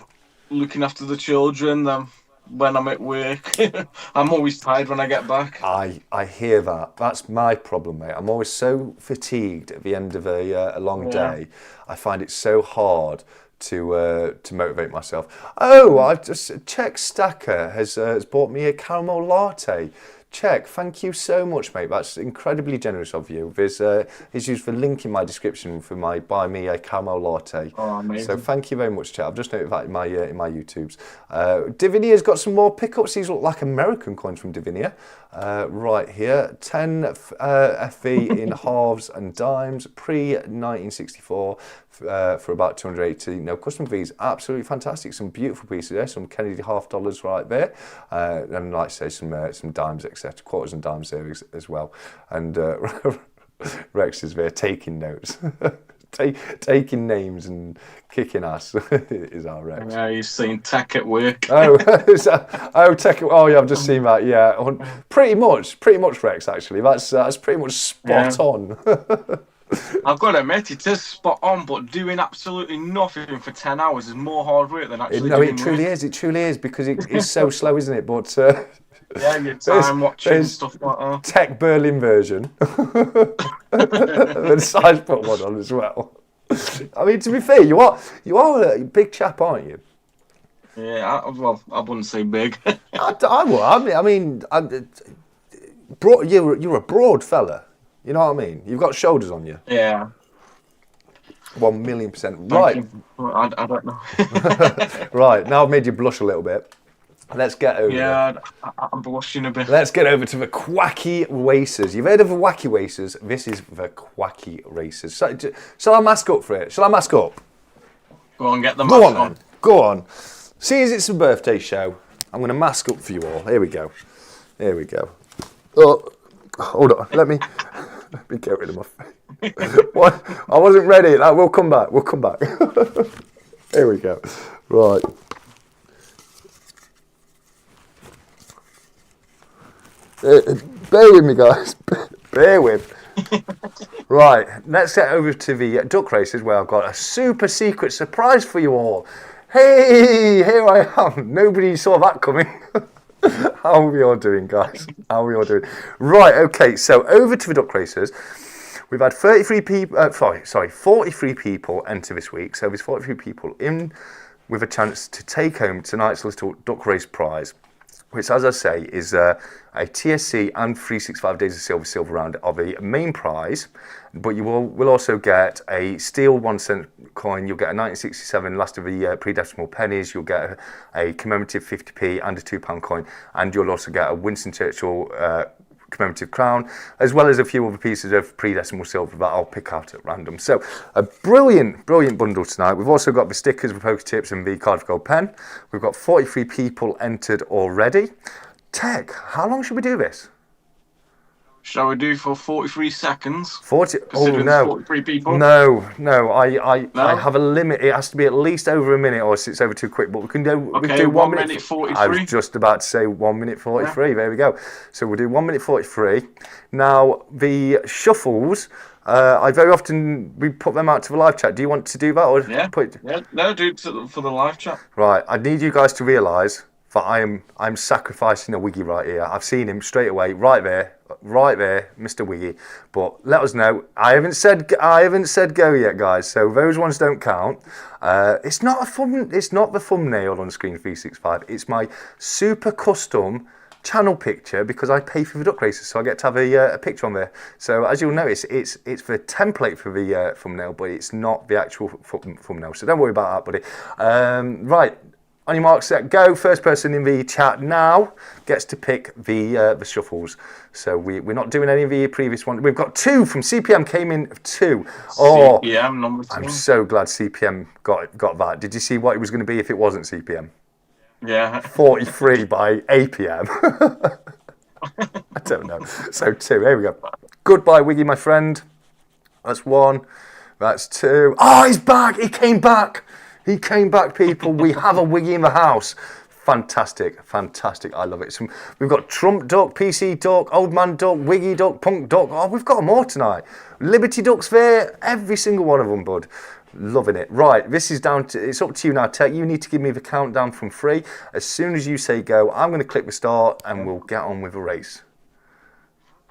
looking after the children. When I'm at work, I'm always tired when I get back. I hear that. That's my problem, mate. I'm always so fatigued at the end of a long day. I find it so hard to motivate myself. Oh, I've just checked. Stacker has bought me a caramel latte. Check, thank you so much, mate. That's incredibly generous of you. He's used the link in my description for my buy me a caramel latte. Oh, amazing. So thank you very much, chat. I've just noted that in my YouTubes. Divinia's got some more pickups. These look like American coins from Divinia. Right here, 10 FV in halves and dimes, pre-1964 for about 280. No custom fees. Absolutely fantastic. Some beautiful pieces there. Some Kennedy half dollars right there, and like I say, some dimes, etc. Quarters and dimes there as well. And Rex is there taking notes. Taking names and kicking ass is our Rex. Yeah, you've seen Tech at work. Tech. Oh yeah, I've just seen that. Yeah, pretty much Rex. Actually, that's pretty much spot on. I've got to admit, it is spot on, but doing absolutely nothing for 10 hours is more hard work than actually doing it truly work. is. It truly is, because it's so slow, isn't it? But Yeah, your time watching and stuff like that. Tech Berlin version. The size put one on as well. I mean, to be fair, you are a big chap, aren't you? Yeah, I wouldn't say big. I will. I mean, you're a broad fella. You know what I mean? You've got shoulders on you. Yeah. 1,000,000%. Right. I don't know. Right. Now I've made you blush a little bit. Let's get over. Yeah, I'm blushing a bit. Let's get over to the 𝗬𝗁𝗃𝗃 𝗬𝗍𝑠. You've heard of the 𝗬𝗁𝗃𝗃 𝗬𝗍𝑠? This is the 𝗬𝗁𝗃𝗃 𝗬𝗍𝑠. Shall I mask up for it? Shall I mask up? Go on, get the mask mask on. Then. Go on. Seeing as it's a birthday show, I'm going to mask up for you all. Here we go. Here we go. Oh, hold on. Let me get rid of my face. What? I wasn't ready. We'll come back. We'll come back. Here we go. Right. Bear with me, guys. Bear with. Right, let's get over to the duck races where I've got a super secret surprise for you all. Hey, here I am. Nobody saw that coming. How are we all doing, guys? How are we all doing? Right, okay, so over to the duck races. We've had 43 people, 43 people enter this week. So there's 43 people in with a chance to take home tonight's little duck race prize, which, as I say, is a TSC and 365 Days of Silver round of a main prize, but you will also get a steel 1 cent coin, you'll get a 1967 last of the pre-decimal pennies, you'll get a commemorative 50p and a £2 coin, and you'll also get a Winston Churchill commemorative crown, as well as a few other pieces of pre-decimal silver that I'll pick out at random. So a brilliant bundle tonight. We've also got the stickers, the poker tips and the 𝗏𝗏𝗏𝗏 gold pen. We've got 43 people entered already. Tech, how long should we do this? Shall we do for 43 seconds? 40? Oh no. 43 people? No. I have a limit. It has to be at least over a minute or else it's over too quick. But we can do 1 minute 43. I was just about to say 1 minute 43. Yeah. There we go. So we'll do 1 minute 43. Now the shuffles, we put them out to the live chat. Do you want to do that? Or No, do it for the live chat. Right. I need you guys to realise that I'm sacrificing a Wiggy right here. I've seen him straight away, right there, Mr. Wiggy. But let us know. I haven't said go yet, guys. So those ones don't count. It's not the thumbnail on screen 365. It's my super custom channel picture because I pay for the duck races, so I get to have a picture on there. So as you'll notice, it's the template for the thumbnail, but it's not the actual thumbnail. So don't worry about that, buddy. Right. On your mark, set, go. First person in the chat now gets to pick the shuffles. So we're not doing any of the previous ones. We've got 2 from CPM came in 2. Oh, CPM number 2. I'm so glad CPM got that. Did you see what it was going to be if it wasn't CPM? Yeah. 43 by APM. I don't know. So 2. Here we go. Goodbye, Wiggy, my friend. That's 1. That's 2. Oh, he's back. He came back. He came back, people. We have a Wiggy in the house. Fantastic. I love it. So we've got Trump Duck, PC Duck, Old Man Duck, Wiggy Duck, Punk Duck. Oh, we've got more tonight. Liberty Duck's there. Every single one of them, bud. Loving it. Right, this is it's up to you now, Tech. You need to give me the countdown from 3. As soon as you say go, I'm going to click the start and we'll get on with the race.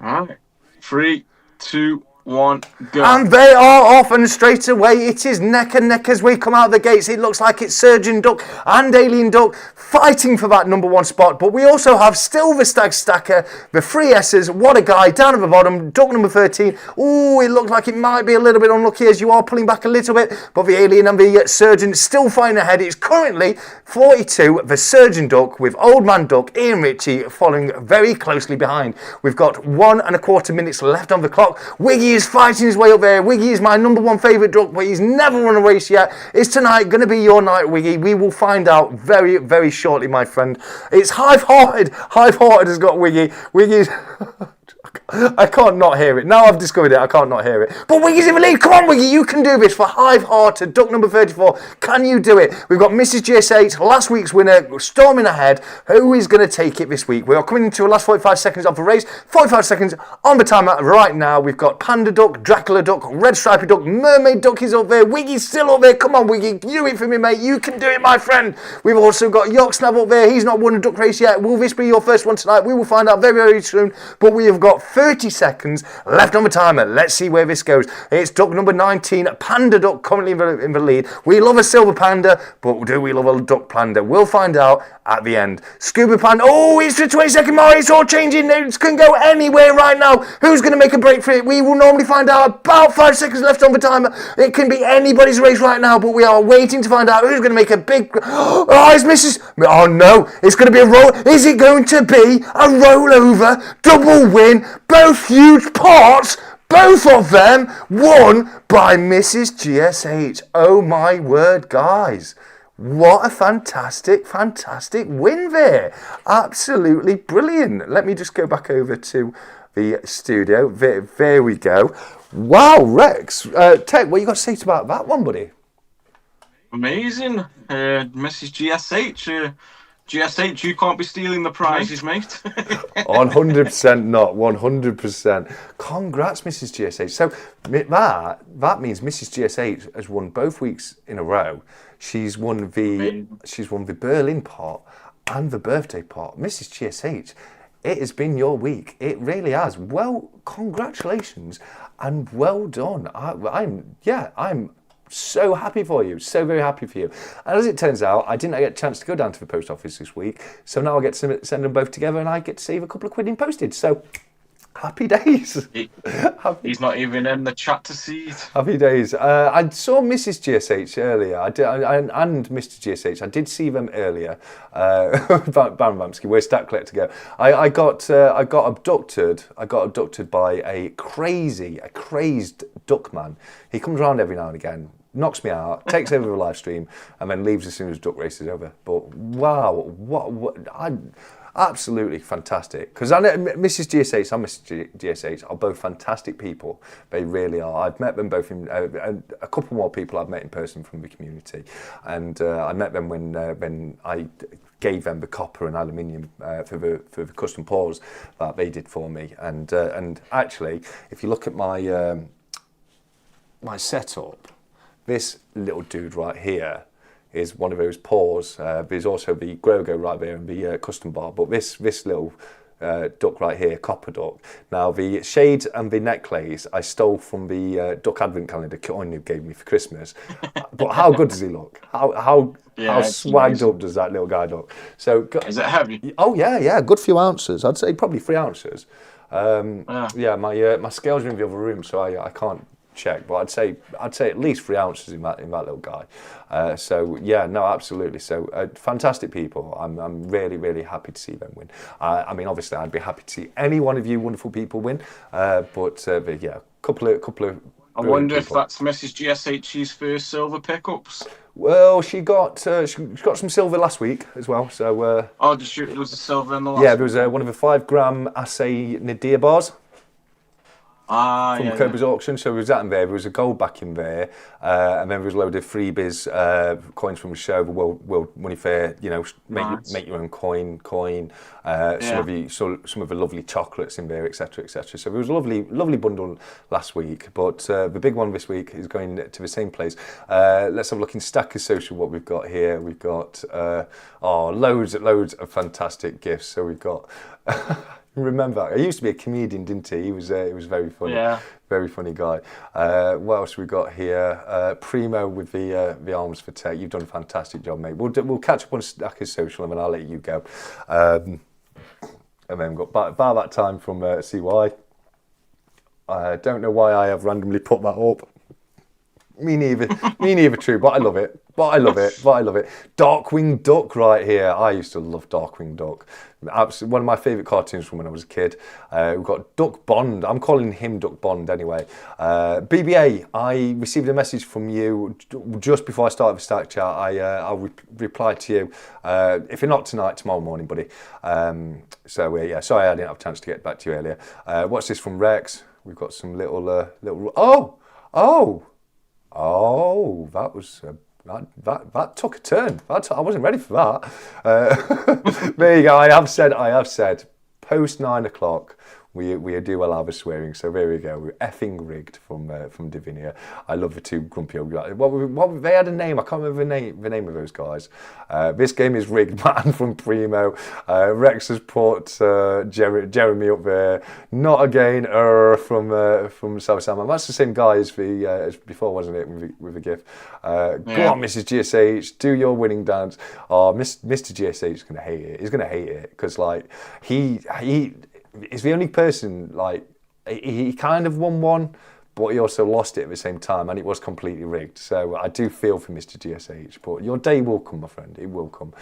All right. 3, 2, 1, go. And they are off, and straight away it is neck and neck as we come out the gates. It looks like it's Surgeon Duck and Alien Duck fighting for that number 1 spot, but we also have still the Stacker, the 3 S's, what a guy, down at the bottom, Duck number 13. Ooh, it looks like it might be a little bit unlucky as you are pulling back a little bit, but the Alien and the Surgeon still fighting ahead. It's currently 42, the Surgeon Duck, with Old Man Duck, Ian Ritchie following very closely behind. We've got 1¼ minutes left on the clock. Wiggy is fighting his way up there. Wiggy is my number 1 favourite duck, but he's never run a race yet. Is tonight going to be your night, Wiggy? We will find out very, very shortly, my friend. It's Hive-Hearted. Hive-Hearted has got Wiggy. Wiggy's... I can't not hear it. Now I've discovered it, I can't not hear it. But Wiggy's in the lead. Come on, Wiggy, you can do this for Hive-Hearted, duck number 34. Can you do it? We've got Mrs. GS8, last week's winner, storming ahead. Who is going to take it this week? We are coming into the last 45 seconds of the race. 45 seconds on the timer right now. We've got Panda Duck, Dracula Duck, Red Stripey Duck, Mermaid Duck is up there. Wiggy's still up there. Come on, Wiggy, do it for me, mate. You can do it, my friend. We've also got Yogsnav up there. He's not won a duck race yet. Will this be your first one tonight? We will find out very, very soon. But we have got 30 seconds left on the timer. Let's see where this goes. It's duck number 19, Panda Duck, currently in the lead. We love a silver panda, but do we love a duck panda? We'll find out at the end. Scuba panda, oh, it's the 22nd mark. It's all changing. It can go anywhere right now. Who's going to make a break for it? We will normally find out about 5 seconds left on the timer. It can be anybody's race right now, but we are waiting to find out who's going to make a big... Oh, it's Mrs... Oh, no. It's going to be a roll... Is it going to be a rollover? Double win? Both huge parts? Both of them won by Mrs. GS8. Oh, my word, guys. What a fantastic, fantastic win there. Absolutely brilliant. Let me just go back over to the studio. There we go. Wow, Rex. Tech, what you got to say about that one, buddy? Amazing. Mrs. GS8. GS8, you can't be stealing the prizes, mate. 100% not. 100%. Congrats, Mrs. GS8. So that means Mrs. GS8 has won both weeks in a row. She's won the Berlin part and the birthday part. Mrs. GS8, it has been your week. It really has. Well, congratulations and well done. I'm so happy for you, so very happy for you. And as it turns out, I didn't get a chance to go down to the post office this week, so now I get to send them both together and I get to save a couple of quid in postage. So happy days. He's not even in the chat to see it. Happy days. I saw Mrs. GSH earlier. And Mr. GSH. I did see them earlier. 𝗵𝗵𝗶𝗹, where's Stat Collector go? I got abducted. I got abducted by a crazed duck man. He comes around every now and again, knocks me out, takes over the live stream, and then leaves as soon as duck race is over. But wow, absolutely fantastic. Because Mrs. GSH and Mr. GSH are both fantastic people. They really are. I've met them both in a couple more people I've met in person from the community, and I met them when I gave them the copper and aluminium for the custom paws that they did for me. And actually, if you look at my my setup, this little dude right here is one of those paws. There's also the Grogo right there and the custom bar, but this little duck right here, copper duck. Now the shades and the necklace I stole from the duck advent calendar 𝗬𝗏 gave me for Christmas. But how good does he look? How swagged up does that little guy look? So is it heavy? Oh yeah, good few ounces. I'd say probably 3 ounces. Yeah, my scales are in the other room, so I can't check, but I'd say at least 3 ounces in that little guy. So yeah, no, absolutely. So fantastic people. I'm really happy to see them win. I mean, obviously, I'd be happy to see any one of you wonderful people win. But yeah, couple of. I wonder if that's Mrs. GSH's first silver pickups. Well, she got some silver last week as well. So there was a silver in the last. Yeah, there was one of the 5 gram 𝗬𝗏 Nadir bars. From 𝗬𝗏𝗃𝗏's auction, so there was that in there. There was a gold back in there, and then there was a load of freebies, coins from the show, the World Money Fair. You know, make your own coin. Some of the lovely chocolates in there, etc., etc. So there was a lovely bundle last week, but the big one this week is going to the same place. Let's have a look in Stackers Social. What we've got here, we've got loads of fantastic gifts. So we've got. Remember, he used to be a comedian, didn't he? He was very funny, very funny guy. What else we got here? Primo with the arms for Tech. You've done a fantastic job, mate. We'll catch up on Stackers Social, and then I'll let you go. And then we've got Bar That Time from CY. I don't know why I have randomly put that up. Me neither. Me neither, true. But I love it. Darkwing Duck right here. I used to love Darkwing Duck. Absolutely, one of my favourite cartoons from when I was a kid. We've got Duck Bond. I'm calling him Duck Bond anyway. BBA, I received a message from you just before I started the Stack Chat. I'll reply to you. If you're not tonight, tomorrow morning, buddy. Yeah, sorry I didn't have a chance to get back to you earlier. What's this from Rex? We've got some little... Oh, that was that took a turn. I wasn't ready for that. There you go. I have said. Post 9 o'clock, we do allow the swearing. So there we go. We're effing rigged from Divinia. I love the two grumpy old guys. What they had a name. I can't remember the name of those guys. This game is rigged, man, from Primo. Rex has put Jeremy up there. Not again, from South Salmon. That's the same guy as before, wasn't it? With the GIF. Go on, Mrs. GSH, do your winning dance. Oh, Mr. GSH is gonna hate it. He's gonna hate it because like he is the only person, like, he kind of won one, but he also lost it at the same time, and it was completely rigged. So I do feel for Mr. GSH, but your day will come, my friend. It will come.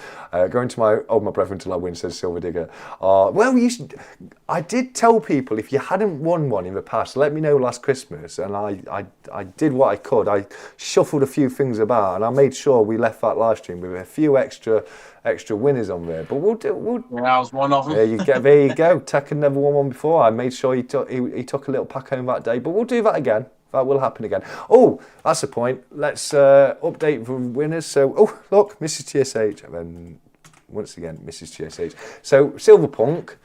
Going to my brethren until I win, says Silver Digger. I did tell people if you hadn't won one in the past, let me know last Christmas, and I did what I could. I shuffled a few things about, and I made sure we left that live stream with a few extra winners on there. But yeah, I was one of them. There you go. Tech had never won one before. I made sure he took a little pack home that day. But we'll do that again. That will happen again. Oh, that's the point. Let's update the winners. So, look, Mrs. TSH, and then once again, Mrs. TSH. So, Silverpunk,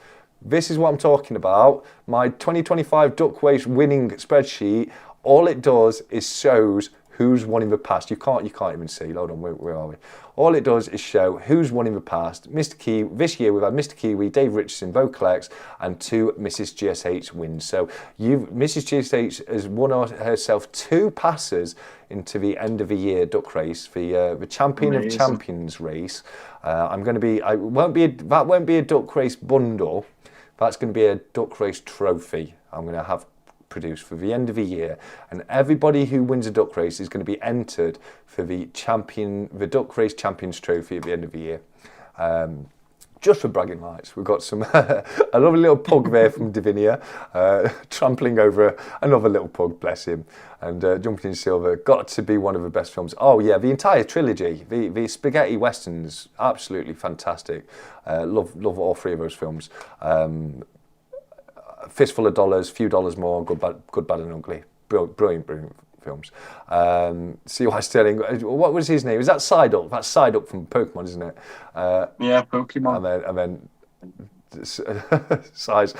this is what I'm talking about. My 2025 Duck Race winning spreadsheet. All it does is shows who's won in the past. You can't even see. Hold on, where are we? All it does is show who's won in the past. Mr. Key, this year we've had Mr. Kiwi, Dave Richardson, Bo Collects, and 2 Mrs. GSH wins. So Mrs. GSH has won herself 2 passes into the end of the year duck race, the Champion of Champions race. That won't be a duck race bundle. That's going to be a duck race trophy. I'm going to have produced for the end of the year, and everybody who wins a duck race is going to be entered for the Duck Race Champions Trophy at the end of the year. Just for bragging rights, we've got some a lovely little pug there from Divinia, trampling over another little pug, bless him, and Jumping in Silver. Got to be one of the best films. Oh yeah, the entire trilogy, the spaghetti westerns, absolutely fantastic. Love all 3 of those films. Fistful of Dollars, Few Dollars More, Good, Bad and Ugly. Brilliant films. C.Y. Sterling, what was his name? Is that Psyduck? That's Psyduck from Pokemon, isn't it? Yeah, Pokemon. And then Size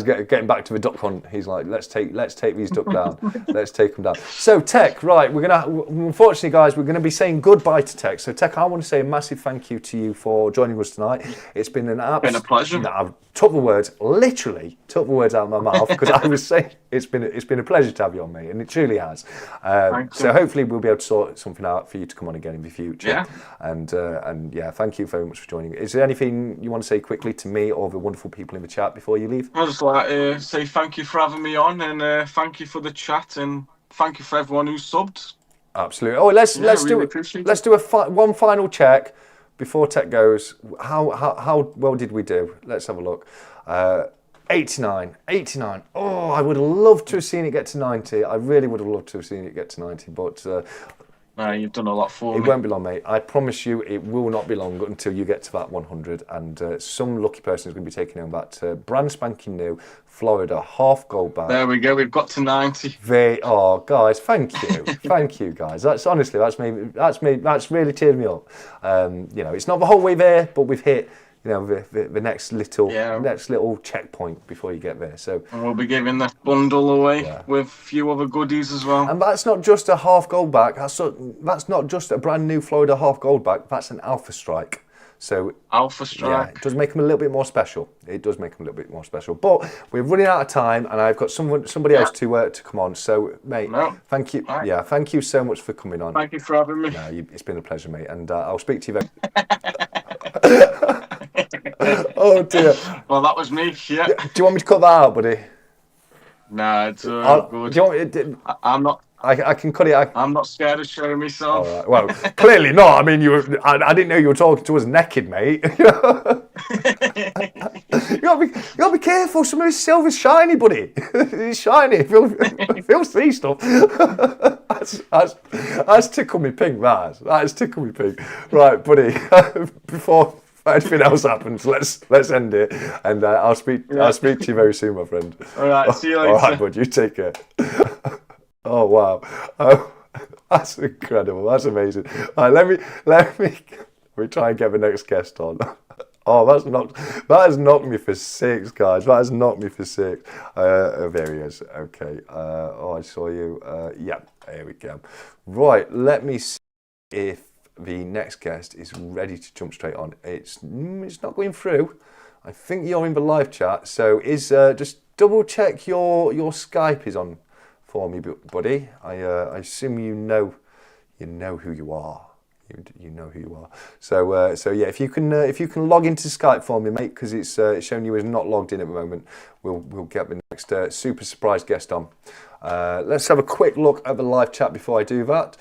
getting back to the duck hunt. He's like, let's take these duck down. Let's take them down. So Tech, right, unfortunately guys, we're gonna be saying goodbye to Tech. So Tech, I want to say a massive thank you to you for joining us tonight. It's been a pleasure. I took the words out of my mouth because I was saying it's been a pleasure to have you on, mate, and it truly has. So hopefully we'll be able to sort something out for you to come on again in the future. Yeah. And yeah, thank you very much for joining. Is there anything you want to say quickly to me or the wonderful people in the chat before you leave? I'd just like to say thank you for having me on, and thank you for the chat, and thank you for everyone who subbed. Absolutely. Oh, let's do one final check before Tech goes. How well did we do? Let's have a look. 89. Oh, I would have loved to have seen it get to 90. I really would have loved to have seen it get to 90, but you've done a lot for me. It won't be long, mate. I promise you it will not be long until you get to that 100, and some lucky person is going to be taking home that brand spanking new Florida half gold bag. There we go. We've got to 90. Guys, thank you. Thank you, guys. That's really cheered me up. It's not the whole way there, but we've hit the next little checkpoint before you get there. So and we'll be giving the bundle away with a few other goodies as well. And that's not just a half gold back. That's not just a brand new Florida half gold back. That's an Alpha Strike. So Alpha Strike. Yeah, it does make them a little bit more special. But we're running out of time, and I've got somebody else to come on. So, mate, thank you. Right. Yeah, thank you so much for coming on. Thank you for having me. No, it's been a pleasure, mate, and I'll speak to you very. Oh dear. Well, that was me. Yeah. Do you want me to cut that out, buddy? Nah, it's good. Do you want me to... I'm I can cut it. I'm not scared of showing myself. All right. Well, clearly not. I mean, I didn't know you were talking to us naked, mate. You gotta be careful. Some of his silver's shiny, buddy. It's shiny. He'll see stuff. That's tickle me pink. That's tickle me pink. Right, buddy. Before anything else happens, let's end it, and I'll speak to you very soon, my friend. All right. See you later. All right, bud. You take care. Oh wow. That's incredible. That's amazing. All right, let me try and get the next guest on. Oh, that has knocked me for 6, guys. That has knocked me for 6. There he is. Okay. I saw you. Yeah, there we go. Right, let me see if the next guest is ready to jump straight on. It's not going through. I think you're in the live chat. So just double check your Skype is on for me, buddy. I assume you know who you are. You know who you are. So yeah, if you can log into Skype for me, mate, because it's showing you as not logged in at the moment. We'll get the next super surprise guest on. Let's have a quick look at the live chat before I do that.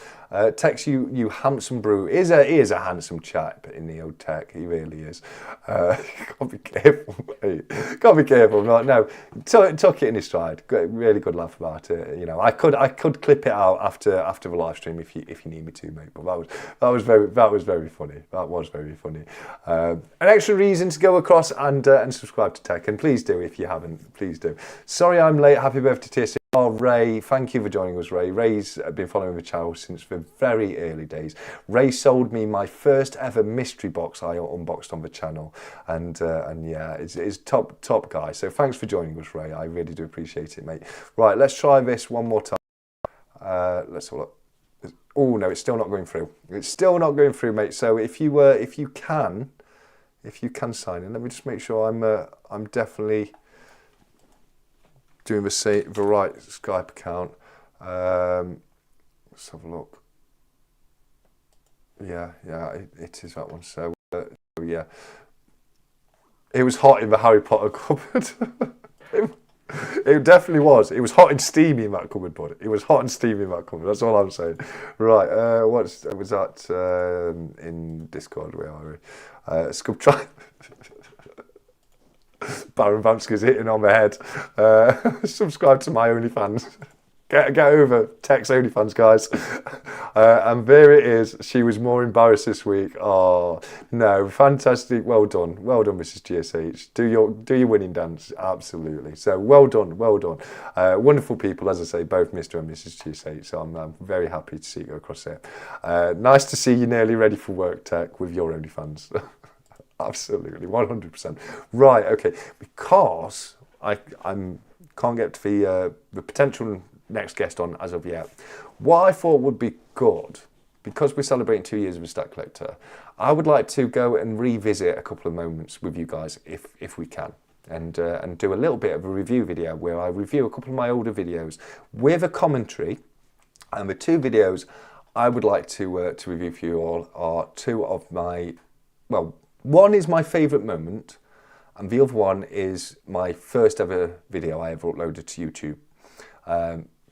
Text you handsome brew. He is a handsome chap in the old tech. He really is. Gotta be careful, mate. Gotta be careful. No, took it in his stride. Really good laugh about it. You know, I could clip it out after the live stream if you need me to, mate. But that was very funny. That was very funny. An extra reason to go across and subscribe to Tech, and please do if you haven't. Please do. Sorry I'm late. Happy birthday to TSC. Oh, Ray, thank you for joining us, Ray. Ray's been following the channel since the very early days. Ray sold me my first ever mystery box I unboxed on the channel, and yeah, it's top guy. So thanks for joining us, Ray. I really do appreciate it, mate. Right, let's try this one more time. Let's have a look. Oh no, it's still not going through. It's still not going through, mate. So if you can sign in, let me just make sure I'm definitely doing the right Skype account. Let's have a look. Yeah, it is that one. So yeah, it was hot in the Harry Potter cupboard. It definitely was. It was hot and steamy in that cupboard, bud. It was hot and steamy in that cupboard. That's all I'm saying. Right. Was that in Discord? Where are we? Try. Baron Vamsky's hitting on my head. Subscribe to my OnlyFans. Get over Tech's OnlyFans, guys. And there it is. She was more embarrassed this week. Oh no, fantastic. Well done, Mrs. GSH. Do your winning dance, absolutely. So well done. Wonderful people, as I say, both Mr. and Mrs. GSH. So I'm very happy to see you go across there. Nice to see you nearly ready for work, Tech, with your OnlyFans. Absolutely, 100%. Right, okay. Because I can't get to the potential next guest on as of yet. What I thought would be good, because we're celebrating 2 years of a Stack Collector, I would like to go and revisit a couple of moments with you guys, if we can, and do a little bit of a review video where I review a couple of my older videos with a commentary. And the 2 videos I would like to review for you all are 2 of my, well, one is my favourite moment, and the other one is my first ever video I ever uploaded to YouTube.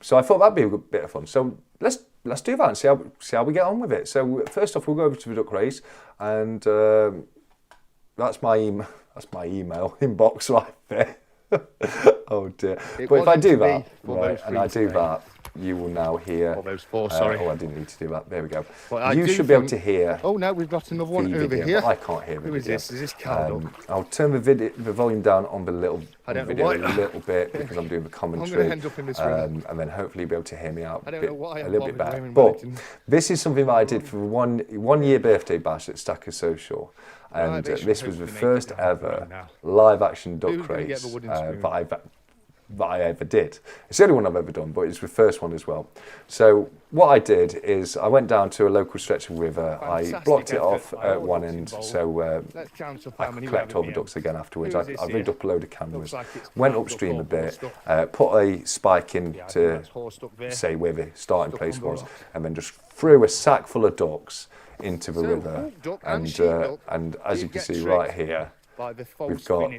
So I thought that'd be a good bit of fun. So let's do that and see how we get on with it. So first off, we'll go over to the duck race, and that's my email inbox right there. Oh dear! But if I do that, right, and I do that, you will now hear. Oh, those 4, sorry. Oh, I didn't need to do that. There we go. Well, you should be able to hear. Oh, no, we've got another one over here. I can't hear. Who is this? Is this Carl? I'll turn the volume down on the video a little bit because I'm doing the commentary. I'm going to end up in this room. And then hopefully you'll be able to hear me out I don't know why a little bit better. But this is something that I did for one year birthday bash at Stacker Social. And this was the first ever live action duck race that I ever did. It's the only one I've ever done, but it's the first one as well. So what I did is I went down to a local stretch of river. I blocked it off at one end, so I could collect all the ducks again afterwards. I rigged up a load of cameras, went upstream a bit, put a spike in to say where the starting place was, and then just threw a sack full of ducks into the river. And as you can see right here, we've got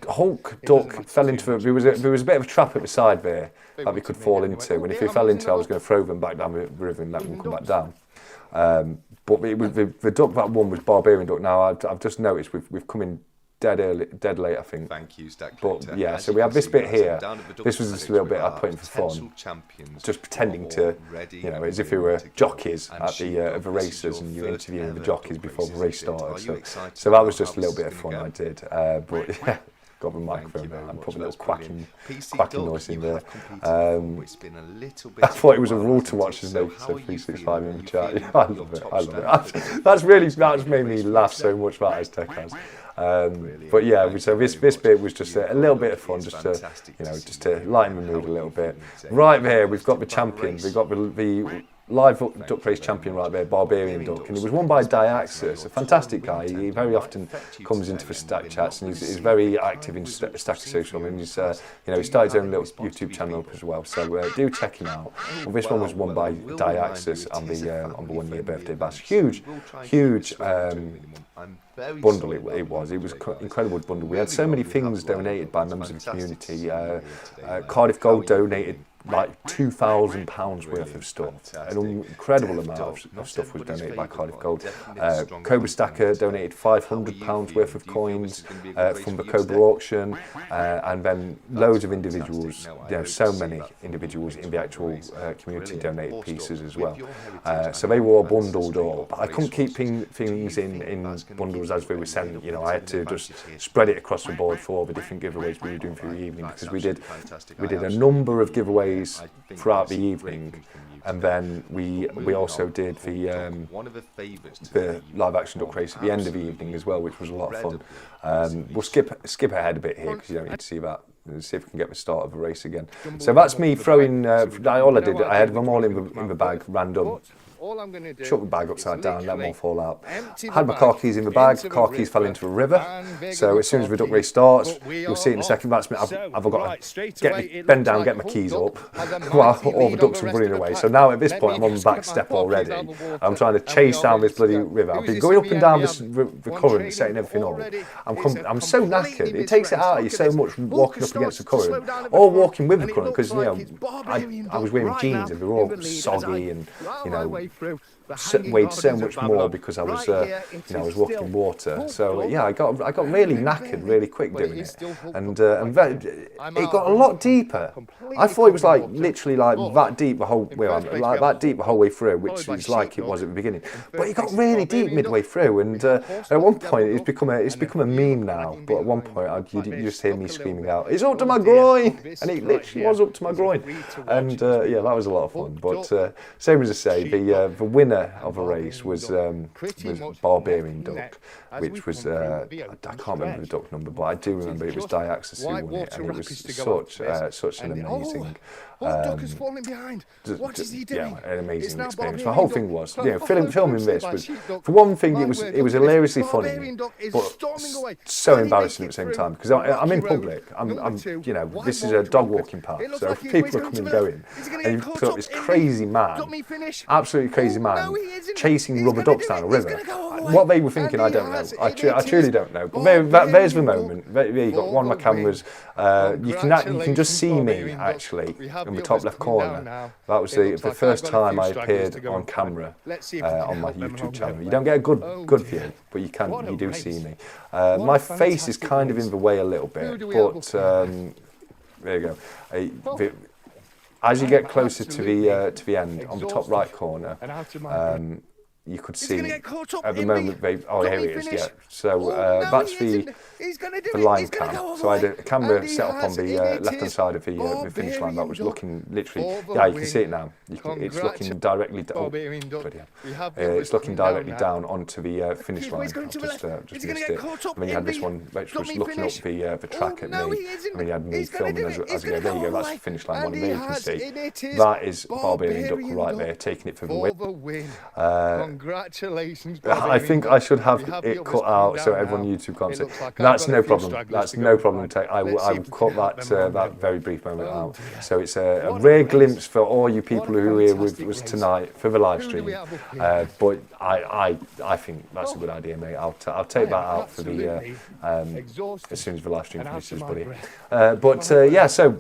Hulk duck fell into there was a bit of a trap at the side there that we could fall into, and if he fell into, I was going to throw them back down the river and let them come back down. But it was, the duck that won was Barbarian duck. Now I've just noticed we've come in dead late, I think. Thank you, Stack. But yeah, so we have this bit here. This was just a little bit I put in for fun, just pretending to, you know, as if we were jockeys at the races, and you were interviewing the jockeys before the race started. So that was just a little bit of fun I did. But yeah, got the microphone there and put a little quacking noise in there. I thought it was a rule to watch, as Nate said, 365 in the chat. Yeah, I love it. That's made me laugh so much about his Tech has. But yeah, so this bit was just a little bit of fun, just to lighten the mood a little bit. Right there, we've got the champions. We've got the live duck race champion right there, Barbarian Duck, and it was won by 𝗬𝗥𝗧𝗃, a fantastic guy. He very often comes into the Stack chats, and he's very active in Stack Social, and he's he started his own little YouTube channel up as well. So do check him out. Well, this one was won by 𝗬𝗥𝗧𝗃 on the 1 year birthday bash. Huge bundle it was. It was incredible bundle. We had so many things donated by members of the community. Cardiff Gold donated like £2,000 worth of stuff. An incredible amount of stuff was donated by Cardiff Gold. 𝗂𝗵𝘁𝗀𝗏 donated £500 worth of coins from the 𝗂𝗵𝘁 auction, and then loads of individuals, so many individuals in the actual community donated pieces as well. So they were all bundled up. I couldn't keep things in bundles as they were sent. I had to just spread it across the board for all the different giveaways we were doing through the evening, because we did a number of giveaways throughout the evening, and then we also did the live action duck race at the end of the evening as well, which was a lot of fun. We'll skip ahead a bit here because you don't need to see that. Let's see if we can get the start of the race again. So that's me throwing. All I did, I had them all in the bag, random. Chuck the bag upside down, let them all fall out. Had my car keys in the bag, car keys fell into the river. So as soon as the duck race starts, you'll see it in a second. That's me. I've got to bend down, get my keys up while all the ducks are running away. So now at this point, I'm on the back step already. I'm trying to chase down this bloody river. I've been going up and down the current, setting everything up. I'm so knackered. It takes it out of you so much walking up against the current, or walking with the current, because I was wearing jeans and they were all soggy and weighed so much more because I was I was walking in water. So yeah, I got really knackered really quick doing it, and it got a lot deeper. I thought it was like literally like that deep the whole way through, which is like it was at the beginning. But it got really deep midway through, and at one point it's become a meme now. But at one point you just hear me screaming out, "It's up to my groin!" And it literally was up to my groin, and yeah, that was a lot of fun. But same as I say, the winner of a race was Barbarian Duck, which was I can't remember the duck number, but I do remember it was 𝗬𝗥𝗧𝗃 who won it, and it was such an amazing. Ducker's falling behind. What is he doing? Yeah, an amazing experience. The whole thing was, filming this was, for one thing, it was hilariously funny, but so embarrassing at the same time, because I'm in public. This is a dog walking park, so people are coming and going, and you've got this crazy man, absolutely crazy man, chasing rubber ducks down a river. What they were thinking, I don't know. I truly don't know. But there's the moment. There you got one of my cameras. You can just see me actually in the top left corner. That was the first time I appeared on camera on my YouTube channel. You don't get a good view, but you do see me. My face is kind of in the way a little bit, but there you go. As you get closer to the end, on the top right corner, you could see at the moment, here it is, yeah. So that's the line cam. So I had a camera set up on the left-hand side of the finish line that was looking literally, yeah, you can see it now. It's looking directly down. It's looking directly down onto the finish line. I've just missed it. And then you had this one which was looking up the track at me, and then you had me filming as we go. There you go, that's the finish line one. And there you can see that is Barbarian Duck right there, taking it for the win. Congratulations. I think I should have We have it the cut others out pinned so down everyone on now. YouTube can't It see. looks like I've That's got no a few problem. stragglers That's to go no and problem. find. I Let's see will if we cut can help that them that out. very brief moment Oh, out. dear. So it's a What a rare race. glimpse for all you people What a who are here with fantastic us race. tonight for the live Who do stream. we have up here? But I think that's a good idea, mate. I'll take that out for the Exhausted. as soon as the live stream And out finishes, of my buddy. breath. Yeah, so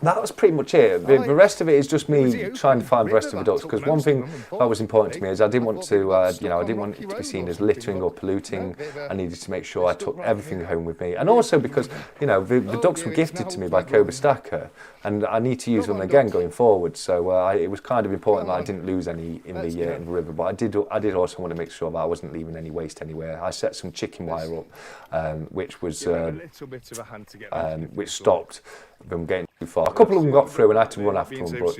that was pretty much it. The rest of it is just Was me it trying to find the rest of the River ducks, that because took one most thing of them, that was important to me is I didn't want to, I didn't want it to be seen as littering or polluting. I needed to make sure I took everything home with me, and also because the ducks were gifted to me by 𝗂𝗵𝘁𝗀𝗏𝗏, and I need to use them again going forward. So it was kind of important that I didn't lose any in the river, but I did also want to make sure that I wasn't leaving any waste anywhere. I set some chicken wire up, which was which stopped them getting too far. A couple of them got through and I had to run after them, but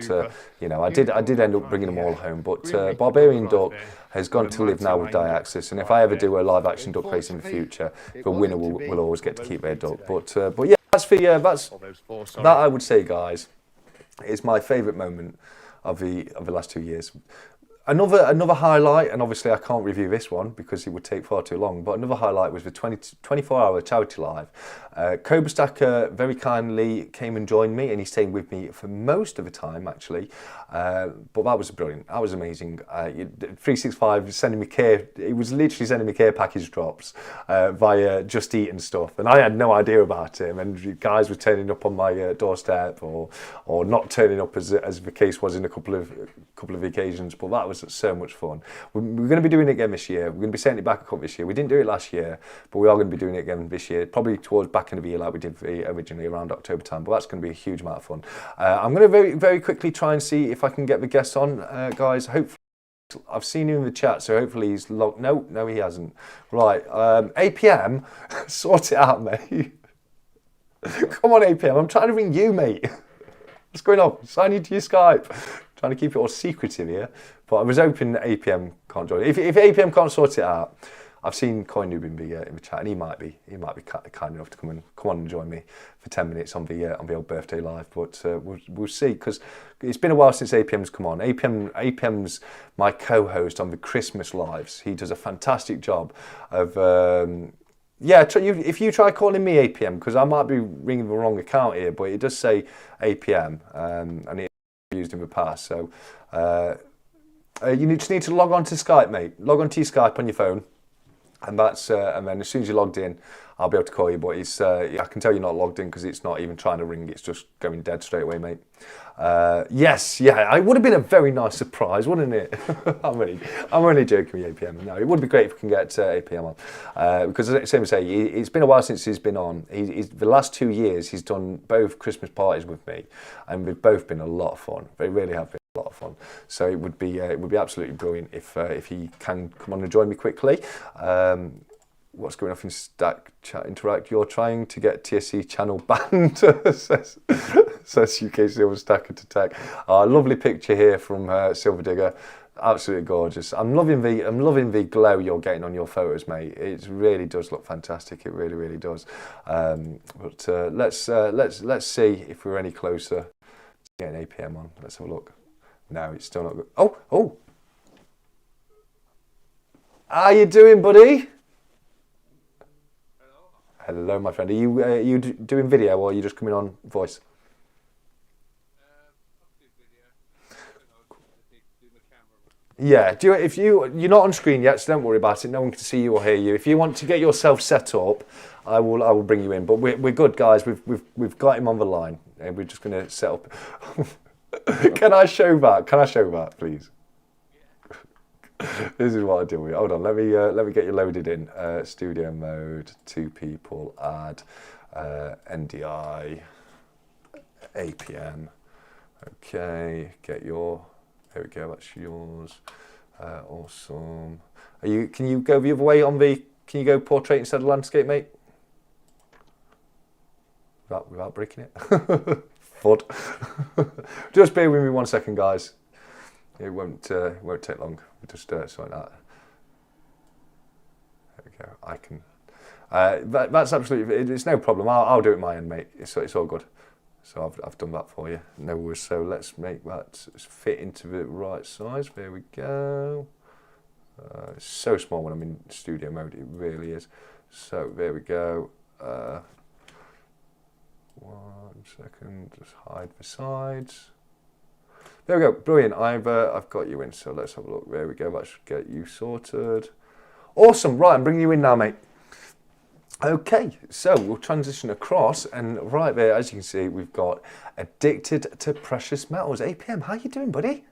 I did end up bringing them all home. But Barbarian Duck has gone to live now with 𝗤𝗏𝗃𝗏, and if I ever do a live action duck race in the future, the winner will always get to keep their duck. But yeah, that's that I would say, guys, is my favourite moment of the last 2 years. Another highlight, and obviously I can't review this one because it would take far too long, but another highlight was the 24-hour charity live. 𝗂𝗵𝘁𝗃𝗏 very kindly came and joined me, and he stayed with me for most of the time, actually. But that was brilliant. That was amazing. 365 sending me care. It was literally sending me care package drops via Just Eat and stuff, and I had no idea about it. And guys were turning up on my doorstep, or not turning up, as the case was in a couple of occasions. But that was so much fun. We're going to be doing it again this year. We're going to be sending it back up this year. We didn't do it last year, but we are going to be doing it again this year, probably towards back end of the year like we did originally around October time. But that's going to be a huge amount of fun. I'm going to very, very quickly try and see if I can get the guest on, guys. Hopefully, I've seen him in the chat, so hopefully he's logged. No, he hasn't. Right, APM, sort it out, mate. Come on, APM. I'm trying to ring you, mate. What's going on? Sign into your Skype. Trying to keep it all secretive here, but I was hoping that APM can't join. If APM can't sort it out, I've seen 𝗁𝗏𝗏 in the chat, and he might be kind enough to come on and join me for 10 minutes on the old birthday live. But we'll see, because it's been a while since APM's come on. APM's my co-host on the Christmas lives. He does a fantastic job of. If you try calling me APM, because I might be ringing the wrong account here, but it does say APM, and it used in the past. So you just need to log on to Skype, mate. Log on to your Skype on your phone, and that's and then as soon as you're logged in, I'll be able to call you. But I can tell you're not logged in because it's not even trying to ring. It's just going dead straight away, mate. It would have been a very nice surprise, wouldn't it? I'm only joking with APM. No, it would be great if we can get APM on, because same as say, it's been a while since he's been on. The last 2 years he's done both Christmas parties with me, and they've both been a lot of fun. They really have been a lot of fun. So it would be absolutely brilliant if he can come on and join me quickly. What's going off in Stack Chat Interact? You're trying to get TSC channel banned, says 𝗂𝗵𝘁𝗃𝗏 Stacker to Tech. Lovely picture here from 𝗬𝗏𝗏𝗃𝗏. Absolutely gorgeous. I'm loving the glow you're getting on your photos, mate. It really does look fantastic. It really, really does. Let's see if we're any closer to getting APM on. Let's have a look. No, it's still not good. Oh. How you doing, buddy? Hello, my friend. Are you doing video, or are you just coming on voice? Yeah. You're not on screen yet, so don't worry about it. No one can see you or hear you. If you want to get yourself set up, I will bring you in. But we're good, guys. We've got him on the line, and we're just going to set up. Can I show that, please? This is what I do with. Hold on, let me get you loaded in. Studio mode, 2 people, add NDI, APM. Okay, there we go. That's yours. Awesome. Can you go the other way on the? Can you go portrait instead of landscape, mate? Without breaking it. Fud. Just bear with me 1 second, guys. It won't take long. We'll just sort that. There we go. I can. That's absolutely. It's no problem. I'll do it my end, mate. It's all good. So I've done that for you. No worries. So let's make that fit into the right size. There we go. It's so small when I'm in studio mode, it really is. So there we go. 1 second, just hide the sides. There we go, brilliant. I've got you in, so let's have a look. There we go, that should get you sorted. Awesome, right, I'm bringing you in now, mate. Okay, so we'll transition across, and right there, as you can see, we've got Addicted to Precious Metals. APM, how you doing, buddy?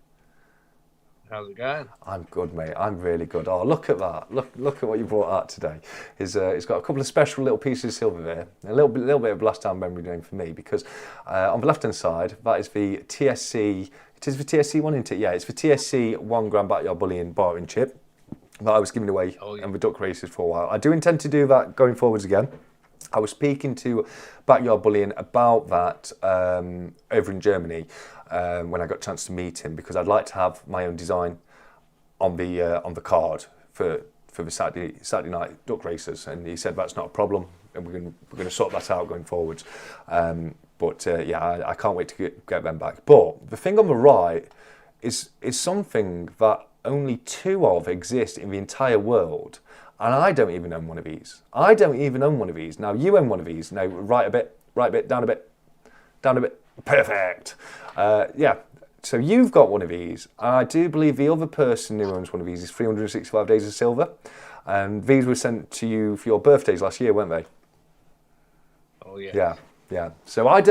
How's it going? I'm good, mate. I'm really good. Oh, look at that. Look at what you brought out today. It's got a couple of special little pieces of silver there. A little bit of blast down memory lane for me, because on the left-hand side, that is the TSC. It is the TSC one, isn't it? Yeah, it's the TSC 1 gram backyard bullion bartering chip that I was giving away in the duck races for a while. I do intend to do that going forwards again. I was speaking to Backyard Bullion about that over in Germany when I got a chance to meet him, because I'd like to have my own design on the card for the Saturday night duck races, and he said that's not a problem, and we're going to sort that out going forwards. Yeah, I can't wait to get them back. But the thing on the right is something that only 2 of exist in the entire world. And I don't even own one of these. I don't even own one of these. Now, you own one of these. Now, right a bit, down a bit, down a bit. Perfect. Yeah, so you've got one of these. I do believe the other person who owns one of these is 365 Days of Silver. And these were sent to you for your birthdays last year, weren't they? Oh, yeah. Yeah, yeah. So I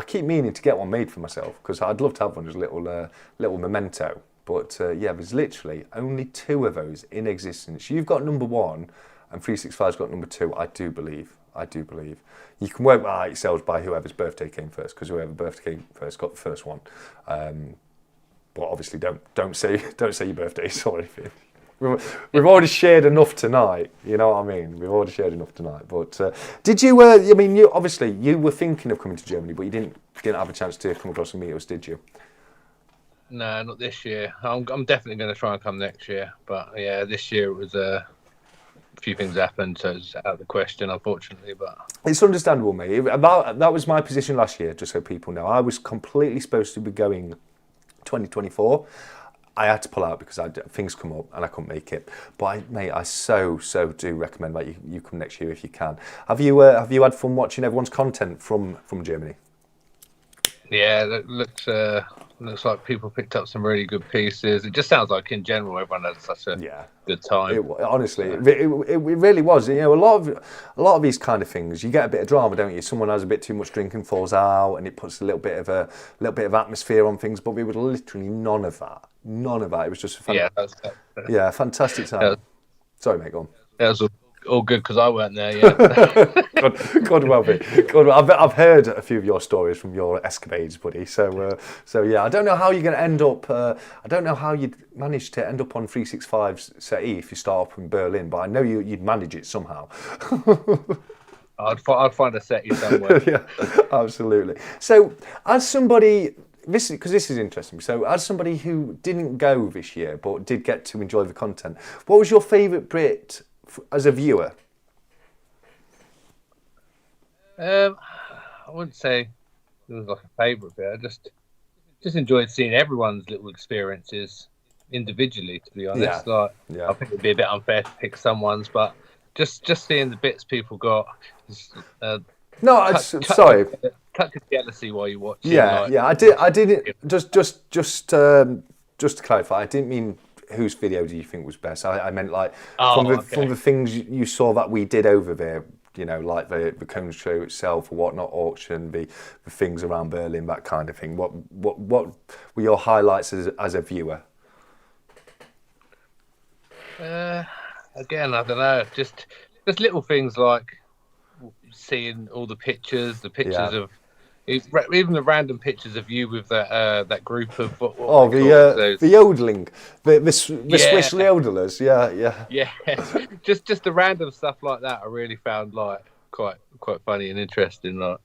keep meaning to get one made for myself, because I'd love to have one as a little memento. But yeah, there's literally only 2 of those in existence. You've got number 1, and 365's got number 2. I do believe. You can work that out yourselves by whoever's birthday came first, because whoever birthday came first got the first one. But obviously, don't say your birthday. Sorry, we've already shared enough tonight. You know what I mean? We've already shared enough tonight. But did you? I mean, you obviously you were thinking of coming to Germany, but you didn't have a chance to come across and meet us, did you? No, not this year. I'm definitely going to try and come next year. But yeah, this year it was a few things happened, so it's out of the question, unfortunately. But it's understandable, mate. That was my position last year, just so people know. I was completely supposed to be going 2024. I had to pull out because things come up and I couldn't make it. But mate, I so do recommend that you come next year if you can. Have you had fun watching everyone's content from Germany? yeah, it looks like people picked up some really good pieces. It just sounds like in general everyone had such a good time. Honestly, it really was. You know, a lot of these kind of things, you get a bit of drama, don't you? Someone has a bit too much drink and falls out, and it puts a little bit of atmosphere on things. But we were literally none of that. None of that. It was just a fantastic time. Sorry, mate, go on. That was all good because I weren't there yet. God well be. I've heard a few of your stories from your escapades, buddy. So yeah, I don't know how you're going to end up. I don't know how you'd manage to end up on 365's SETI if you start up in Berlin, but I know you'd manage it somehow. I'd find a SETI somewhere. Yeah, absolutely. So, as somebody, this is interesting. So, as somebody who didn't go this year but did get to enjoy the content, what was your favourite bit as a viewer? I wouldn't say it was like a favourite bit. I just enjoyed seeing everyone's little experiences individually. To be honest, I think it'd be a bit unfair to pick someone's, but just seeing the bits people got. Sorry. Cut your jealousy while you watch. I didn't. Just to clarify, I didn't mean whose video do you think was best. I meant like from the things you saw that we did over there. You know, like the Cone show itself or whatnot, auction, the things around Berlin, that kind of thing. What were your highlights as a viewer? Again, I don't know. Just little things like seeing all the pictures of even the random pictures of you with that group of the yodeling, the Swiss yodelers, yeah. just the random stuff like that. I really found like quite funny and interesting. Like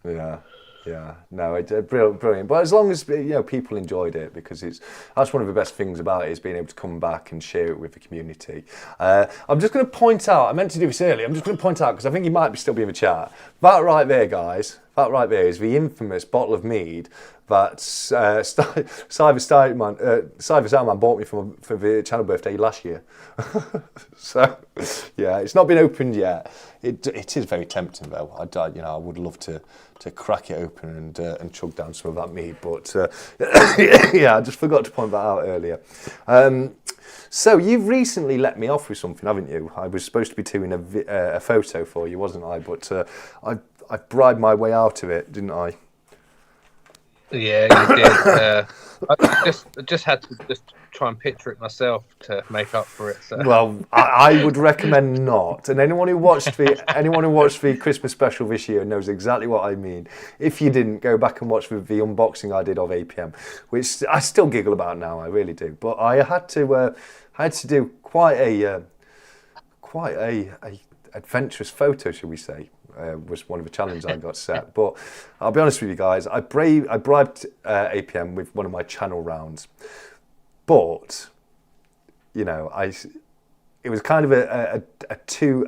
no, it's brilliant. But as long as people enjoyed it, because that's one of the best things about it, is being able to come back and share it with the community. I'm just going to point out, I meant to do this earlier, I'm just going to point out, because I think you might still be in the chat, that right there, guys, That right there is the infamous bottle of mead that 𝗖𝗿𝗺𝗺𝗃𝗏 bought me for the channel birthday last year. So, yeah, it's not been opened yet. It is very tempting though. I would love to crack it open and chug down some of that mead, but yeah, I just forgot to point that out earlier. So you've recently let me off with something, haven't you? I was supposed to be doing a photo for you, wasn't I? But I bribed my way out of it, didn't I? Yeah, you did. I just had to just try and picture it myself to make up for it. So. Well, I would recommend not. And anyone who watched the Christmas special this year knows exactly what I mean. If you didn't, go back and watch the unboxing I did of APM, which I still giggle about now. I really do. But I had to do quite a adventurous photo, shall we say. Was one of the challenges I got set. But I'll be honest with you guys, I bribed APM with one of my channel rounds. But, you know, it was kind of a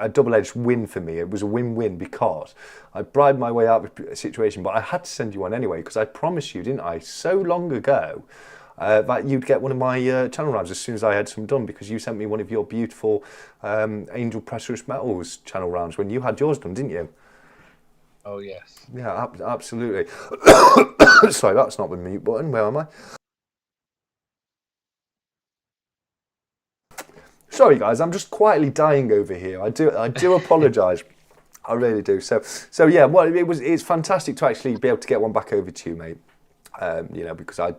double-edged win for me. It was a win-win because I bribed my way out of the situation, but I had to send you one anyway because I promised you, didn't I, so long ago, that you'd get one of my channel rounds as soon as I had some done, because you sent me one of your beautiful Angel Precious Metals channel rounds when you had yours done, didn't you? Oh, yes. Yeah, absolutely. Sorry, that's not the mute button. Where am I? Sorry, guys, I'm just quietly dying over here. I do apologise. I really do. So yeah, well, it's fantastic to actually be able to get one back over to you, mate. You know, because I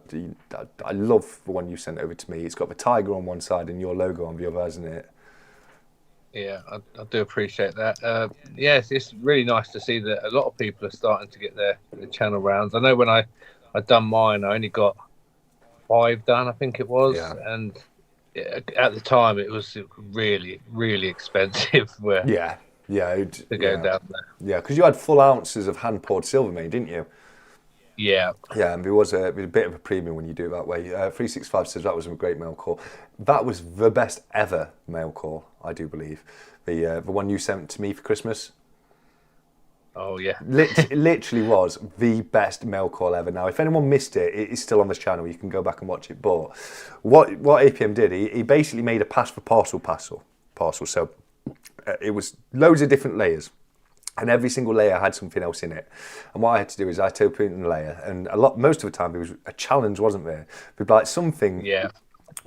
love the one you sent over to me. It's got the tiger on one side and your logo on the other, hasn't it? Yeah, I do appreciate that. Yes, it's really nice to see that a lot of people are starting to get their channel rounds. I know when I done mine, I only got 5 done, I think it was, yeah. And at the time it was really, really expensive. To go down there. Yeah, because you had full ounces of hand poured silver made, didn't you? Yeah. Yeah, and there was a bit of a premium when you do it that way. 365 says that was a great mail call. That was the best ever mail call, I do believe. The one you sent to me for Christmas. Oh, yeah. Literally was the best mail call ever. Now, if anyone missed it, it is still on this channel. You can go back and watch it. But what APM did, he basically made a pass for parcel. So it was loads of different layers. And every single layer had something else in it. And what I had to do is I had to open the layer. And most of the time, there was a challenge, wasn't there? There'd be like something. Yeah.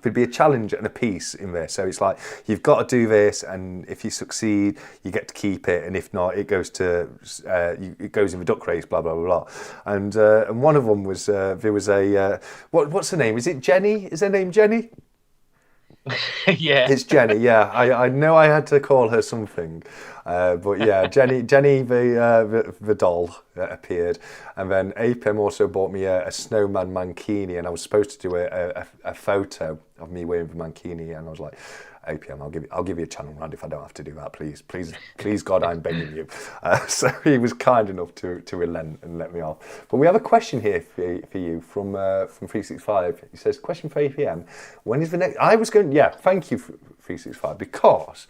There'd be a challenge and a piece in there. So it's like, you've got to do this, and if you succeed, you get to keep it. And if not, it goes in the duck race, blah, blah, blah, blah. And one of them was, there was what's her name? Is it Jenny? Is her name Jenny? Yeah, it's Jenny. Yeah, I know I had to call her something, but yeah, Jenny the doll appeared, and then APM also bought me a snowman mankini, and I was supposed to do a photo of me wearing the mankini, and I was like, APM, I'll give you a channel round if I don't have to do that, please God, I'm begging you. So he was kind enough to relent and let me off. But we have a question here for you from 365. He says, question for APM, when is the next? Thank you for 365, because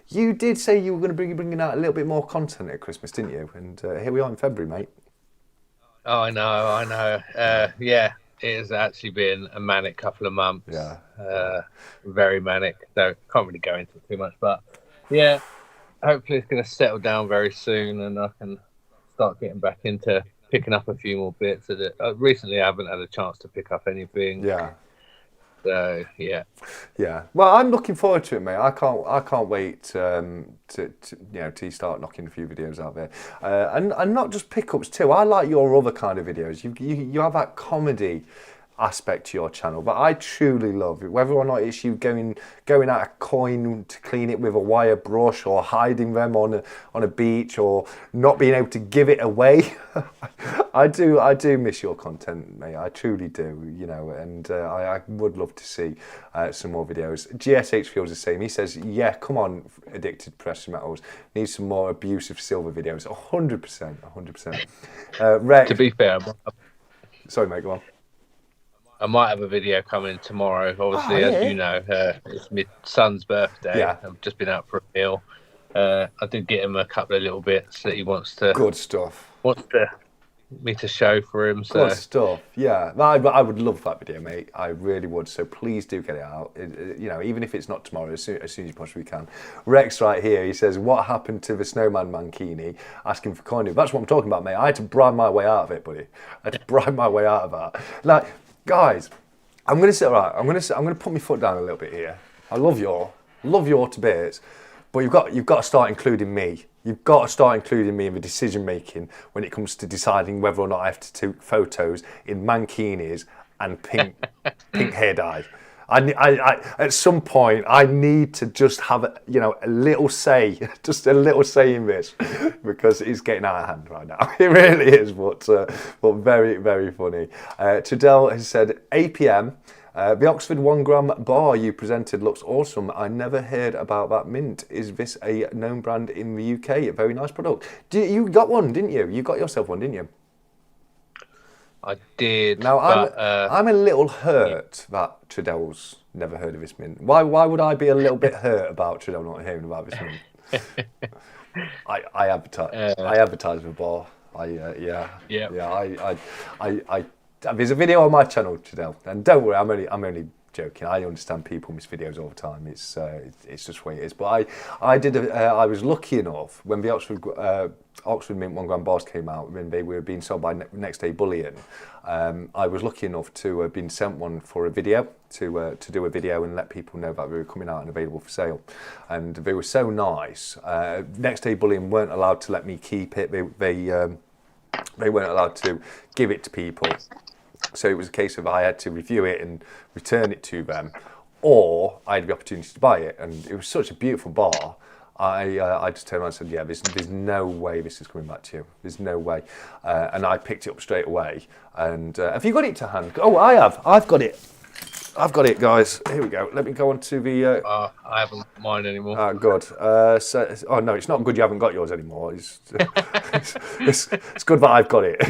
you did say you were going to be bringing out a little bit more content at Christmas, didn't you? And here we are in February, mate. Oh, I know. Yeah. It has actually been a manic couple of months. Yeah. Very manic. So can't really go into it too much, but yeah, hopefully it's going to settle down very soon, and I can start getting back into picking up a few more bits. Recently, I haven't had a chance to pick up anything. Yeah. So yeah. Yeah. Well, I'm looking forward to it, mate. I can't wait to you start knocking a few videos out there, and not just pickups too. I like your other kind of videos. You have that comedy aspect to your channel, but I truly love it. Whether or not it's you going out a coin to clean it with a wire brush, or hiding them on a beach, or not being able to give it away. I do miss your content, mate. I truly do, and I would love to see some more videos. GSH feels the same. He says, yeah, come on, Addicted Precious Metals, need some more abusive silver videos. 100%. Rex, to be fair, sorry, mate, go on. I might have a video coming tomorrow. Obviously, as you know, it's my son's birthday. Yeah. I've just been out for a meal. I did get him a couple of little bits that he wants to. Good stuff. Wants to me to show for him. So Good stuff. Yeah, I would love that video, mate. I really would. So please do get it out. You know, even if it's not tomorrow, as soon as you possibly can. Rex right here, he says, what happened to the snowman Mankini? Asking for coin. That's what I'm talking about, mate. I had to bribe my way out of it, buddy. I had to bribe my way out of that. Like, guys, I'm gonna put my foot down a little bit here. I love you to bits, but you've got to start including me. You've got to start including me in the decision making when it comes to deciding whether or not I have to take photos in mankinis and pink hair dye. I at some point I need to just have a little say, just a little say in this, because it's getting out of hand right now. It really is, but very, very funny. Tredell has said APM. The Oxford 1 gram bar you presented looks awesome. I never heard about that mint. Is this a known brand in the UK? A very nice product. You got one, didn't you? You got yourself one, didn't you? I did. Now, I'm a little hurt that Tredell's never heard of this mint. Why would I be a little bit hurt about Tredell not hearing about this mint? I advertise the bar. There's a video on my channel, Tredell, and don't worry, I'm only joking. I understand people miss videos all the time. It's just the way it is. But I was lucky enough when the Oxford Mint 1 gram bars came out, when they were being sold by Next Day Bullion. I was lucky enough to have been sent one for a video, to do a video and let people know that they were coming out and available for sale. And they were so nice. Next Day Bullion weren't allowed to let me keep it. They weren't allowed to give it to people. So it was a case of I had to review it and return it to them, or I had the opportunity to buy it. And it was such a beautiful bar. I just turned around and said, yeah, there's no way this is coming back to you. There's no way. And I picked it up straight away. And have you got it to hand? Oh, I have. I've got it. I've got it, guys. Here we go. Let me go on to the... I haven't mine anymore. Good. Oh, no, it's not good you haven't got yours anymore. It's good that I've got it,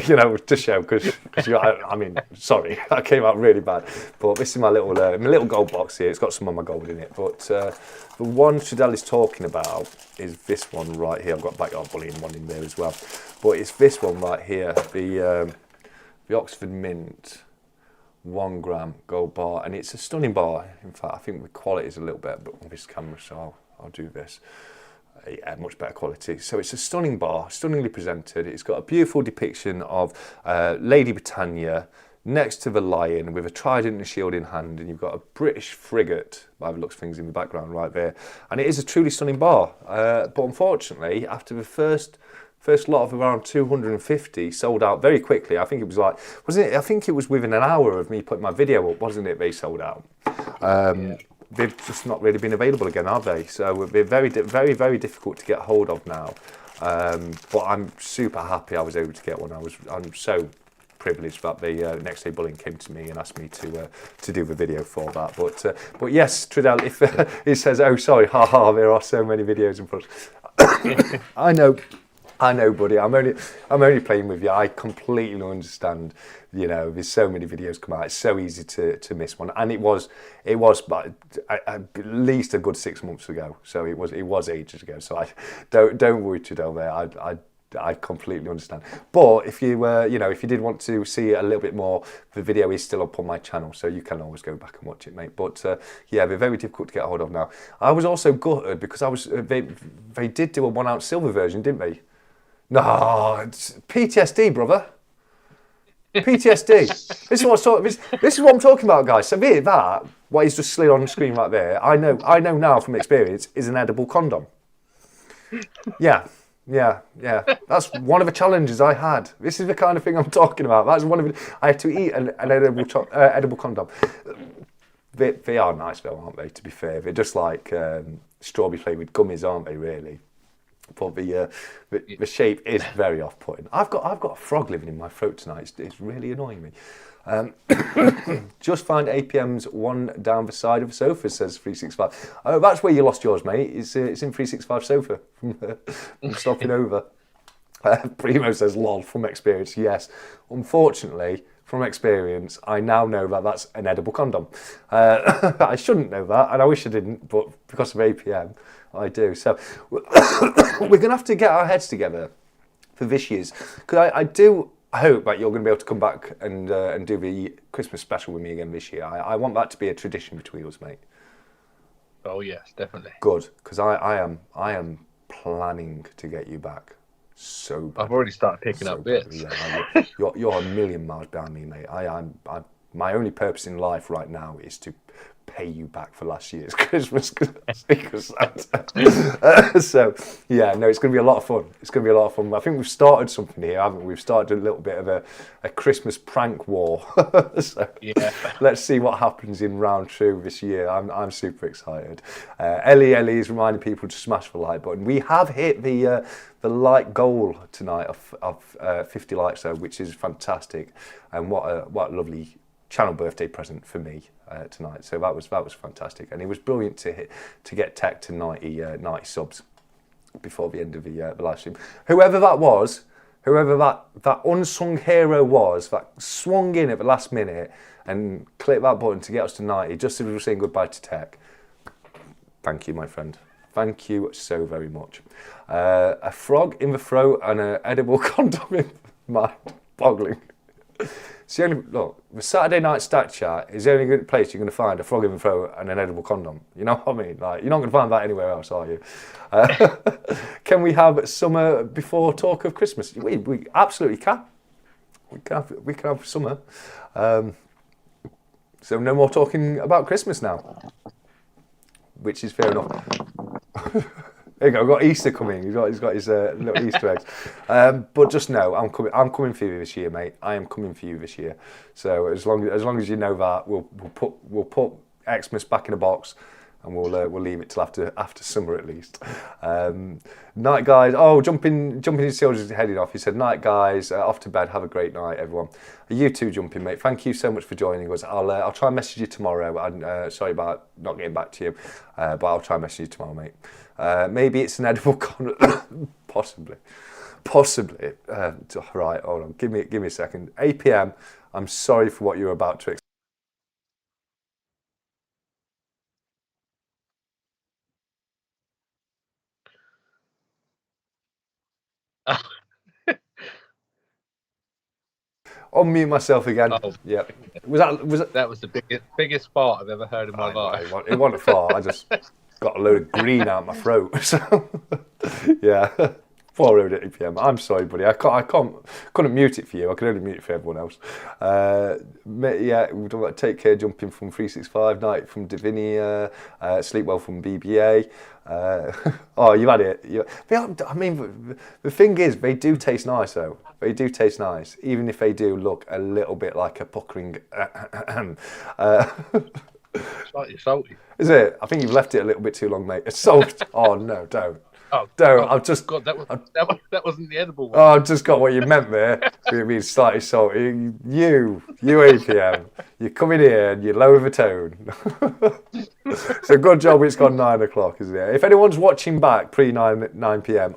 to show, because I mean, sorry, that came out really bad. But this is my little gold box here. It's got some of my gold in it. But the one Tredell is talking about is this one right here. I've got Backyard Bullying one in there as well. But it's this one right here, the Oxford Mint 1 gram gold bar, and it's a stunning bar. In fact, I think the quality is a little bit, but on this camera, so I'll do this. Yeah, much better quality. So it's a stunning bar, stunningly presented. It's got a beautiful depiction of Lady Britannia next to the lion with a trident and shield in hand, and you've got a British frigate by the looks of things in the background right there. And it is a truly stunning bar. But unfortunately, after the first lot of around 250 sold out very quickly. I think it was I think it was within an hour of me putting my video up, wasn't it? They sold out. They've just not really been available again, are they? So they're very, very, very difficult to get hold of now. But I'm super happy I was able to get one. I'm so privileged that the Next Day Bullying came to me and asked me to do the video for that. But yes, Tredell, if he says, oh sorry, haha, there are so many videos in front. I know, buddy. I'm only playing with you. I completely understand. There's so many videos come out. It's so easy to miss one, and it was at least a good 6 months ago. So it was ages ago. So don't worry, Tredell. There, I completely understand. But if you if you did want to see a little bit more, the video is still up on my channel, so you can always go back and watch it, mate. But yeah, they're very difficult to get a hold of now. I was also gutted because they did do a 1 ounce silver version, didn't they? No, it's PTSD, brother. PTSD. This is what I'm talking about, guys. So that what he's just slid on the screen right there, I know now from experience, is an edible condom. Yeah. That's one of the challenges I had. This is the kind of thing I'm talking about. That's one of it. I had to eat an edible condom. They are nice though, aren't they? To be fair, they're just like strawberry flavoured gummies, aren't they? Really. But the shape is very off-putting. I've got a frog living in my throat tonight. It's really annoying me. Just find APM's one down the side of the sofa, says 365. Oh, that's where you lost yours, mate. It's in 365 sofa from stopping over. Primo says, lol, from experience. Yes, unfortunately, from experience, I now know that that's an edible condom. I shouldn't know that, and I wish I didn't, but because of APM, I do. So we're going to have to get our heads together for this year's, because I hope that you're going to be able to come back and do the Christmas special with me again this year. I want that to be a tradition between us, mate. Oh yes, definitely. Good, because I am planning to get you back. So bad. I've already started picking up bits. Yeah, you're a million miles behind me, mate. My only purpose in life right now is to pay you back for last year's Christmas because so yeah, no, it's going to be a lot of fun. It's going to be a lot of fun. I think we've started something here, haven't we? We've started a little bit of a Christmas prank war. So yeah, let's see what happens in round 2 this year. I'm super excited. Ellie is reminding people to smash the like button. We have hit the like goal tonight of 50 likes, though, which is fantastic, and what a lovely channel birthday present for me tonight. So that was fantastic, and it was brilliant to get Tech to 90 subs before the end of the live stream. Whoever that was, whoever that unsung hero was that swung in at the last minute and clicked that button to get us to 90 just as we were saying goodbye to Tech, thank you, my friend. Thank you so very much. A frog in the throat and an edible condom in mind boggling. The Saturday night stat chat is the only good place you're going to find a frog in the throat and an edible condom. You know what I mean? Like, you're not going to find that anywhere else, are you? Can we have summer before talk of Christmas? We absolutely can. We can have summer. So no more talking about Christmas now, which is fair enough. There you go. We've got Easter coming. He's got his little Easter eggs. But just know, I'm coming for you this year, mate. I am coming for you this year. So as long as you know that, we'll put Xmas back in a box, and we'll leave it till after summer at least. Night, guys. Oh, jumping his soldiers heading off. He said, "Night, guys. Off to bed. Have a great night, everyone." You too, jumping, mate. Thank you so much for joining us. I'll try and message you tomorrow. I'm sorry about not getting back to you, but I'll try and message you tomorrow, mate. Maybe it's an edible condom. Possibly. Right, hold on. Give me a second. APM. I'm sorry for what you're about to experience. Unmute myself again. Oh. Yeah. That was the biggest fart I've ever heard in my life. It wasn't a fart. I just got a load of green out my throat. So yeah. Poor road at APM. I'm sorry, buddy. I couldn't mute it for you. I could only mute it for everyone else. Yeah, we've done that. Take care. Jumping from 365. Night from 𝗬𝗍, sleep well from BBA. Oh, you've had it. I mean, the thing is, they do taste nice, though. They do taste nice, even if they do look a little bit like a puckering. Slightly salty. Is it? I think you've left it a little bit too long, mate. It's salt. Oh no, don't. Oh, don't. I've just. God, that wasn't the edible one. Oh, I've just got what you meant there. It means slightly salty. You APM. You're coming here and you lower the tone. So good job. It's gone 9 o'clock, isn't it? If anyone's watching back pre 9 p.m.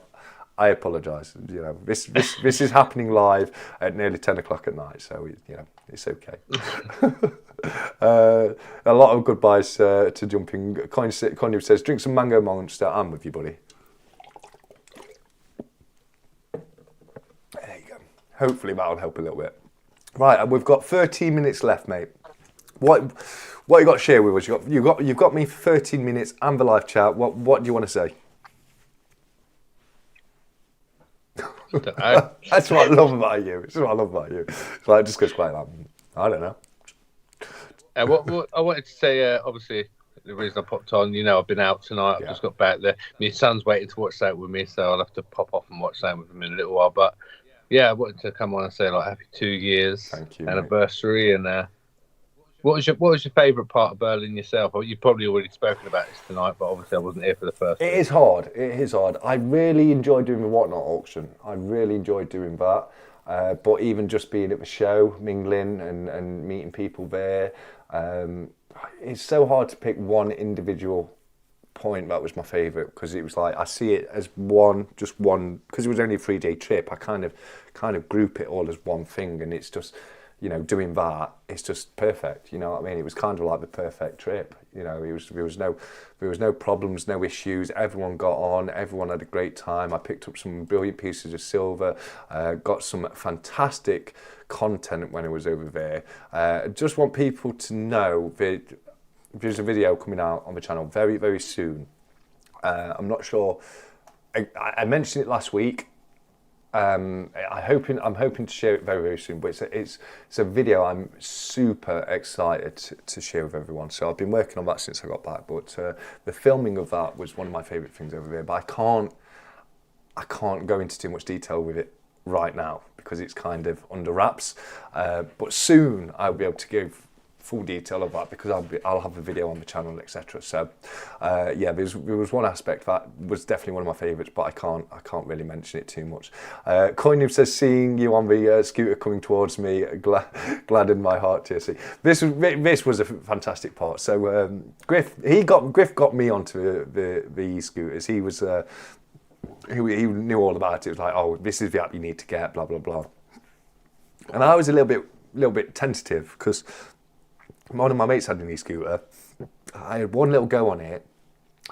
I apologise. You know, this is happening live at nearly 10 o'clock at night, so it's okay. A lot of goodbyes to jumping. Connie says, "Drink some mango monster." I'm with you, buddy. There you go. Hopefully that'll help a little bit. Right, we've got 13 minutes left, mate. What you got to share with us? You've got me for 13 minutes and the live chat. What do you want to say? That's what I love about you. It's like, it just goes quite like, I don't know. What I wanted to say, obviously, the reason I popped on, I've been out tonight. I've just got back there. My son's waiting to watch that with me, so I'll have to pop off and watch that with him in a little while. But yeah, I wanted to come on and say happy 2 years anniversary. Mate. And what was your favourite part of Berlin yourself? Well, you've probably already spoken about this tonight, but obviously I wasn't here for the first. It is hard. I really enjoyed doing the Whatnot auction. I really enjoyed doing that. But even just being at the show, mingling and meeting people there, it's so hard to pick one individual point that was my favourite, because it was like, I see it as just one, because it was only a 3-day trip. I kind of group it all as one thing, and it's just, you know, doing that, it's just perfect. You know what I mean? It was kind of like the perfect trip. You know, there was no problems, no issues. Everyone got on. Everyone had a great time. I picked up some brilliant pieces of silver. Got some fantastic content when I was over there. Just want people to know that there's a video coming out on the channel very, very soon. I'm not sure. I mentioned it last week. I'm hoping to share it very, very soon, but it's a video I'm super excited to share with everyone. So I've been working on that since I got back, but the filming of that was one of my favourite things over there. But I can't go into too much detail with it right now because it's kind of under wraps. But soon I'll be able to give full detail of that because I'll have a video on the channel, etc. So yeah, there was one aspect that was definitely one of my favourites, but I can't really mention it too much. 𝗏𝗏𝗧𝗏 says, seeing you on the scooter coming towards me gladdened my heart, TSC. This was a fantastic part. So Griff got me onto the scooters. He was he knew all about it. It was like, oh, this is the app you need to get, blah blah blah. And I was a little bit tentative because one of my mates had an e-scooter. I had one little go on it,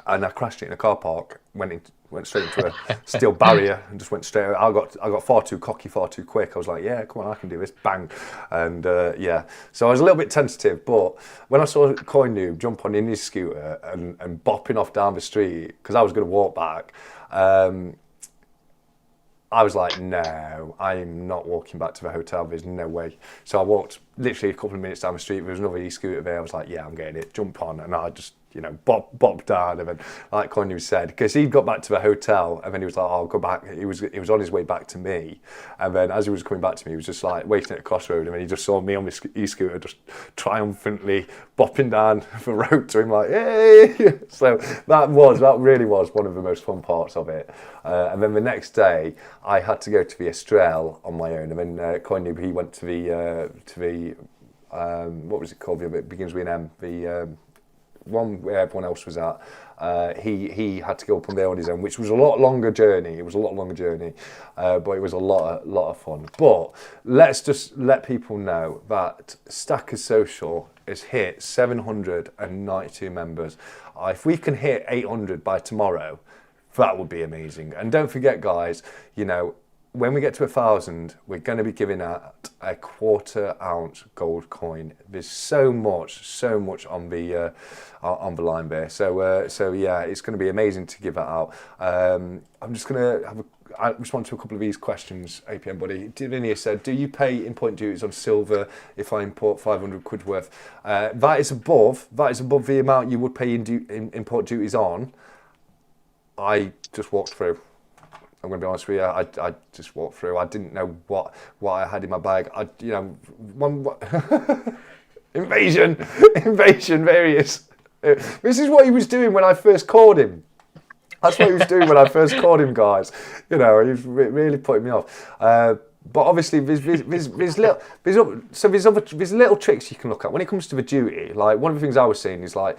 and I crashed it in a car park. Went straight into a steel barrier and just went straight. I got far too cocky, far too quick. I was like, yeah, come on, I can do this. Bang, and yeah. So I was a little bit tentative, but when I saw 𝗏𝗏𝗧𝗏 jump on in his scooter and bopping off down the street because I was going to walk back. I was like, no, I'm not walking back to the hotel. There's no way. So I walked literally a couple of minutes down the street. There was another e-scooter there. I was like, yeah, I'm getting it. Jump on. And I just, you know, bopped down. And then, like 𝗏𝗏𝗧𝗏 said, because he got back to the hotel and then he was like, oh, I'll go back. He was on his way back to me. And then as he was coming back to me, he was just like waiting at a crossroad. And then he just saw me on the e-scooter just triumphantly bopping down the road to him like, yay! So that really was one of the most fun parts of it. And then the next day, I had to go to the Estrel on my own. And then 𝗏𝗏𝗧𝗏, he went to the what was it called? It begins with an M. The one where everyone else was at. He had to go up on there on his own, which was a lot longer journey. It was a lot longer journey, but it was a lot of fun. But let's just let people know that Stackers Social has hit 792 members. If we can hit 800 by tomorrow, that would be amazing. And don't forget, guys, you know, when we get to 1,000, we're going to be giving out a 1/4 ounce gold coin. There's so much on the line there. So yeah, it's going to be amazing to give that out. I'm just going to respond to a couple of these questions, APM buddy. Divinia said, do you pay import duties on silver if I import 500 quid worth? That is above the amount you would pay in import duties on. I just walked through. I'm going to be honest with you. I just walked through. I didn't know what I had in my bag. Invasion. There he is. This is what he was doing when I first called him. That's what he was doing when I first called him, guys. You know, he was really putting me off. But obviously, there's little tricks you can look at when it comes to the duty. Like one of the things I was saying is like,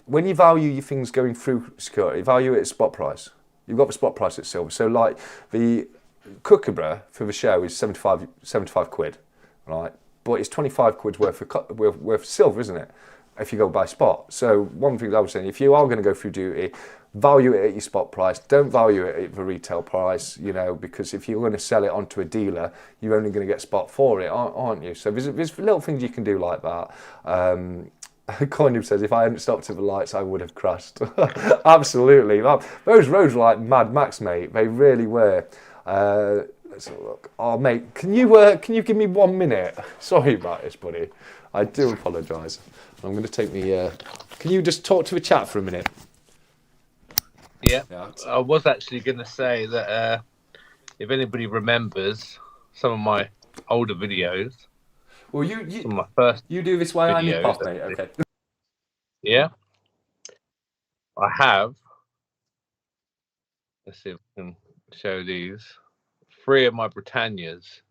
when you value your things going through security, value it at spot price. You've got the spot price at silver. So like the 𝗏𝗏𝗧𝗏 for the show is 75 quid, right? But it's 25 quid's worth of silver, isn't it? If you go by spot. So one of the things I was saying, if you are going to go through duty, value it at your spot price. Don't value it at the retail price, you know, because if you're going to sell it onto a dealer, you're only going to get spot for it, aren't you? So there's little things you can do like that. 𝗏𝗏𝗧𝗏 says, if I hadn't stopped at the lights, I would have crashed. Absolutely. Those roads were like Mad Max, mate. They really were. Let's have a look. Oh, mate, can you give me 1 minute? Sorry about this, buddy. I do apologise. I'm going to take me... can you just talk to the chat for a minute? Yeah. I was actually going to say that if anybody remembers some of my older videos... Well, you do this way, I need pop, mate. Okay. Yeah, I have. Let's see if I can show these. 3 of my Britannias.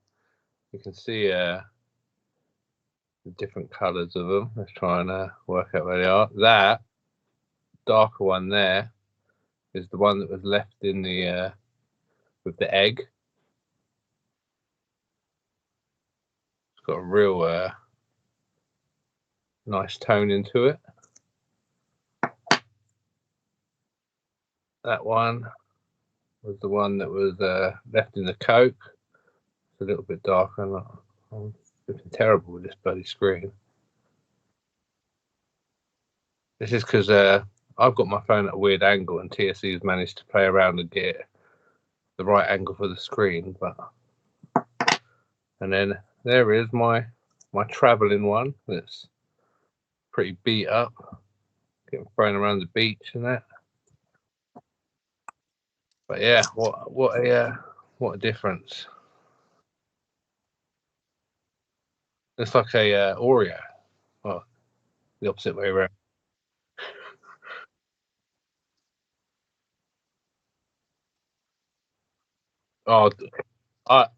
You can see the different colours of them. Let's try and work out where they are. That darker one there is the one that was left in the with the egg. got a real nice tone into it. That one was the one that was left in the Coke. It's a little bit darker. I'm looking terrible with this bloody screen. This is because I've got my phone at a weird angle, and TSC has managed to play around and get the right angle for the screen. And then there is my travelling one that's pretty beat up, getting thrown around the beach and that. But yeah, what a difference! It's like a Oreo. Well, the opposite way around. Oh, I'm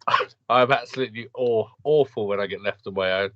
absolutely awful when I get left on my own.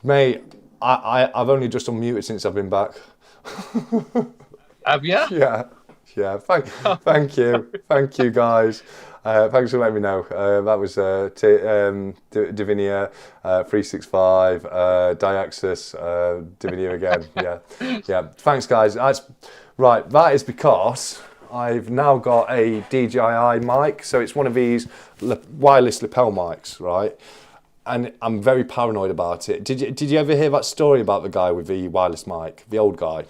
Mate, I've only just unmuted since I've been back. Have you? Yeah. Thank you, guys. Thanks for letting me know. That was 𝗬𝗐𝗰𝗵𝗹 𝗕𝗥𝗔𝗡𝗵𝗵 𝗤𝗐𝗔𝗠𝗵 again. Yeah. Thanks, guys. Right. That is because I've now got a DJI mic. So it's one of these wireless lapel mics, right? And I'm very paranoid about it. Did you ever hear that story about the guy with the wireless mic, the old guy?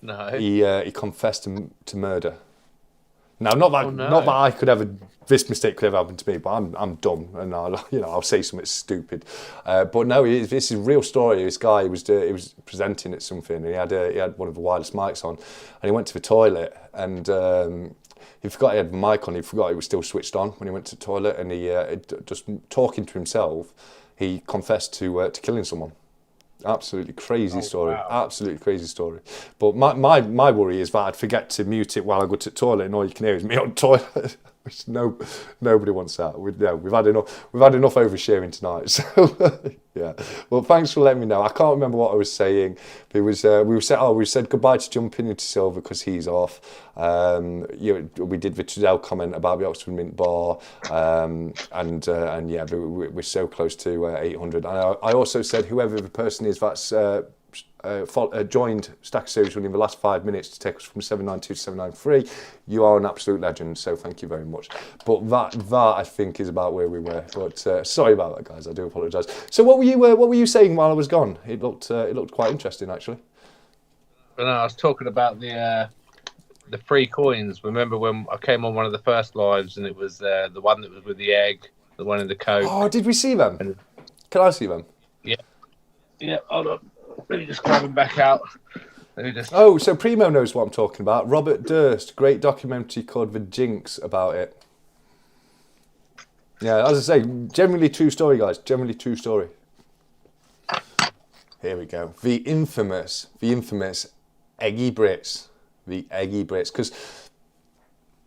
No. He confessed to murder. Now, not that I could ever, this mistake could ever happen to me, but I'm dumb and I'll say something stupid. But no, this is a real story. This guy he was presenting at something, and he had one of the wireless mics on, and he went to the toilet, and he forgot he had the mic on. He forgot it was still switched on when he went to the toilet, and he just talking to himself, he confessed to killing someone. Absolutely crazy story. Wow. Absolutely crazy story. But my worry is that I'd forget to mute it while I go to the toilet, and all you can hear is me on the toilet. Which nobody wants that. We've had enough oversharing tonight. So yeah. Well, thanks for letting me know. I can't remember what I was saying. It was we said goodbye to 𝗬𝗐𝗰𝗵𝗹 because he's off. We did the Tradell comment about the Oxford Mint bar, and yeah, we're so close to 800. And I also said whoever the person is that's joined Stacker Series in the last 5 minutes to take us from 792 to 793, you are an absolute legend, so thank you very much. But that I think is about where we were. But sorry about that, guys. I do apologise. So what were you saying while I was gone? It looked quite interesting, actually. But no, I was talking about the free coins. Remember when I came on one of the first lives, and it was the one that was with the egg, the one in the Coke. Oh, did we see them? Can I see them? Yeah. Hold on. Let me just grab them back out. Oh, so Primo knows what I'm talking about. Robert Durst, great documentary called The Jinx about it. Yeah, as I say, generally true story, guys. Generally true story. Here we go. The infamous 𝗤𝗍𝗺𝗔𝗡𝗔. The 𝗤𝗍𝗺𝗔𝗡𝗔. Because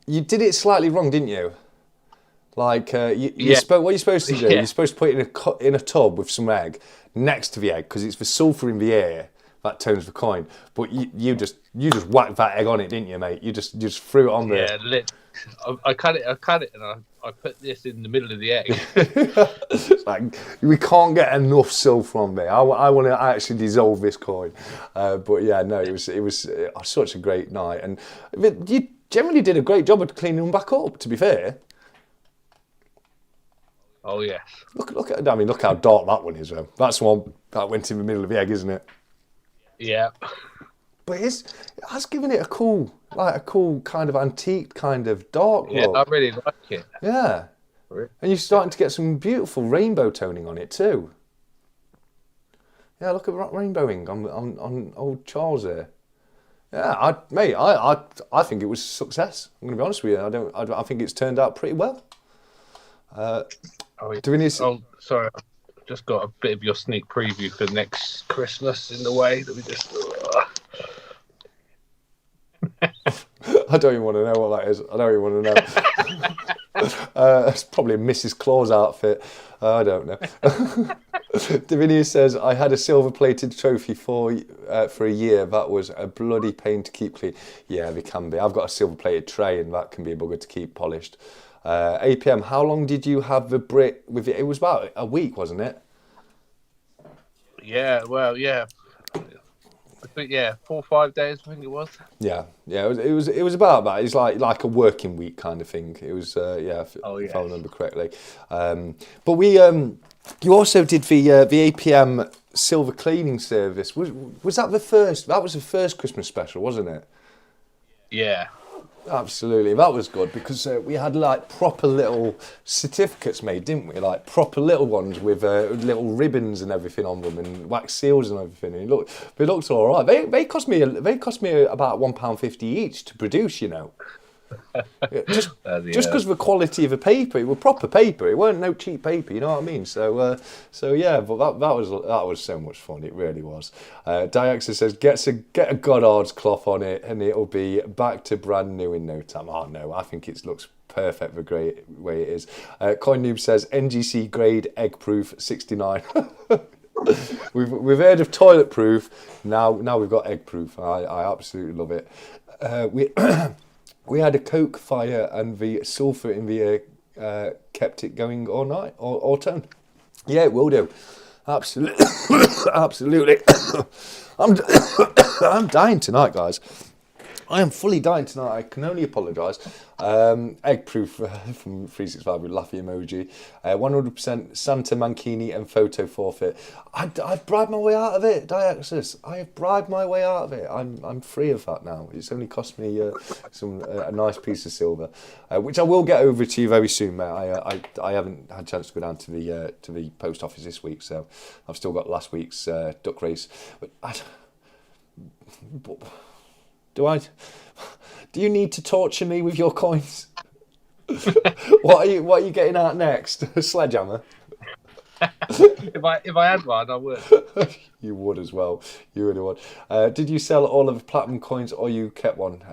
you did it slightly wrong, didn't you? Like, what are you supposed to do? You're supposed to put it in a tub with some egg next to the egg, because it's the sulphur in the air that turns the coin. But you just whacked that egg on it, didn't you, mate? You just threw it on there. I cut it, and I put this in the middle of the egg. It's like, we can't get enough silver from me. I want to actually dissolve this coin. But yeah, no, it was such a great night, and you generally did a great job of cleaning them back up. To be fair. Oh yes. Look how dark that one is, though. That's one that went in the middle of the egg, isn't it? Yeah. But it has given it a cool kind of antique, kind of dark Yeah, look. I really like it. Yeah. Really? And you're starting to get some beautiful rainbow toning on it too. Yeah, look at that rainbowing on old Charles there. Yeah, I think it was a success. I'm going to be honest with you. I think it's turned out pretty well. Sorry, I've just got a bit of your sneak preview for next Christmas in the way that we just. I don't even want to know what that is. I don't even want to know. It's probably a Mrs. Claus outfit. I don't know. Davinia says, I had a silver-plated trophy for a year. That was a bloody pain to keep clean. Yeah, they can be. I've got a silver-plated tray, and that can be a bugger to keep polished. APM, how long did you have the Brit with it? It was about a week, wasn't it? Yeah, well, yeah. I think 4 or 5 days, I think it was. Yeah. It was about that. It's like a working week kind of thing. It was if I remember correctly. But you also did the APM silver cleaning service. Was that the first? That was the first Christmas special, wasn't it? Yeah. Absolutely, that was good because we had like proper little certificates made, didn't we? Like proper little ones with little ribbons and everything on them and wax seals and everything. And they looked all right. They cost me about £1.50 each to produce, you know. Just because of the quality of the paper, it was proper paper. It weren't no cheap paper, you know what I mean? So yeah, but that was so much fun. It really was. Diaxa says get a Goddard's cloth on it, and it'll be back to brand new in no time. Oh no, I think it looks perfect the great way it is. Coin Noob says NGC grade egg proof 69. We've heard of toilet proof. Now we've got egg proof. I absolutely love it. We had a coke fire and the sulphur in the air kept it going all night, all turn. Yeah, it will do. Absolutely. Absolutely. I'm dying tonight, guys. I am fully dying tonight. I can only apologise. Egg proof from 365 with Laffy emoji. 100% Santa Mancini and photo forfeit. I've bribed my way out of it, Diaxis. I have bribed my way out of it. I'm free of that now. It's only cost me a nice piece of silver, which I will get over to you very soon, mate. I haven't had a chance to go down to the post office this week, so I've still got last week's duck race. But do you need to torture me with your coins? What are you getting out next? A sledgehammer? If I had one, I would. You would as well. You really would. Did you sell all of the platinum coins or you kept one?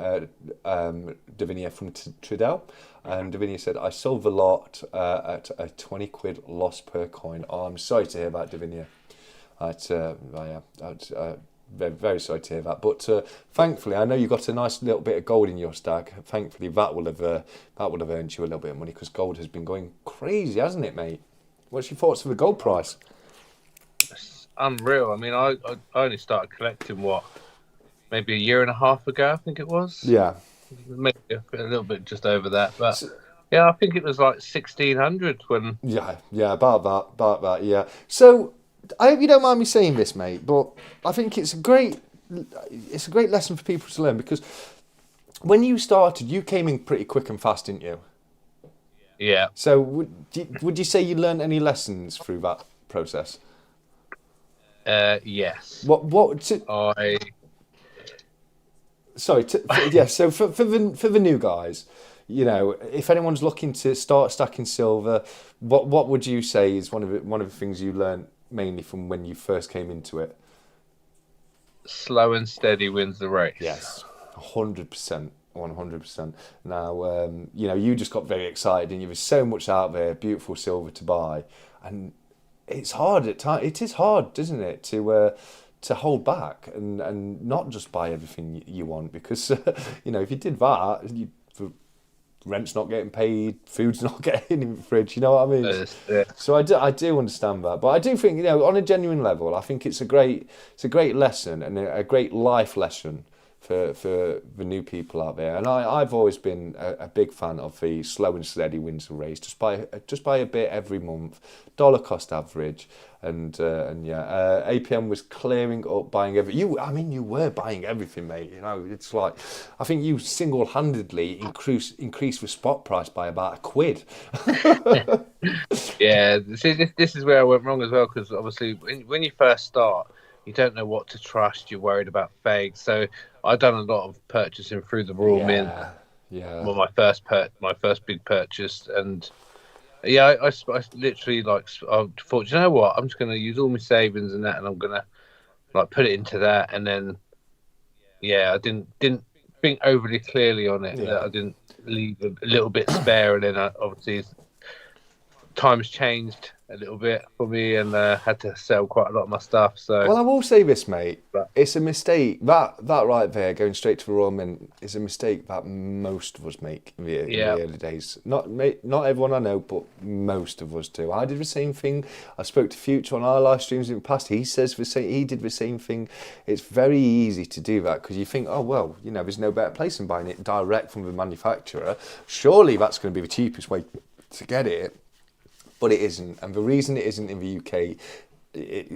Davinia from Tridell. And Davinia said, I sold the lot at a 20 quid loss per coin. Oh, I'm sorry to hear that, Davinia. Very, very sorry to hear that, but thankfully, I know you got a nice little bit of gold in your stack. Thankfully, that will have earned you a little bit of money because gold has been going crazy, hasn't it, mate? What's your thoughts of the gold price? It's unreal. I mean, I only started collecting maybe a year and a half ago. I think it was. Yeah. Maybe a little bit just over that, but yeah, I think it was like 1600 when. Yeah, about that. Yeah. So. I hope you don't mind me saying this, mate, but I think it's a great lesson for people to learn because when you started, you came in pretty quick and fast, didn't you? Yeah. So would you say you learned any lessons through that process? Yes. So for the new guys, you know, if anyone's looking to start stacking silver, what would you say is one of the things you learned mainly from when you first came into it? Slow and steady wins the race. Yes, 100%. Now, you know, you just got very excited and there's so much out there, beautiful silver to buy. And it's hard at times. It is hard, isn't it, to hold back and not just buy everything you want because, you know, if you did that, rent's not getting paid, food's not getting in the fridge. You know what I mean? Yeah. So I do understand that, but I do think, you know, on a genuine level, I think it's a great lesson and a great life lesson for the new people out there. And I've always been a big fan of the slow and steady wins the race, just by a bit every month, dollar cost average. And yeah, APM was clearing up, buying everything. You were buying everything, mate. You know, it's like, I think you single-handedly increased the spot price by about £1. Yeah, see, this is where I went wrong as well, because obviously when you first start, you don't know what to trust. You're worried about fakes. So I've done a lot of purchasing through the Royal Mint. Yeah. Well, my first big purchase, and yeah, I literally I thought, you know what, I'm just going to use all my savings and that, and I'm going to put it into that, and then I didn't think overly clearly on it. That I didn't leave a little bit spare, and then obviously times changed a little bit for me, and had to sell quite a lot of my stuff. So, well, I will say this, mate. It's a mistake. That right there, going straight to the Royal Mint, is a mistake that most of us make in the early days. Not everyone I know, but most of us do. I did the same thing. I spoke to Future on our live streams in the past. He says the same. He did the same thing. It's very easy to do that because you think, oh well, you know, there's no better place than buying it direct from the manufacturer. Surely that's going to be the cheapest way to get it. But it isn't, and the reason it isn't in the UK,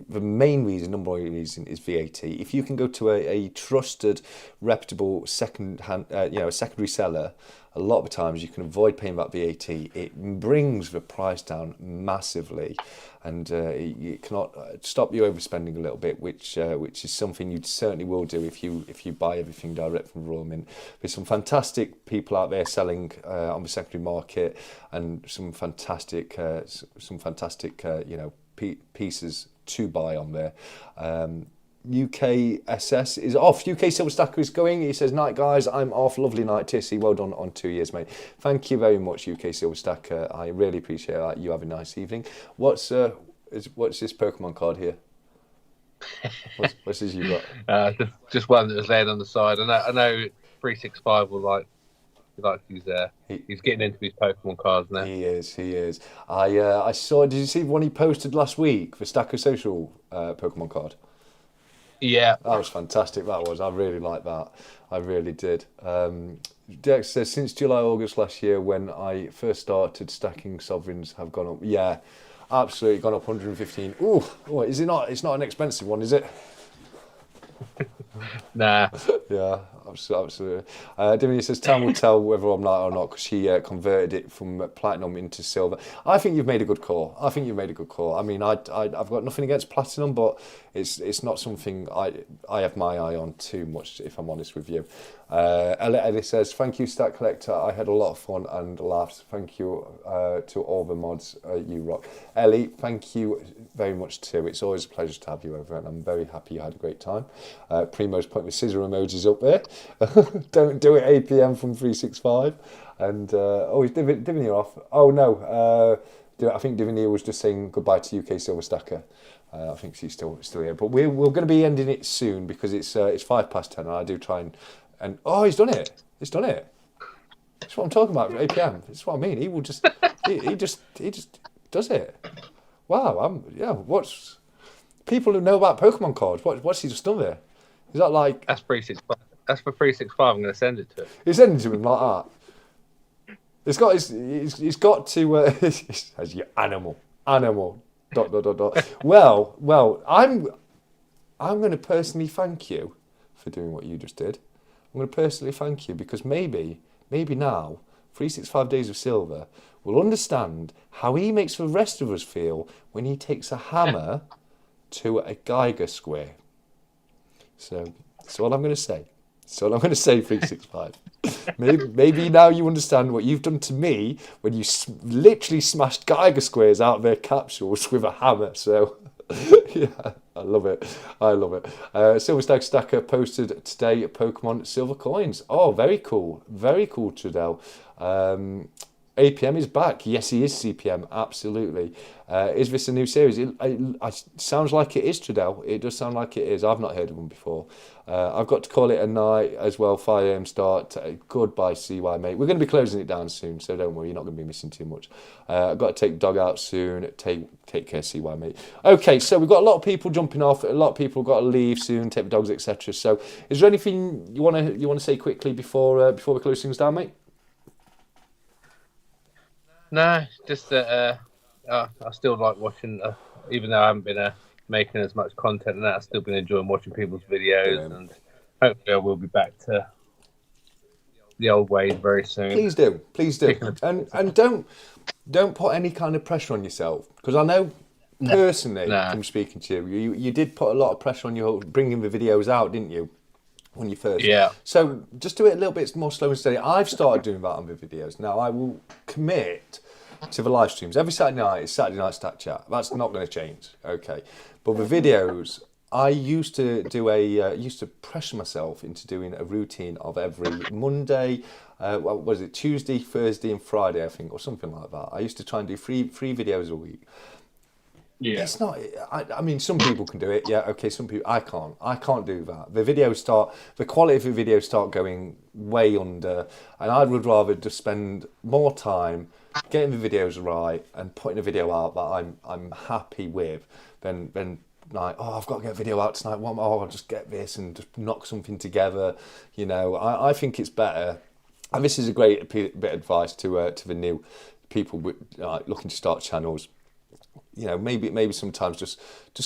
the main reason, number one reason, is VAT. If you can go to a trusted, reputable secondary seller, a lot of the times you can avoid paying that VAT. It brings the price down massively, and it cannot stop you overspending a little bit, which is something you certainly will do if you buy everything direct from Royal Mint. There's some fantastic people out there selling on the secondary market, and some fantastic pieces to buy on there. UK SS is off. UK Silver Stacker is going. He says, "Night guys, I'm off. Lovely night, TSC. Well done on 2 years, mate." Thank you very much, UK Silver Stacker. I really appreciate that. You have a nice evening. What's this Pokemon card here? What's this you got? Just one that was laid on the side. I know 365 will like he's getting into his Pokemon cards now. He is. I saw. Did you see the one he posted last week? The Stacker Social Pokemon card. Yeah, that was fantastic. That was. I really liked that. I really did. Dex says, since July, August last year, when I first started, stacking sovereigns have gone up. Yeah, absolutely gone up 115. Ooh, is it not? It's not an expensive one, is it? Nah. Yeah, absolutely. Dimmy says, time will tell whether I'm right or not, because she converted it from platinum into silver. I think you've made a good call. I mean, I've got nothing against platinum, but it's not something I have my eye on too much, if I'm honest with you. Ellie says, thank you, Stack Collector. I had a lot of fun and laughs. Thank you to all the mods. You rock. Ellie, thank you very much too. It's always a pleasure to have you over, and I'm very happy you had a great time. Primo's putting the scissor emojis up there. Don't do it, APM from 365. And is Divinia off? Oh no, I think Divinia was just saying goodbye to UK Silver Stacker. I think she's still here, but we're going to be ending it soon because it's 10:05, and I do try and he's done it. That's what I'm talking about. APM. That's what I mean. He will just he just does it. Wow. What's people who know about Pokemon cards? What's he just done there? Is that like? That's 365. That's for 365. I'm going to send it to him. You're sending it to him like that. He's got to. As your animal. ... Well. I'm going to personally thank you for doing what you just did. I'm going to personally thank you because maybe now 365 Days of Silver will understand how he makes the rest of us feel when he takes a hammer to a Geiger square. So that's all I'm going to say. 365. Maybe now you understand what you've done to me when you literally smashed Geiger squares out of their capsules with a hammer. So, yeah, I love it. Silver Stacker posted today Pokemon Silver Coins. Oh, very cool. Very cool, Trudell. APM is back. Yes, he is CPM. Absolutely. Is this a new series? It sounds like it is, Tradell. It does sound like it is. I've not heard of one before. I've got to call it a night as well. 5 a.m. start. Goodbye, CY, mate. We're going to be closing it down soon, so don't worry. You're not going to be missing too much. I've got to take dog out soon. Take care, CY, mate. Okay, so we've got a lot of people jumping off. A lot of people got to leave soon, take the dogs, etc. So, is there anything you want to say quickly before we close things down, mate? No, just that I still like watching, even though I haven't been making as much content and that, I've still been enjoying watching people's videos, and hopefully I will be back to the old ways very soon. Please do, and don't put any kind of pressure on yourself, because I know personally from speaking to you did put a lot of pressure on you bringing the videos out, didn't you? When you first, so just do it a little bit more slow and steady. I've started doing that on the videos now. I will commit to the live streams every Saturday night. It's Saturday night Stack Chat. That's not going to change, okay? But the videos, I used to do used to pressure myself into doing a routine of every Monday. What was it? Tuesday, Thursday, and Friday, I think, or something like that. I used to try and do three videos a week. Yeah, it's not. I mean, some people can do it. Yeah, okay. Some people, I can't. I can't do that. The quality of the videos start going way under, and I would rather just spend more time getting the videos right and putting a video out that I'm happy with than like, oh, I've got to get a video out tonight. I'll just get this and just knock something together. You know, I think it's better. And this is a great bit of advice to the new people looking to start channels. You know, maybe sometimes just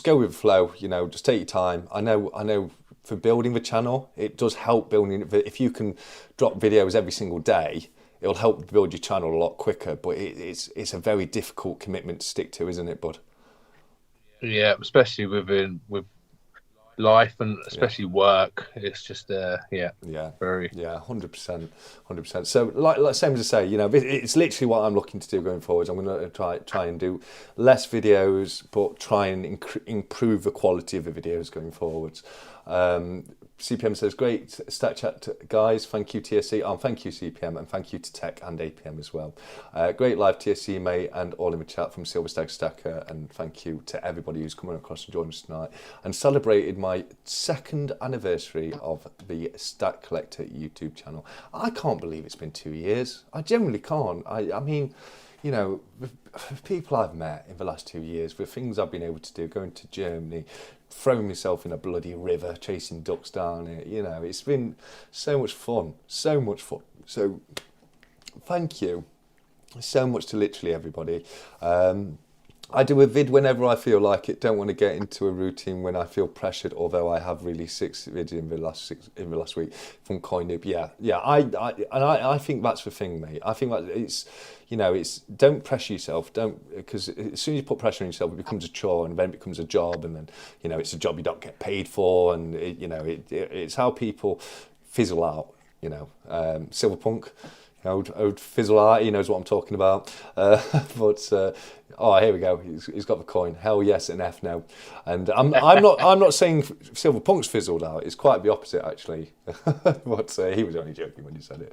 go with the flow. You know, just take your time. I know for building the channel, it does help building it. If you can drop videos every single day, it'll help build your channel a lot quicker. But it's a very difficult commitment to stick to, isn't it, bud? Yeah, especially with life and especially work. It's just very 100%. So like same as I say, you know, it's literally what I'm looking to do going forward. I'm going to try and do less videos, but try and improve the quality of the videos going forwards. CPM says, great Stack Chat, guys. Thank you, TSC. Thank you, CPM, and thank you to Tech and APM as well. Great live, TSC, mate, and all in the chat from Silverstag Stacker. And thank you to everybody who's coming across and joined us tonight and celebrated my 2nd anniversary of the Stack Collector YouTube channel. I can't believe it's been 2 years. I generally can't. I mean, you know, the people I've met in the last 2 years, the things I've been able to do, going to Germany, throwing myself in a bloody river, chasing ducks down it, you know, it's been so much fun. So thank you so much to literally everybody. I do a vid whenever I feel like it. Don't want to get into a routine when I feel pressured. Although I have released 6 videos in the last week from 𝗫𝗏. Yeah. I think that's the thing, mate. I think that it's, you know, it's don't pressure yourself. Because as soon as you put pressure on yourself, it becomes a chore, and then it becomes a job, and then, you know, it's a job you don't get paid for, and it's how people fizzle out. You know, Silverpunk. Old fizzle art, he knows what I'm talking about. Oh, here we go. He's got the coin. Hell yes and F no. And I'm not saying Silverpunk's fizzled out. It's quite the opposite actually. But he was only joking when he said it.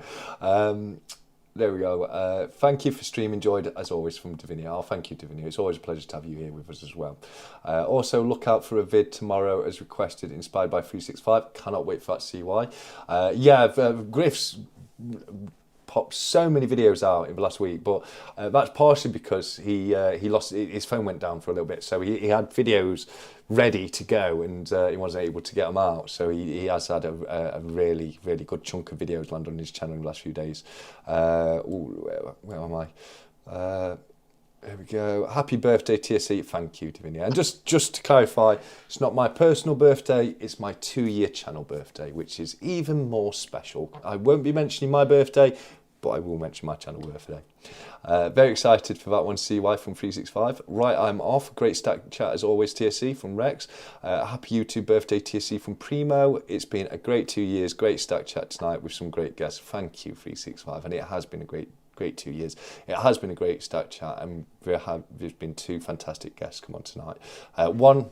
There we go. Thank you for stream. Enjoyed as always from Davinia. Oh, thank you, Davinia. It's always a pleasure to have you here with us as well. Also, look out for a vid tomorrow as requested, inspired by 𝗤𝘁𝗏𝗏. Cannot wait for that CY. Griff's popped so many videos out in the last week, but that's partially because he lost, his phone went down for a little bit, so he had videos ready to go, and he wasn't able to get them out, so he has had a really good chunk of videos land on his channel in the last few days. Where am I? There we go. Happy birthday, TSC. Thank you, Davinia. And just to clarify, it's not my personal birthday, it's my 2-year channel birthday, which is even more special. I won't be mentioning my birthday, but I will mention my channel birthday. Very excited for that one, CY from 𝗤𝘁𝗏𝗏. Right, I'm off. Great Stack Chat as always, TSC from Rex. Happy YouTube birthday, TSC from Primo. It's been a great 2 years. Great Stack Chat tonight with some great guests. Thank you, 𝗤𝘁𝗏𝗏, and it has been a great 2 years. It has been a great Stack Chat, and there's been 2 fantastic guests come on tonight. One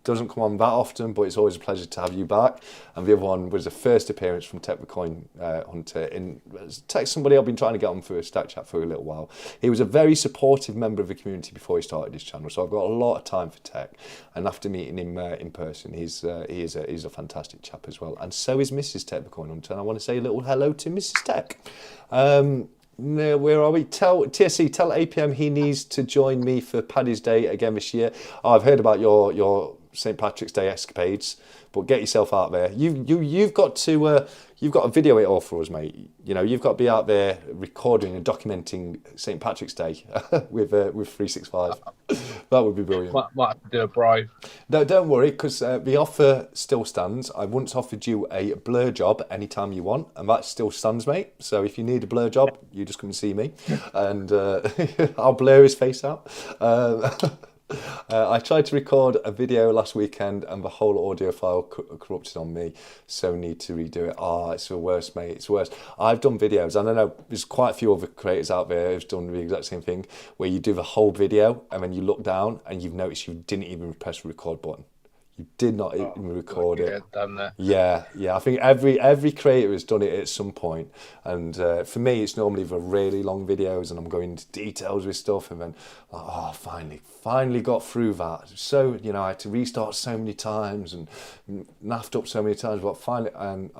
doesn't come on that often, but it's always a pleasure to have you back. And the other one was the first appearance from 𝗕𝗥𝗺𝗃𝗃 in text somebody I've been trying to get on for a Stack Chat for a little while. He was a very supportive member of the community before he started his channel, so I've got a lot of time for tech. And after meeting him in person, he's a fantastic chap as well. And so is Mrs. 𝗕𝗥𝗺𝗃𝗃, and I want to say a little hello to Mrs. Tech. Where are we? TSC, tell APM he needs to join me for Paddy's Day again this year. I've heard about your St. Patrick's Day escapades, but get yourself out there. You've got to video it all for us, mate. You know, you've got to be out there recording and documenting St. Patrick's Day with 365. That would be brilliant. Might have to do a bribe. No, don't worry, because the offer still stands. I once offered you a blur job anytime you want, and that still stands, mate. So if you need a blur job, you just come and see me, and I'll blur his face out. I tried to record a video last weekend and the whole audio file corrupted on me, so need to redo it. It's the worst, mate, it's the worst. I've done videos, and I know there's quite a few other creators out there who've done the exact same thing, where you do the whole video and then you look down and you've noticed you didn't even press the record button. You did not even record it. Done that. Yeah. I think every creator has done it at some point. And for me, it's normally the really long videos, and I'm going into details with stuff, and then, finally got through that. So, you know, I had to restart so many times and naffed up so many times, but finally, and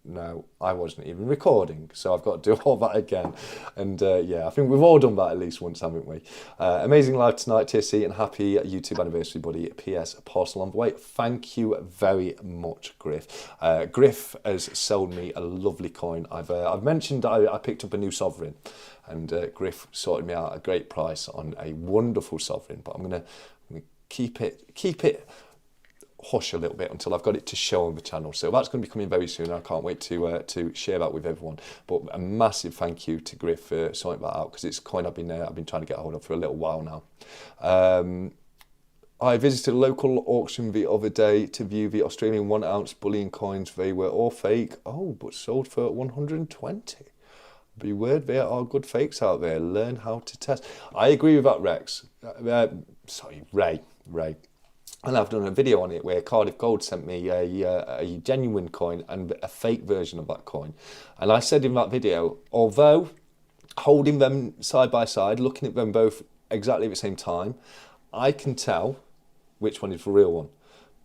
no, I wasn't even recording, so I've got to do all that again. And I think we've all done that at least once, haven't we? Amazing live tonight, TSC, and happy YouTube anniversary, buddy. PS, parcel on the way. Thank you very much, Griff. Griff has sold me a lovely coin. I've mentioned I picked up a new sovereign, and Griff sorted me out a great price on a wonderful sovereign, but I'm gonna keep it hush a little bit until I've got it to show on the channel. So that's going to be coming very soon. I can't wait to share that with everyone. But a massive thank you to Griff for sorting that out, because it's a coin I've been trying to get hold of for a little while now. I visited a local auction the other day to view the Australian 1 ounce bullion coins. They were all fake. Oh, but sold for 120. Be word, there are good fakes out there. Learn how to test. I agree with that, Rex. Ray. And I've done a video on it where Cardiff Gold sent me a genuine coin and a fake version of that coin. And I said in that video, although holding them side by side, looking at them both exactly at the same time, I can tell which one is the real one.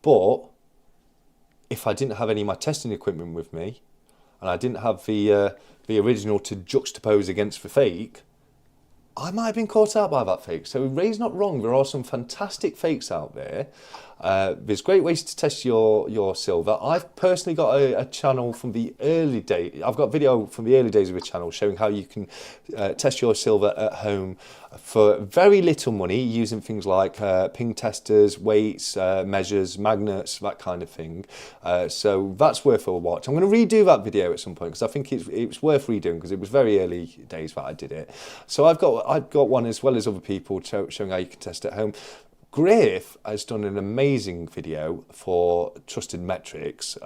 But if I didn't have any of my testing equipment with me, and I didn't have the original to juxtapose against the fake, I might have been caught out by that fake. So Ray's not wrong. There are some fantastic fakes out there. There's great ways to test your silver. I've personally got a channel from the early days. I've got video from the early days of a channel showing how you can test your silver at home for very little money, using things like ping testers, weights, measures, magnets, that kind of thing. So that's worth a watch. I'm going to redo that video at some point, because I think it's worth redoing, because it was very early days that I did it. So I've got one, as well as other people, showing how you can test at home. Griff has done an amazing video for Trusted Metrics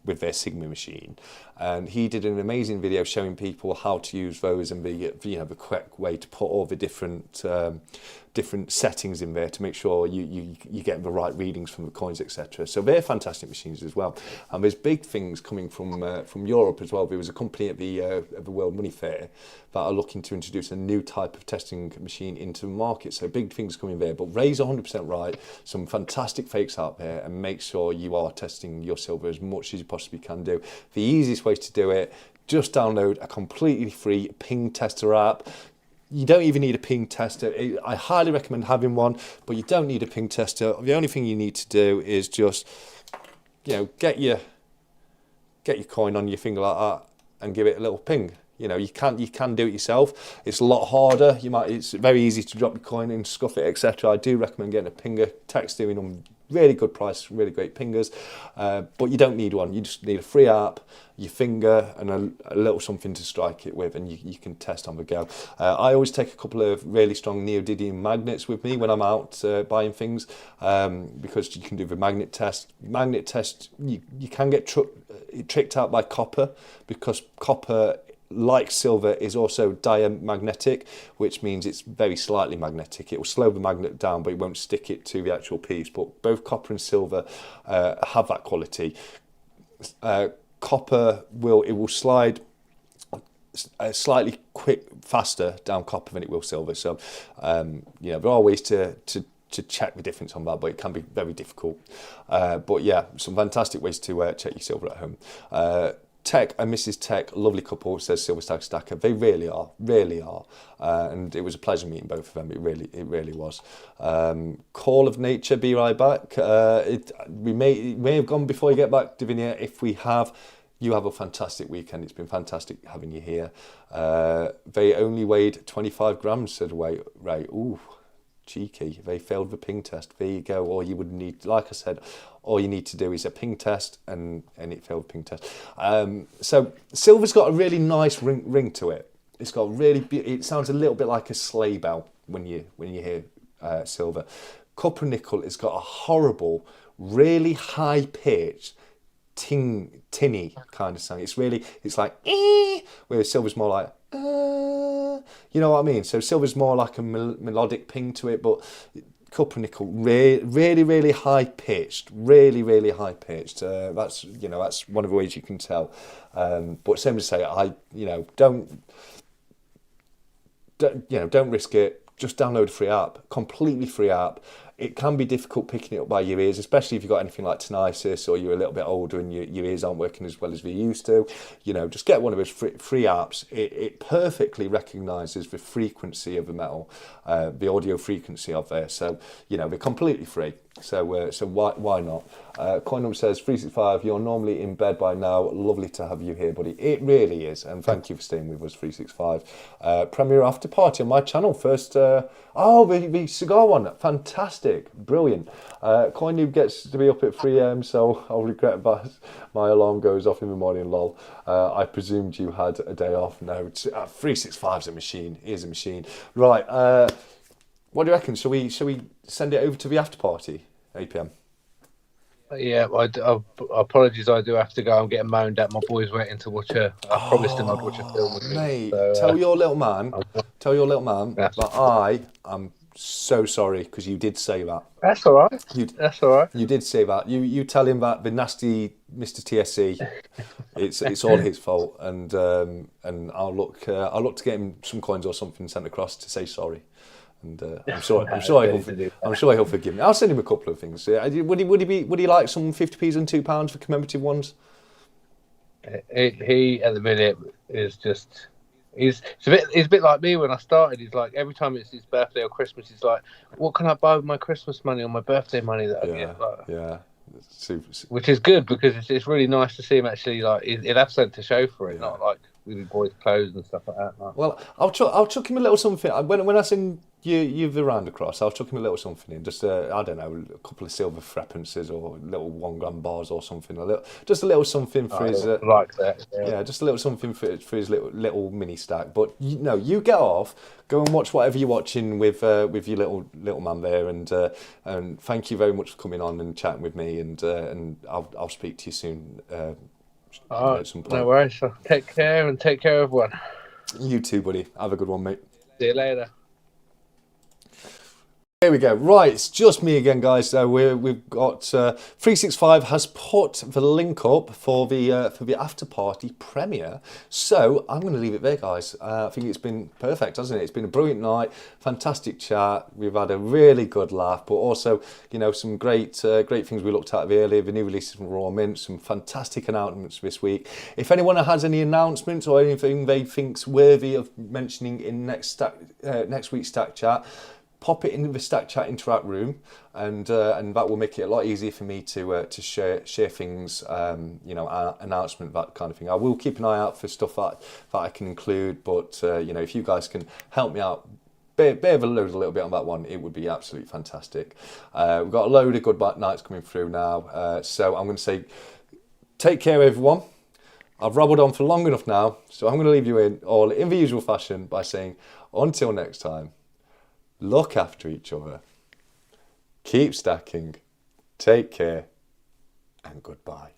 with their Sigma machine, and he did an amazing video showing people how to use those and the correct way to put all the different settings in there to make sure you get the right readings from the coins, etc. So they're fantastic machines as well. And there's big things coming from Europe as well. There was a company at the World Money Fair that are looking to introduce a new type of testing machine into the market. So big things coming there. But Ray's 100% right. Some fantastic fakes out there, and make sure you are testing your silver as much as you possibly can do. The easiest way to do it, just download a completely free ping tester app. You don't even need a ping tester. I highly recommend having one, but you don't need a ping tester. The only thing you need to do is just, get your coin on your finger like that and give it a little ping. You can do it yourself. It's a lot harder. It's very easy to drop your coin in, scuff it, etc. I do recommend getting a pinger. Tech's doing them really good price, really great pingers, but you don't need one. You just need a free app, your finger, and a little something to strike it with, and you can test on the go. I always take a couple of really strong neodymium magnets with me when I'm out buying things, because you can do the magnet test. Magnet test, you can get tricked out by copper, because copper like silver, is also diamagnetic, which means it's very slightly magnetic. It will slow the magnet down, but it won't stick it to the actual piece. But both copper and silver have that quality. Copper will slide slightly faster down copper than it will silver. So you know, there are ways to check the difference on that, but it can be very difficult. But yeah, some fantastic ways to check your silver at home. Tech and Mrs. Tech, lovely couple, says Silver Stacker. They really are, and it was a pleasure meeting both of them. It really was. Call of Nature, be right back. We may have gone before you get back, Davinia. If we have, you have a fantastic weekend. It's been fantastic having you here. They only weighed 25 grams, said Ray. Ooh, cheeky. They failed the ping test. There you go. All you would need, like I said, all you need to do is a ping test, and it failed the ping test. So silver's got a really nice ring to it. It's got it sounds a little bit like a sleigh bell when you hear silver. Copper and nickel has got a horrible, really high pitched tinny kind of sound. It's like whereas silver's more like you know what I mean. So silver's more like a melodic ping to it, but copper and nickel really high pitched, really high pitched. That's one of the ways you can tell. But same as say, don't risk it. Just download a free app, completely free app. It can be difficult picking it up by your ears, especially if you've got anything like tinnitus or you're a little bit older and your ears aren't working as well as they used to. Just get one of those free apps. It perfectly recognises the frequency of the metal, the audio frequency of there. So, they're completely free. So why not? Coinum says, 365, you're normally in bed by now. Lovely to have you here, buddy. It really is. And thank you for staying with us, 365. Premiere after party on my channel. First, the cigar one. Fantastic. Brilliant. Coinum gets to be up at 3 a.m, so I'll regret that my alarm goes off in the morning, lol. I presumed you had a day off. No, 365's a machine. He is a machine. Right. What do you reckon? Shall we send it over to the after party, APM? Yeah, apologies. I do have to go. I'm getting moaned at. My boy's waiting to watch I promised him I'd watch a film with me. Mate, so, tell your little man that I am so sorry because you did say that. That's all right. That's all right. You did say that. You tell him that the nasty Mr. TSC, it's all his fault, and I'll look to get him some coins or something sent across to say sorry. And I'm sure he'll forgive me. I'll send him a couple of things. Would he like some 50p's and £2 for commemorative ones? He at the minute is just he's a bit like me when I started. He's like, every time it's his birthday or Christmas, he's like, what can I buy with my Christmas money or my birthday money that I get? Yeah. Super. Which is good because it's really nice to see him actually like he'll have something to show for it, not like with his boys' clothes and stuff like that. Like. Well, I'll chuck him a little something when I send you the round across. I'll chuck him a little something in, just I don't know, a couple of silver threepences or little 1 gram bars or something. Just a little something for his like that. Yeah, just a little something for his little mini stack. But you get off, go and watch whatever you're watching with your little man there, and thank you very much for coming on and chatting with me, and I'll speak to you soon. At some point. No worries. So take care and take care, everyone. You too, buddy. Have a good one, mate. See you later. Here we go. Right, it's just me again, guys. So we've got 365 has put the link up for the after party premiere. So I'm going to leave it there, guys. I think it's been perfect, hasn't it? It's been a brilliant night, fantastic chat. We've had a really good laugh, but also some great things we looked at earlier. The new releases from Raw Mint, some fantastic announcements this week. If anyone has any announcements or anything they think's worthy of mentioning in next week's Stack Chat, pop it into the Stack Chat interact room, and that will make it a lot easier for me to share things, announcement, that kind of thing. I will keep an eye out for stuff that I can include, but if you guys can help me out, bit of a little bit on that one, it would be absolutely fantastic. We've got a load of good nights coming through now, so I'm going to say take care, everyone. I've rabbled on for long enough now, so I'm going to leave you in the usual fashion by saying until next time. Look after each other, keep stacking, take care, and goodbye.